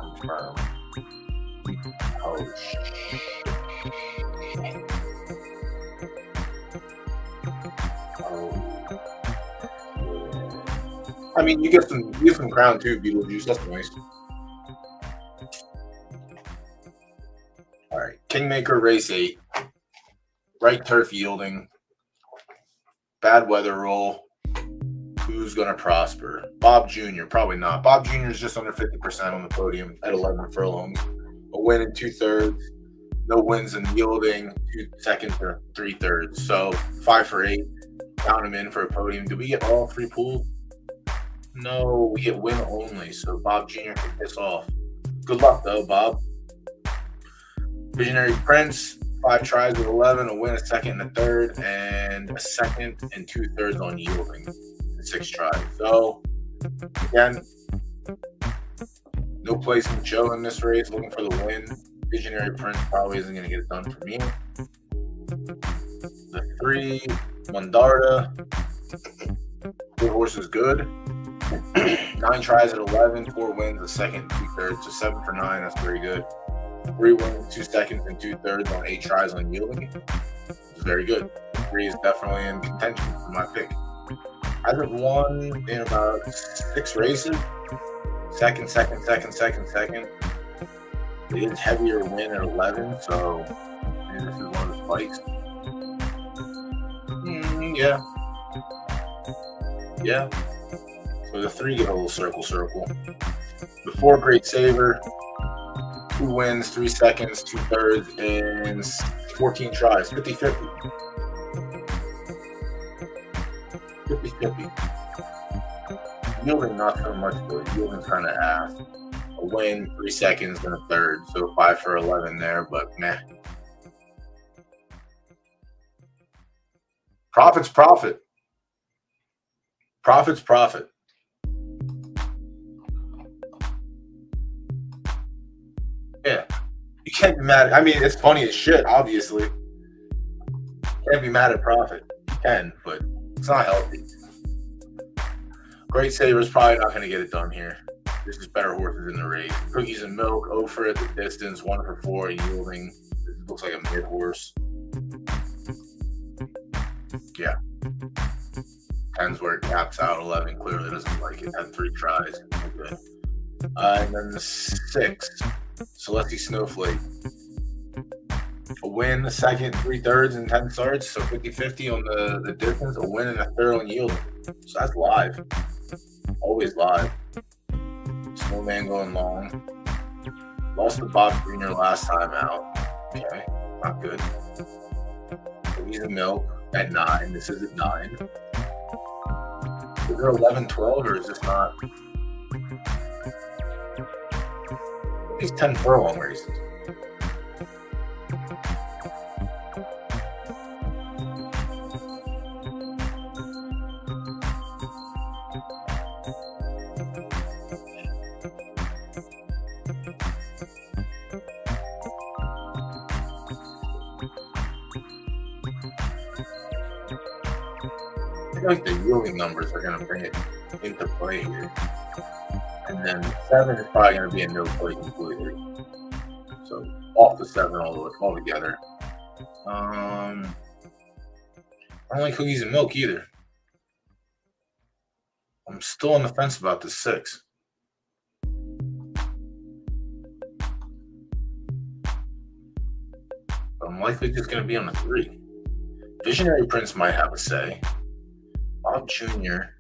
Oh shit. I mean, you get some crown too, Beetlejuice. That's nice. All right, Kingmaker race 8. Right turf yielding. Bad weather roll. Who's gonna prosper? Bob Jr. Probably not. Bob Jr. is just under 50% on the podium at 11 furlongs. A win in 2/3. No wins in yielding. 2 seconds or 3/3. So 5 for 8. Count him in for a podium. Did we get all 3 pools? No, we get win only. So Bob Jr. can piss off. Good luck though, Bob. Visionary Prince. 5 tries with 11. A win, a second, and a third, and a second and 2/3 on yielding. 6 tries. So again, no place in show in this race. Looking for the win. Visionary Prince probably isn't going to get it done for me. The 3, Mandarda. Good horse is good. 9 tries at 11, 4 wins, a second, 2/3. So 7 for 9. That's very good. 3 wins, 2 seconds, and 2/3 on 8 tries on yielding. It's very good. 3 is definitely in contention for my pick. I have won in about 6 races. Second. It is heavier win at 11, so this is one of the spikes. Yeah. So the 3 get a little circle. The 4, Great Saver. 2 wins, 3 seconds, 2/3, and 14 tries. 50-50. 50-50. Yielding not so much though. Yielding's kind of ass. A win, 3 seconds, and a third. So 5 for 11 there, but meh. Profit's profit. Profit's profit. Yeah. You can't be mad. I mean, it's funny as shit, obviously. You can't be mad at profit. You can, but it's not healthy. Great Saver's probably not going to get it done here. This is better horses in the race. Cookies and Milk, 0 for at the distance, 1 for 4, yielding. This looks like a mid horse. Yeah. 10's where it caps out. 11 clearly doesn't like it. Had 3 tries. Okay. And then the 6, Celeste Snowflake. A win, a second, 3/3, and 10 starts. So 50-50 on the distance. A win and a third on yielding. So that's live. Always live. Snowman going long. Lost to Bob Jr. last time out. Okay, not good. Cookies and Milk at 9. This is at 9. Is there 11-12 or is this not? These 10 furlong races. feel like the yielding numbers are going to bring it into play here. And then 7 is probably going to be a no play completely. So off the 7 all together. I don't like cookies and milk either. I'm still on the fence about the 6. I'm likely just going to be on the 3. Visionary Prince might have a say. Bob Jr.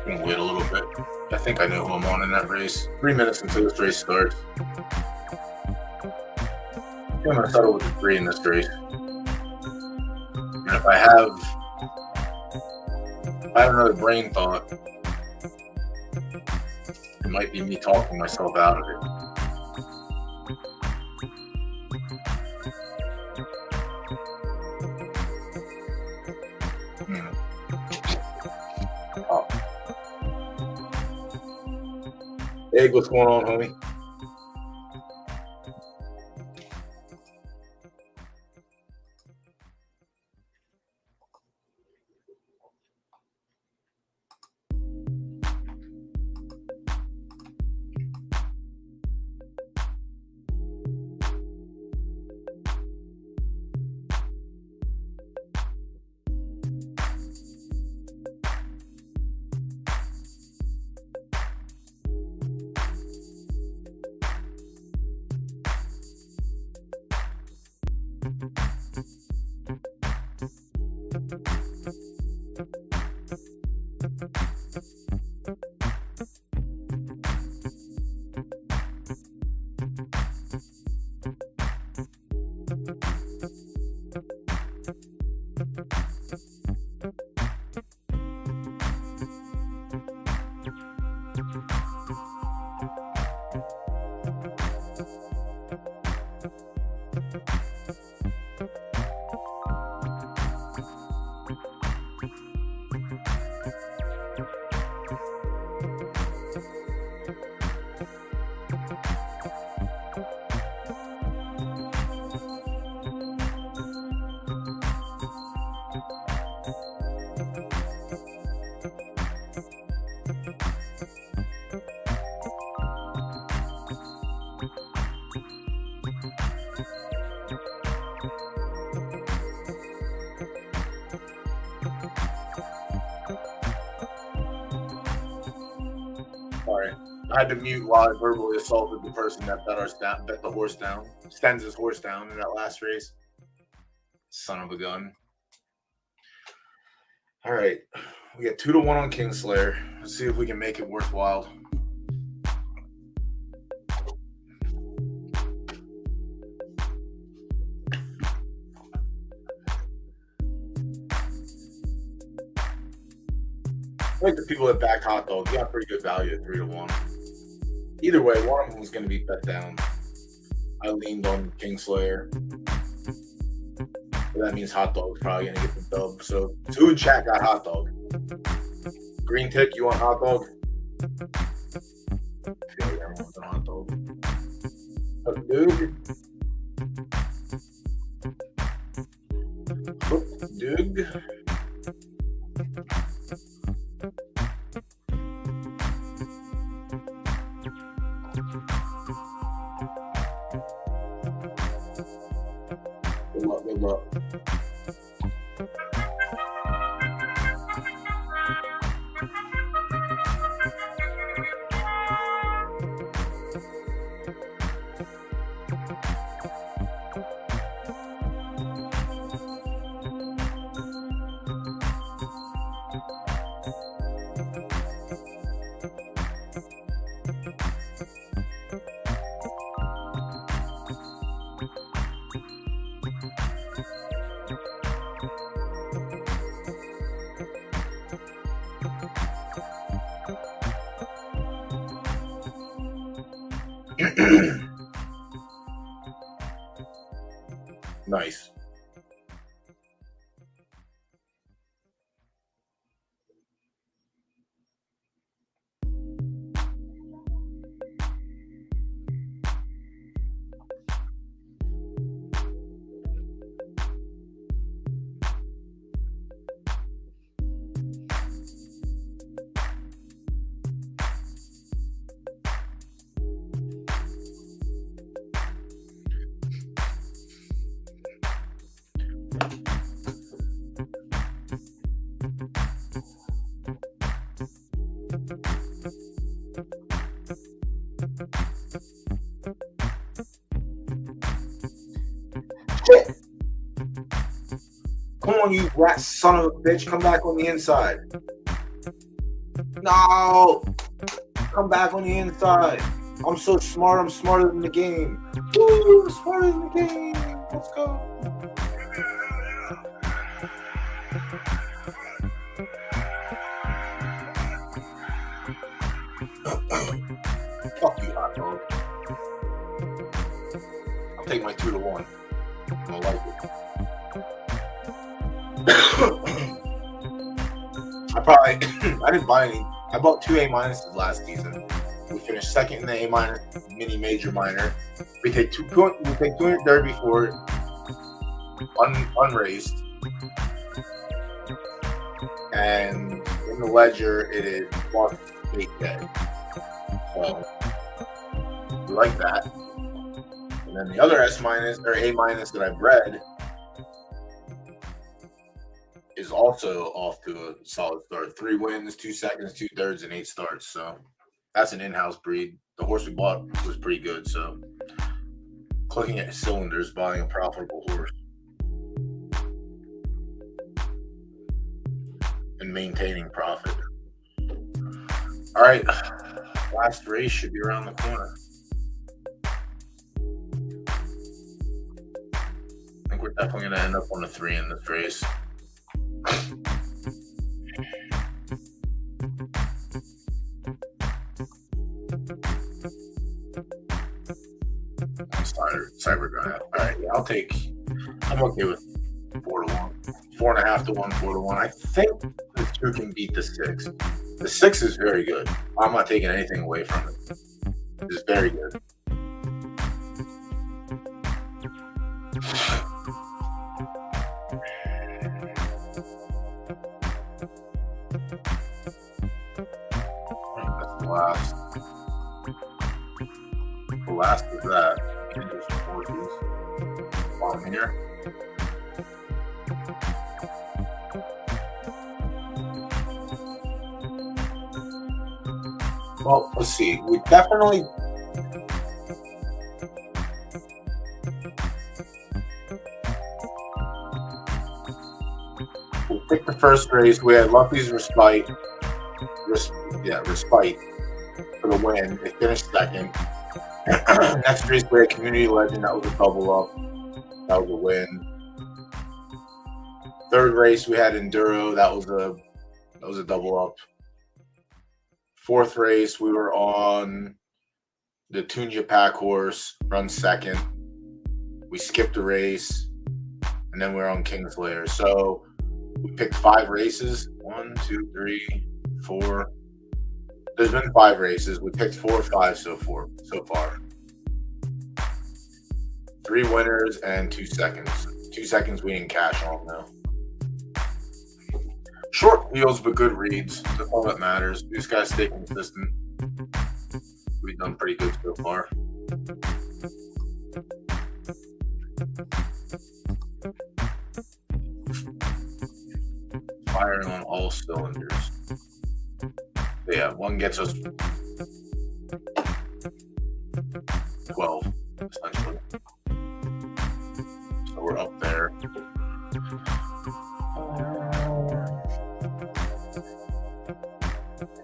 I'm gonna wait a little bit. I think I know who I'm on in that race. 3 minutes until this race starts. I'm gonna settle with the 3 in this race. And if I have another brain thought, it might be me talking myself out of it. Egg, what's going on, homie? Sorry. I had to mute while I verbally assaulted the person that bet the horse down. Stens' horse down in that last race. Son of a gun. All right. We got 2-1 on Kingslayer. Let's see if we can make it worthwhile. I like the people that back Hot Dog. You got pretty good value at 3-1. Either way, one of them was going to be bet down. I leaned on Kingslayer. But that means Hot Dog's probably going to get the dub. So 2 in chat got Hot Dog. Green Tick, you want Hot Dog? I feel like everyone wants a Hot Dog. Doug. Good luck. Nice. Shit. Come on, you rat son of a bitch. Come back on the inside. No. Come back on the inside. I'm so smart. I'm smarter than the game. Woo, I'm smarter than the game. Let's go. Fuck you, hot dog. I'll take my 2-1. I don't like it. I didn't buy any. I bought 2 A- last season. We finished second in the A- mini major minor. We take 200 derby for it, unraced, and in the ledger it is plus 8K. So we like that. And then the other S- or A- that I've read is also off to a solid start. 3 wins, 2 seconds, 2 thirds, and 8 starts. So that's an in-house breed. The horse we bought was pretty good. So clicking at cylinders, buying a profitable horse, and maintaining profit. All right, last race should be around the corner. I think we're definitely going to end up on a 3 in this race. Cyber Grind. All right, yeah, I'm okay with 4-1, 4.5 to 1, 4-1. I think the 2 can beat the 6. The 6 is very good. I'm not taking anything away from it. It's very good. That's the last. The last is that. On here. Well, let's see. We definitely picked the first race. We had Luffy's Respite for the win. They finished second. Next race we had Community Legend. That was a double up. That was a win. Third race we had Enduro. That was a double up. Fourth race we were on the Tunja Pack horse, run second. We skipped a race, and then we were on Kingslayer. So we picked 5 races. 1, 2, 3, 4. There's been 5 races. We picked 4 or 5 so far. 3 winners and 2 seconds. 2 seconds we didn't cash on though. Short wheels but good reads. That's all that matters. These guys stay consistent. We've done pretty good so far. Firing on all cylinders. Yeah, one gets us 12, essentially. So we're up there.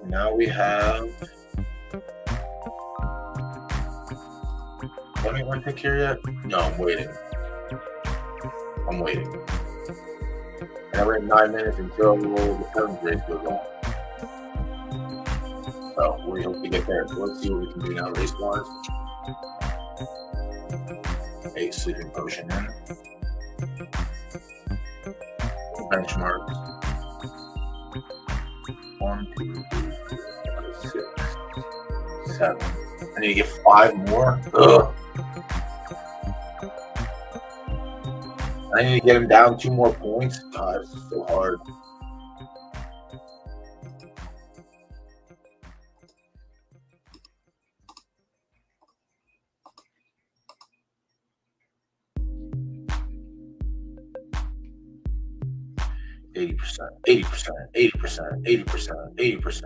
Now we have. Let me pick here yet? No, I'm waiting. And we're at 9 minutes until the 7th race goes on. So we hope to get there. So let's see what we can do now race-wise. A sleeping potion in. Benchmarks. 1, 2, 3, 4, 5, 6, 7. I need to get 5 more. Ugh. I need to get him down 2 more points. God, it's so hard. $80, 80%, 80%, 80%, 80%.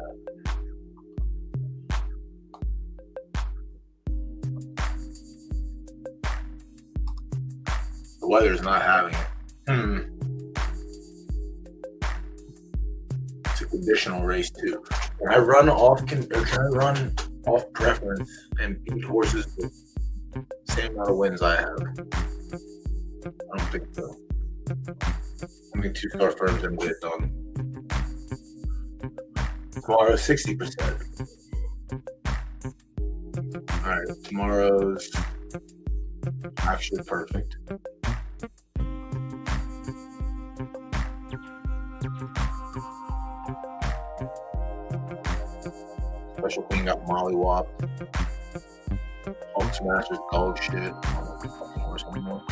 The weather's not having it. It's a conditional race too. Can I run off preference and beat horses with the same amount of wins I have? I don't think so. I mean, 2-star firms and get it done. Tomorrow's 60%. Alright, tomorrow's actually perfect. Special Queen got mollywopped. Hulk Smasher's dog shit. I don't know the fucking horse anymore.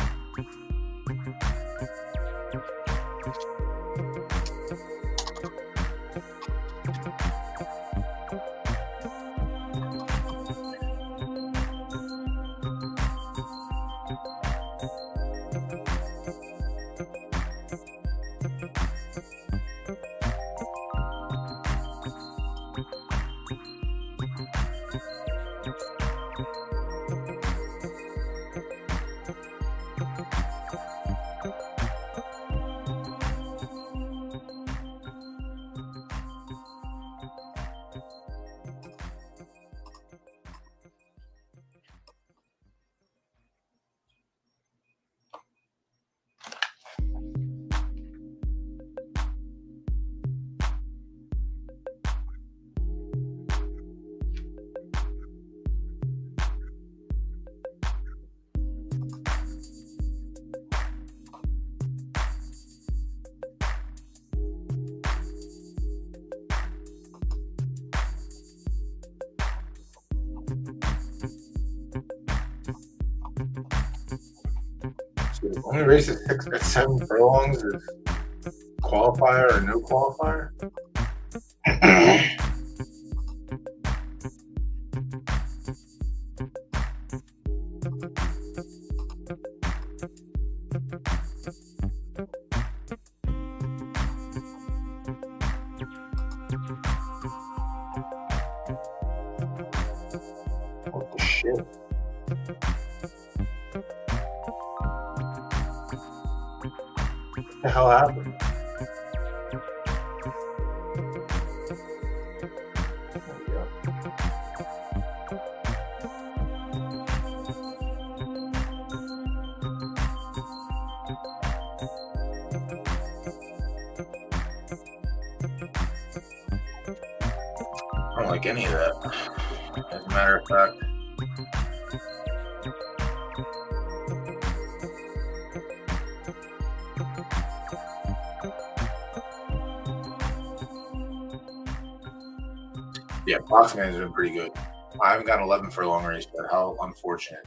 The only race at 7 furlongs is qualifier or no qualifier. What the shit? What the hell happened? There we go. I don't like any of that. As a matter of fact, yeah, boxing has been pretty good. I haven't gotten 11 for a long race, but how unfortunate.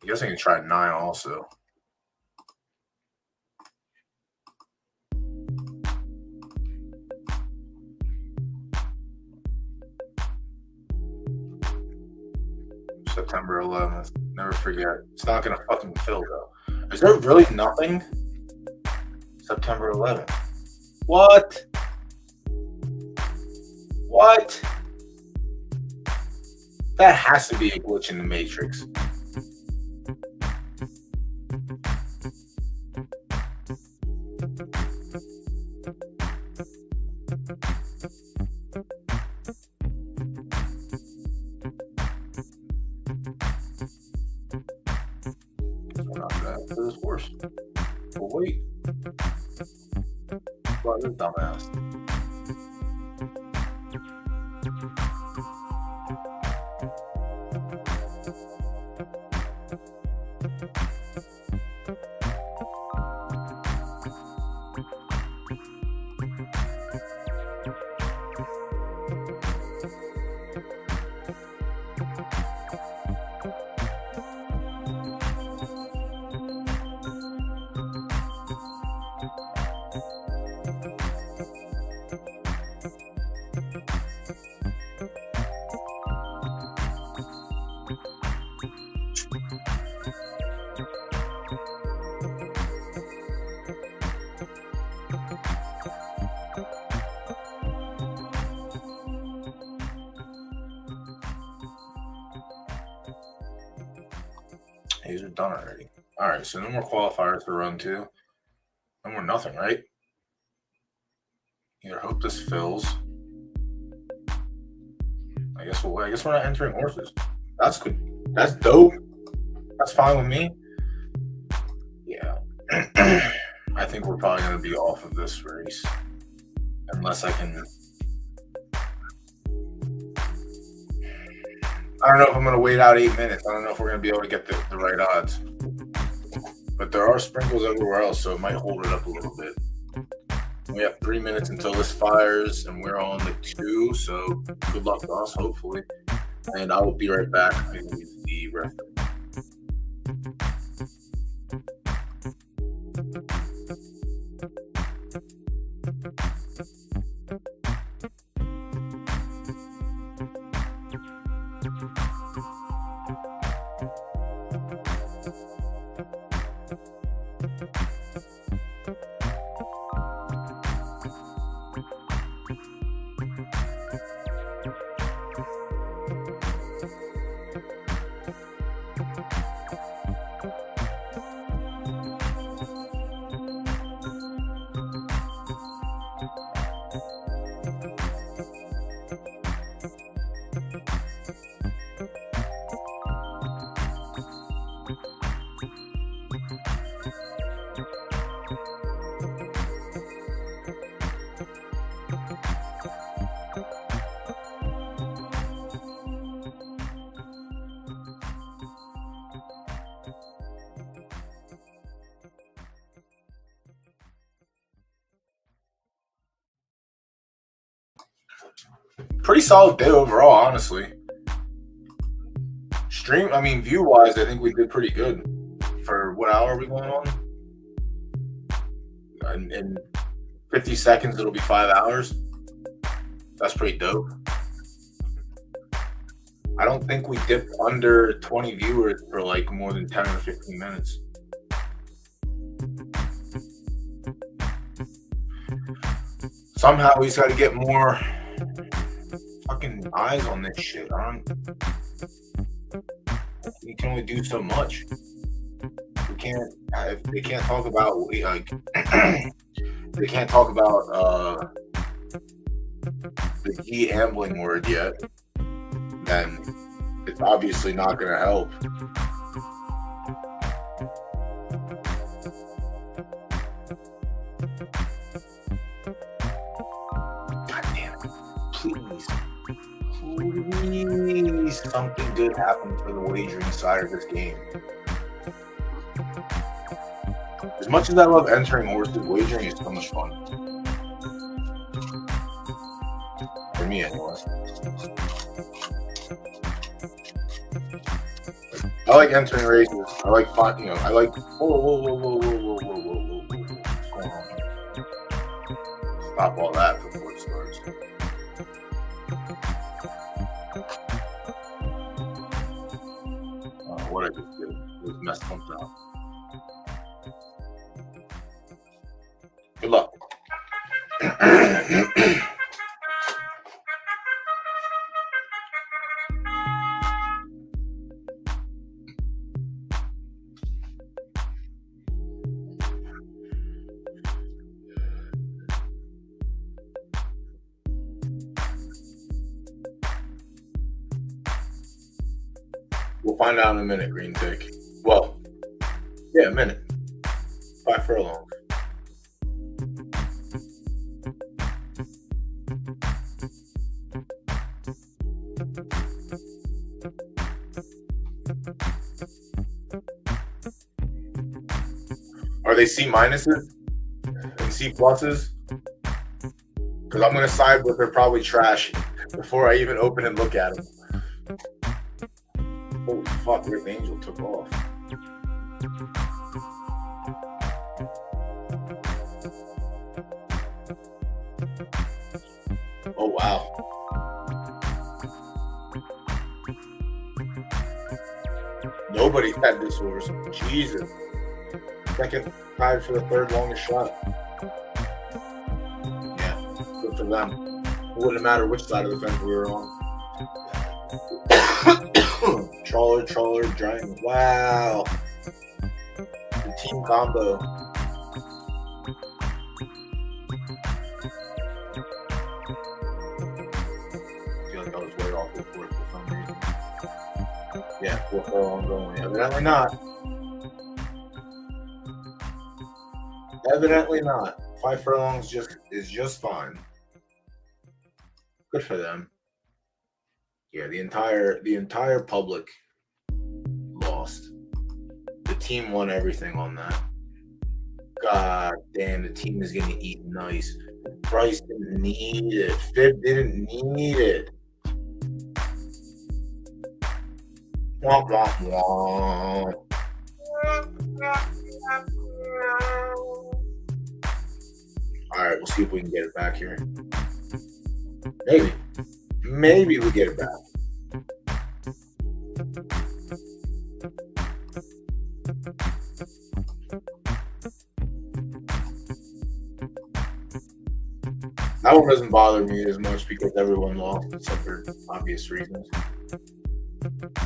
I guess I can try 9 also. September 11th. Never forget. It's not going to fucking fill, though. Is there really nothing? September 11th. What? What? That has to be a glitch in the Matrix. Not bad for this horse. But wait. Well, this dumbass. These are done already. All right, so no more qualifiers to run to. No more nothing, right? Either hope this fills. I guess we're not entering horses. That's good. That's dope. That's fine with me. Yeah. I think we're probably going to be off of this race. Unless I can... I don't know if I'm going to wait out 8 minutes. I don't know if we're going to be able to get the right odds. But there are sprinkles everywhere else, so it might hold it up a little bit. We have 3 minutes until this fires, and we're on the 2, so good luck to us, hopefully. And I will be right back. I need the referee. Pretty solid day overall, honestly. View-wise, I think we did pretty good. For what hour are we going on? In 50 seconds, it'll be 5 hours. That's pretty dope. I don't think we dipped under 20 viewers for like more than 10 or 15 minutes. Somehow he's got to get more fucking eyes on this shit. You can only do so much. We can't. If they can't talk about like. They can't talk about the gambling word yet. Then it's obviously not going to help. Please, something good happen for the wagering side of this game. As much as I love entering horses, wagering is so much fun. For me, anyways. I like entering races. I like fun, I like. Whoa. What's going on? Stop all that before it starts. What I just did was mess something up. Good luck. We'll find out in a minute, green tick. Well, yeah, a minute. 5 furlongs. Are they C minuses and C pluses? Because I'm going to side with they're probably trash before I even open and look at them. Holy fuck, Rick Angel took off. Oh, wow. Nobody's had this horse. Jesus. Second tied for the third longest shot. Yeah, good for them. It wouldn't matter which side of the fence we were on. Trawler, giant. Wow. The team combo. I feel like I was way off the board for some reason. Yeah, 4 furlongs only. Evidently not. Evidently not. 5 furlongs is just fine. Good for them. Yeah, the entire public lost. The team won everything on that. God damn, the team is gonna eat nice. Bryce didn't need it. Fib didn't need it. Womp womp womp. Alright, we'll see if we can get it back here. Maybe we get it back. That one doesn't bother me as much because everyone lost except for obvious reasons.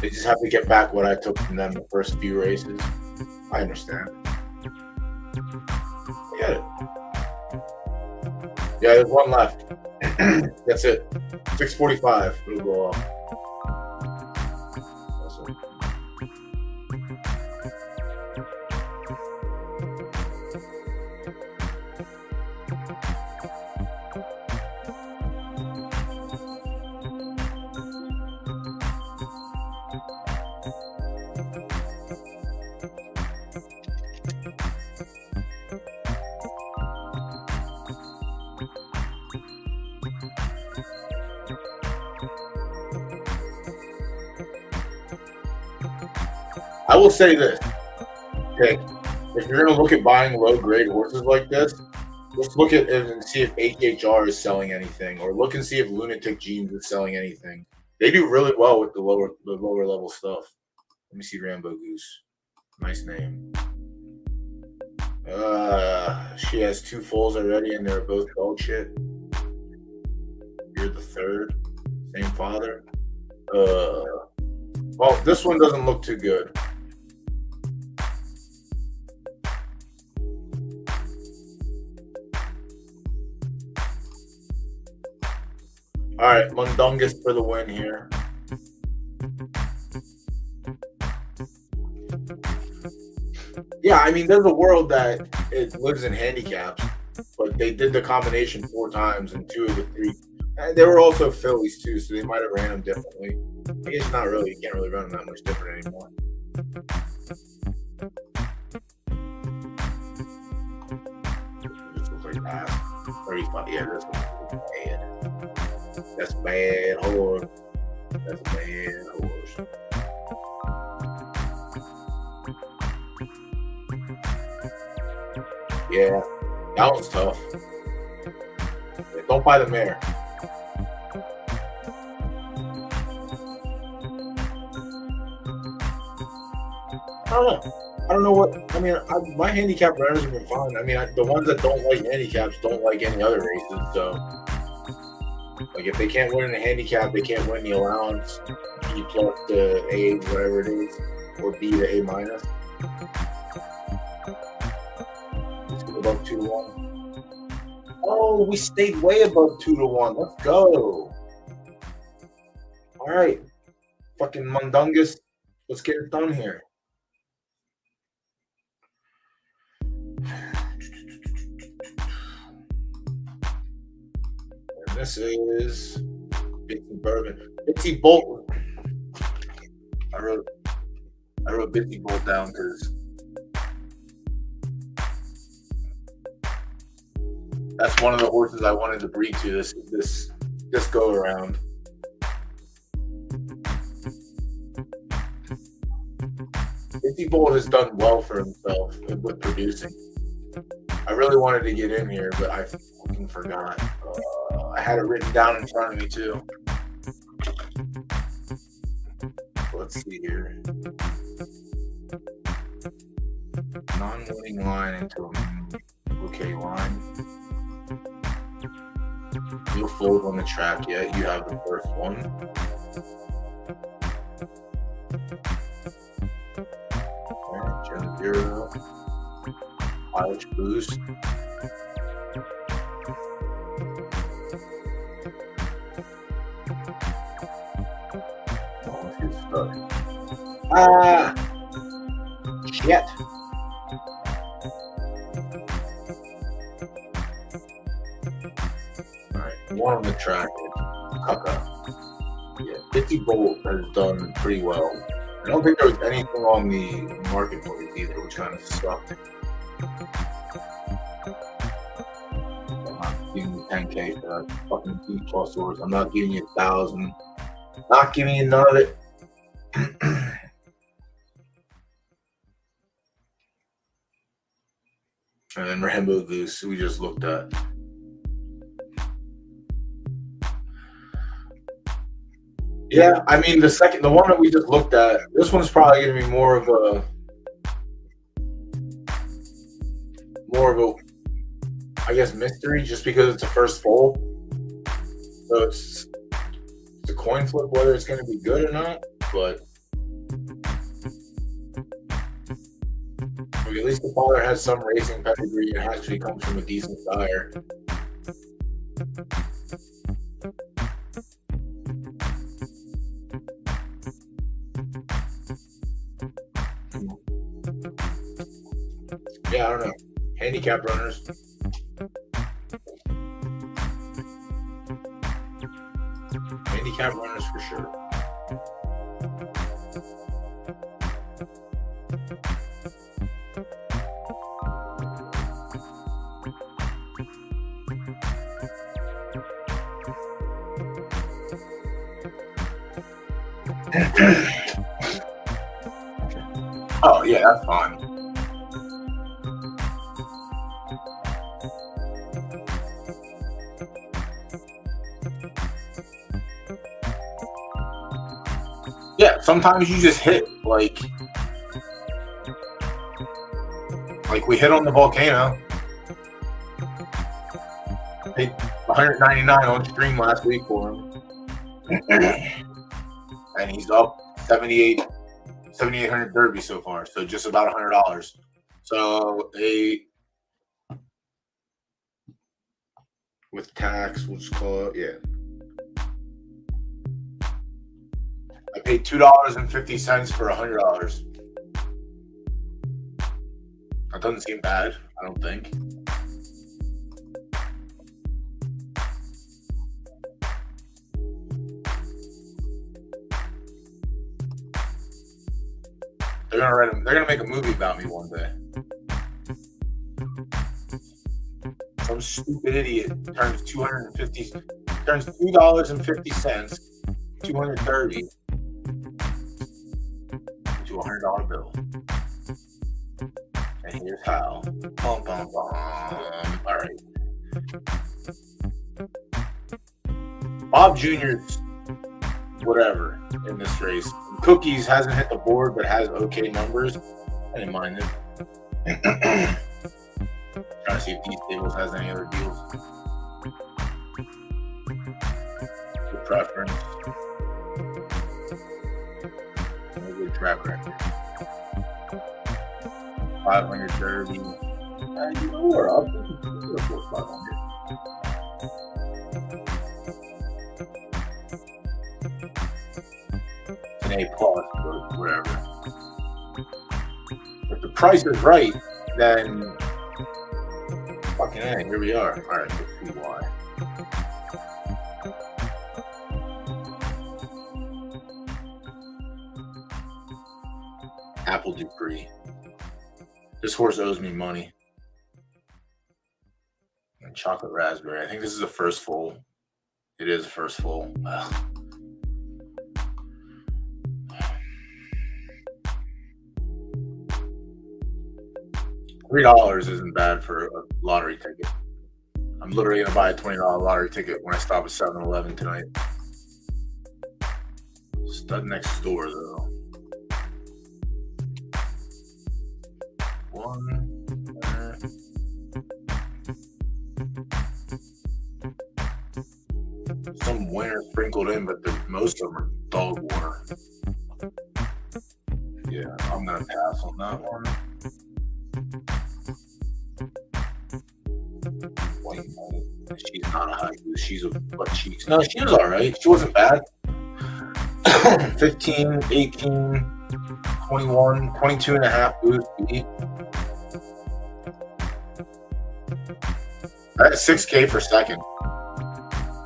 They just have to get back what I took from them the first few races. I understand. I get it. Yeah, there's one left. That's it. 6:45. It'll go off. I will say this, okay, if you're going to look at buying low-grade horses like this, just look at it and see if HHR is selling anything, or look and see if Lunatic Genes is selling anything. They do really well with the lower level stuff. Let me see Rambo Goose. Nice name. She has 2 foals already, and they're both dog shit. You're the third. Same father. Well, this one doesn't look too good. All right, Mundungus for the win here. Yeah, I mean, there's a world that it lives in handicaps, but they did the combination 4 times, and 2 of the 3. And they were also fillies too, so they might have ran them differently. I guess not really. You can't really run them that much different anymore. This looks like that. 35. Yeah, this one's bad. That's bad horse. That's a bad horse. Yeah, that one's tough. Yeah, don't buy the mare. I don't know what. I mean, my handicap runners have been fine. I mean, the ones that don't like handicaps don't like any other races. So, like, if they can't win in a handicap, they can't win the allowance, B plus to A, whatever it is, or B to A minus. Let's go above 2-1. Oh, we stayed way above 2-1. Let's go. All right, fucking Mundungus. Let's get it done here. And this is Bitsy Bourbon. Bitsy Bolt. I wrote Bitsy Bolt down because that's one of the horses I wanted to breed to this go around. Bitsy Bolt has done well for himself with producing. I really wanted to get in here, but I fucking forgot. I had it written down in front of me too. Let's see here. Non-winning line into a okay line. No fold on the track yet. You have the first one. Gen 0. Mileage boost. Oh, it's stuck. Ah! Shit! Alright, one on the track. Kaka. Yeah, 50 Bolt has done pretty well. I don't think there was anything on the marketplace either, which kind of sucked. I'm not giving you 10K for that fucking B plus orders. I'm not giving you 1,000. Not giving you none of it. And then Rainbow Goose, we just looked at. Yeah, I mean the one that we just looked at, this one's probably gonna be more of a, I guess, mystery, just because it's a first full. So it's a coin flip whether it's gonna be good or not. But I mean, at least the father has some racing pedigree and actually comes from a decent sire. Yeah, I don't know. Handicap runners. Handicap runners for sure. Oh, yeah, that's fine. Yeah, sometimes you just hit, like we hit on the volcano. Paid $199 on stream last week for him. And he's up 7,800 Derby so far, so just about $100. So with tax, we'll just call it, yeah. I paid $2.50 for $100. That doesn't seem bad, I don't think. They're gonna make a movie about me one day. Some stupid idiot turns $2.50, $230 into $100 bill. And here's how. Bum, bum, bum. All right. Bob Jr.'s whatever in this race. Cookies hasn't hit the board, but has okay numbers. I didn't mind it. Trying to see if these tables has any other deals. Good preference. No good track record. 500 Derby. You know we're up. We're 500. An A plus or whatever. If the price is right, then fucking A, here we are. Alright, let's see why. Apple Dupree. This horse owes me money. And chocolate raspberry. I think this is the first full. It is the first full. Ugh. $3 isn't bad for a lottery ticket. I'm literally going to buy a $20 lottery ticket when I stop at 7-Eleven tonight. Stud next door, though. One. Some winter sprinkled in, but most of them are dog water. Yeah, I'm gonna pass on that one. White Knight. She's not a high boost. She's a butt cheeks. No, she was all right. She wasn't bad. 15, 18, 21, 22 and a half boost. I had 6K for second.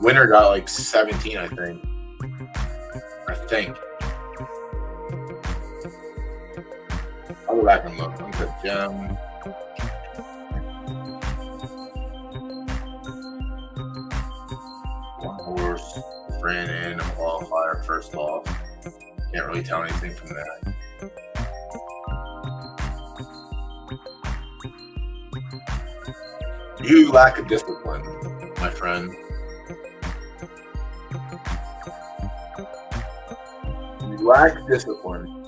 Winner got like 17, I think. I'll go back and look. I'm good. Gem. One horse ran in a qualifier first off. Can't really tell anything from that. You lack of discipline, my friend. You lack discipline.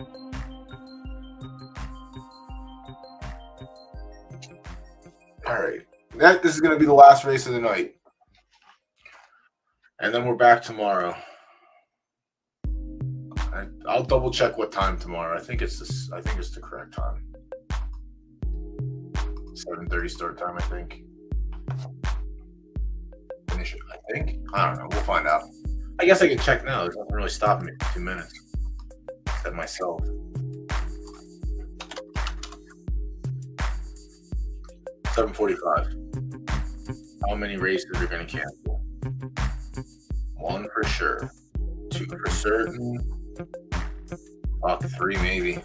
All right. This is going to be the last race of the night. And then we're back tomorrow. I'll double check what time tomorrow. I think it's the correct time. 7:30 start time, I think. Finish it, I think. I don't know. We'll find out. I guess I can check now. There's nothing really stopping me for 2 minutes. Except myself. 7:45. How many races are going to cancel? 1 for sure. 2 for certain. Fuck, 3 maybe.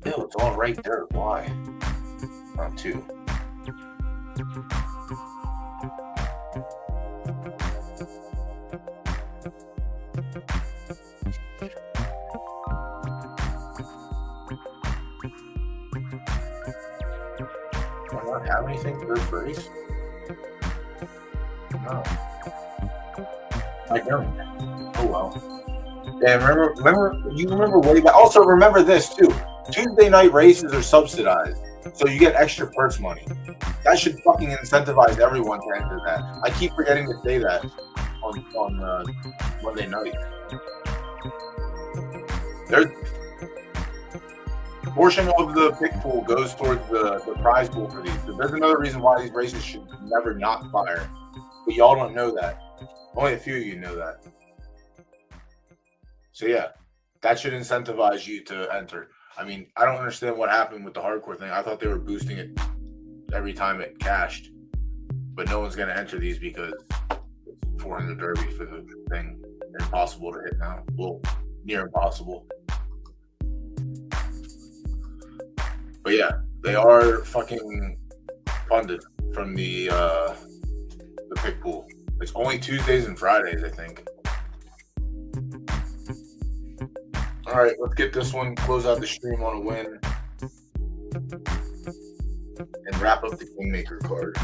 Ew, it's all right there. Why? Not 2. Do I not have anything for this race? No. I don't. Oh well. Yeah, remember way back. Also, remember this too. Tuesday night races are subsidized, so you get extra purse money. That should fucking incentivize everyone to enter that. I keep forgetting to say that on Monday night. There's a portion of the pick pool goes towards the prize pool for these. So there's another reason why these races should never not fire. But y'all don't know that. Only a few of you know that. So yeah, that should incentivize you to enter. I mean, I don't understand what happened with the hardcore thing. I thought they were boosting it every time it cashed. But no one's going to enter these because it's 400 derby for the thing. Impossible to hit now. Well, near impossible. But yeah, they are fucking funded from the pick pool. It's only Tuesdays and Fridays, I think. All right, let's get this one, close out the stream on a win, and wrap up the Kingmaker card.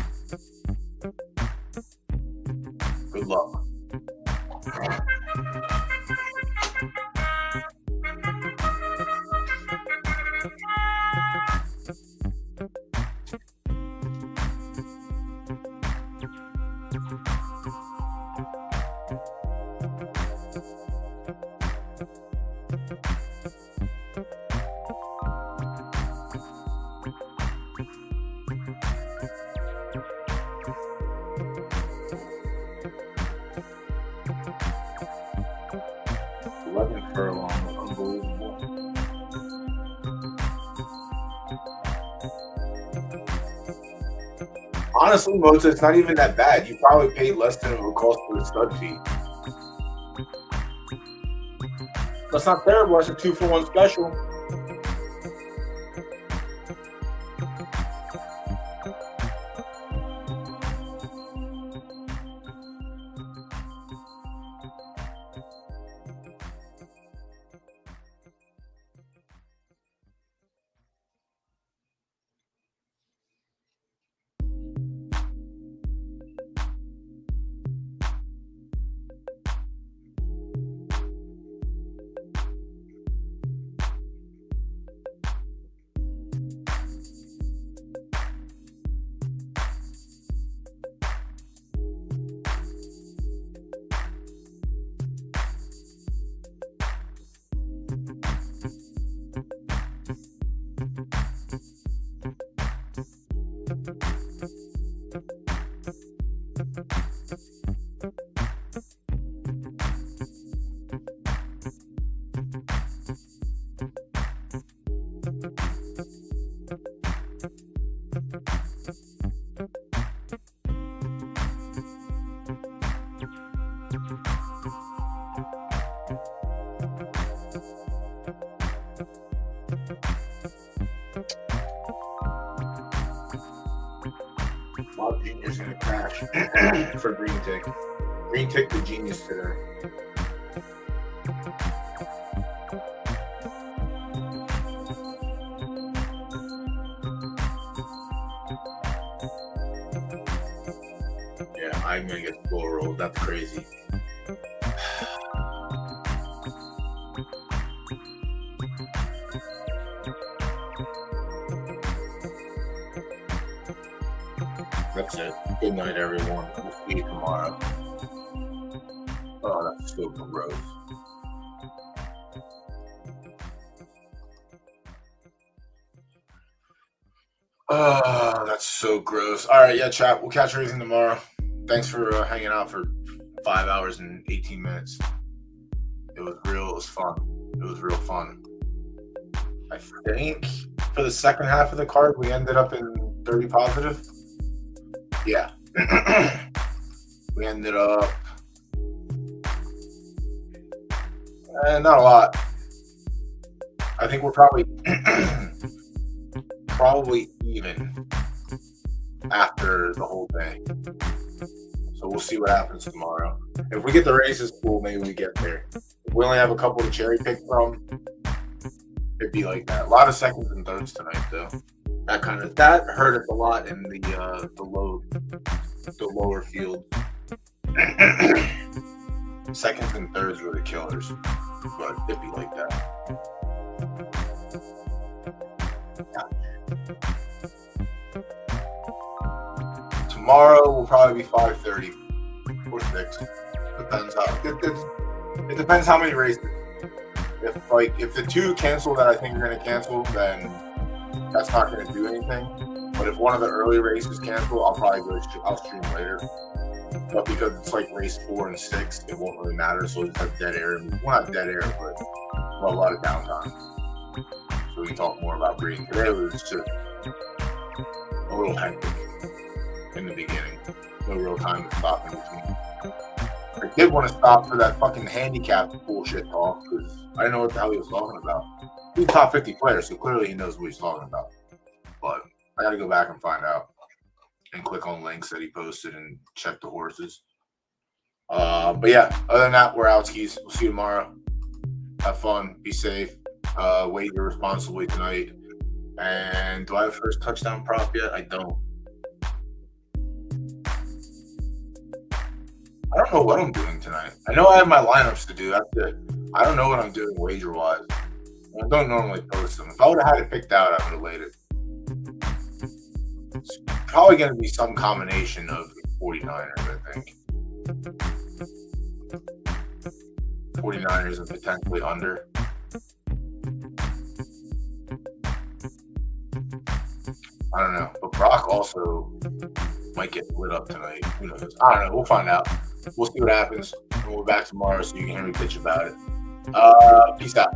Good luck. 11 furlong, unbelievable. Honestly, Moses, it's not even that bad. You probably paid less than it would cost for the stud fee. That's not terrible. That's a 2-for-1 special. Bob Jr.'s gonna crash for green tick. Green tick the genius today. Yeah, I'm gonna get full rolled. That's crazy. That's it. Good night, everyone. We'll see you tomorrow. Oh, that's so gross. Oh, that's so gross. All right, yeah, chat. We'll catch everything tomorrow. Thanks for hanging out for 5 hours and 18 minutes. It was real. It was fun. It was real fun. I think for the second half of the card, we ended up in 30 positive. Yeah. We ended up not a lot. I think we're probably even after the whole day. So we'll see what happens tomorrow. If we get the races, cool, maybe we get there. If we only have a couple to cherry pick from, it'd be like that. A lot of seconds and thirds tonight, though. That hurt us a lot in the lower field. Seconds and thirds were the killers, but it'd be like that. Tomorrow will probably be 5:30 or 6. Depends it depends how many races. If the two cancel that I think are going to cancel, then that's not going to do anything. But if one of the early races cancel, I'll stream later. But because it's like race 4 and 6, it won't really matter. So we'll just have dead air. Well, not dead air, but a lot of downtime. So we can talk more about green. Today was just a little hectic in the beginning. No real time to stop in between. I did want to stop for that fucking handicap bullshit talk because I didn't know what the hell he was talking about. He's a top 50 player, so clearly he knows what he's talking about. But I got to go back and find out and click on links that he posted and check the horses. But yeah, other than that, we're out skis. We'll see you tomorrow. Have fun. Be safe. Wager responsibly tonight. And do I have a first touchdown prop yet? I don't. I don't know what I'm doing tonight. I know I have my lineups to do. That's it. I don't know what I'm doing wager-wise. I don't normally post them. If I would have had it picked out, I would have laid it. It's probably going to be some combination of 49ers, I think. 49ers and potentially under. I don't know. But Brock also might get lit up tonight. Who knows? I don't know. We'll find out. We'll see what happens. And we'll be back tomorrow so you can hear me bitch about it. Peace out.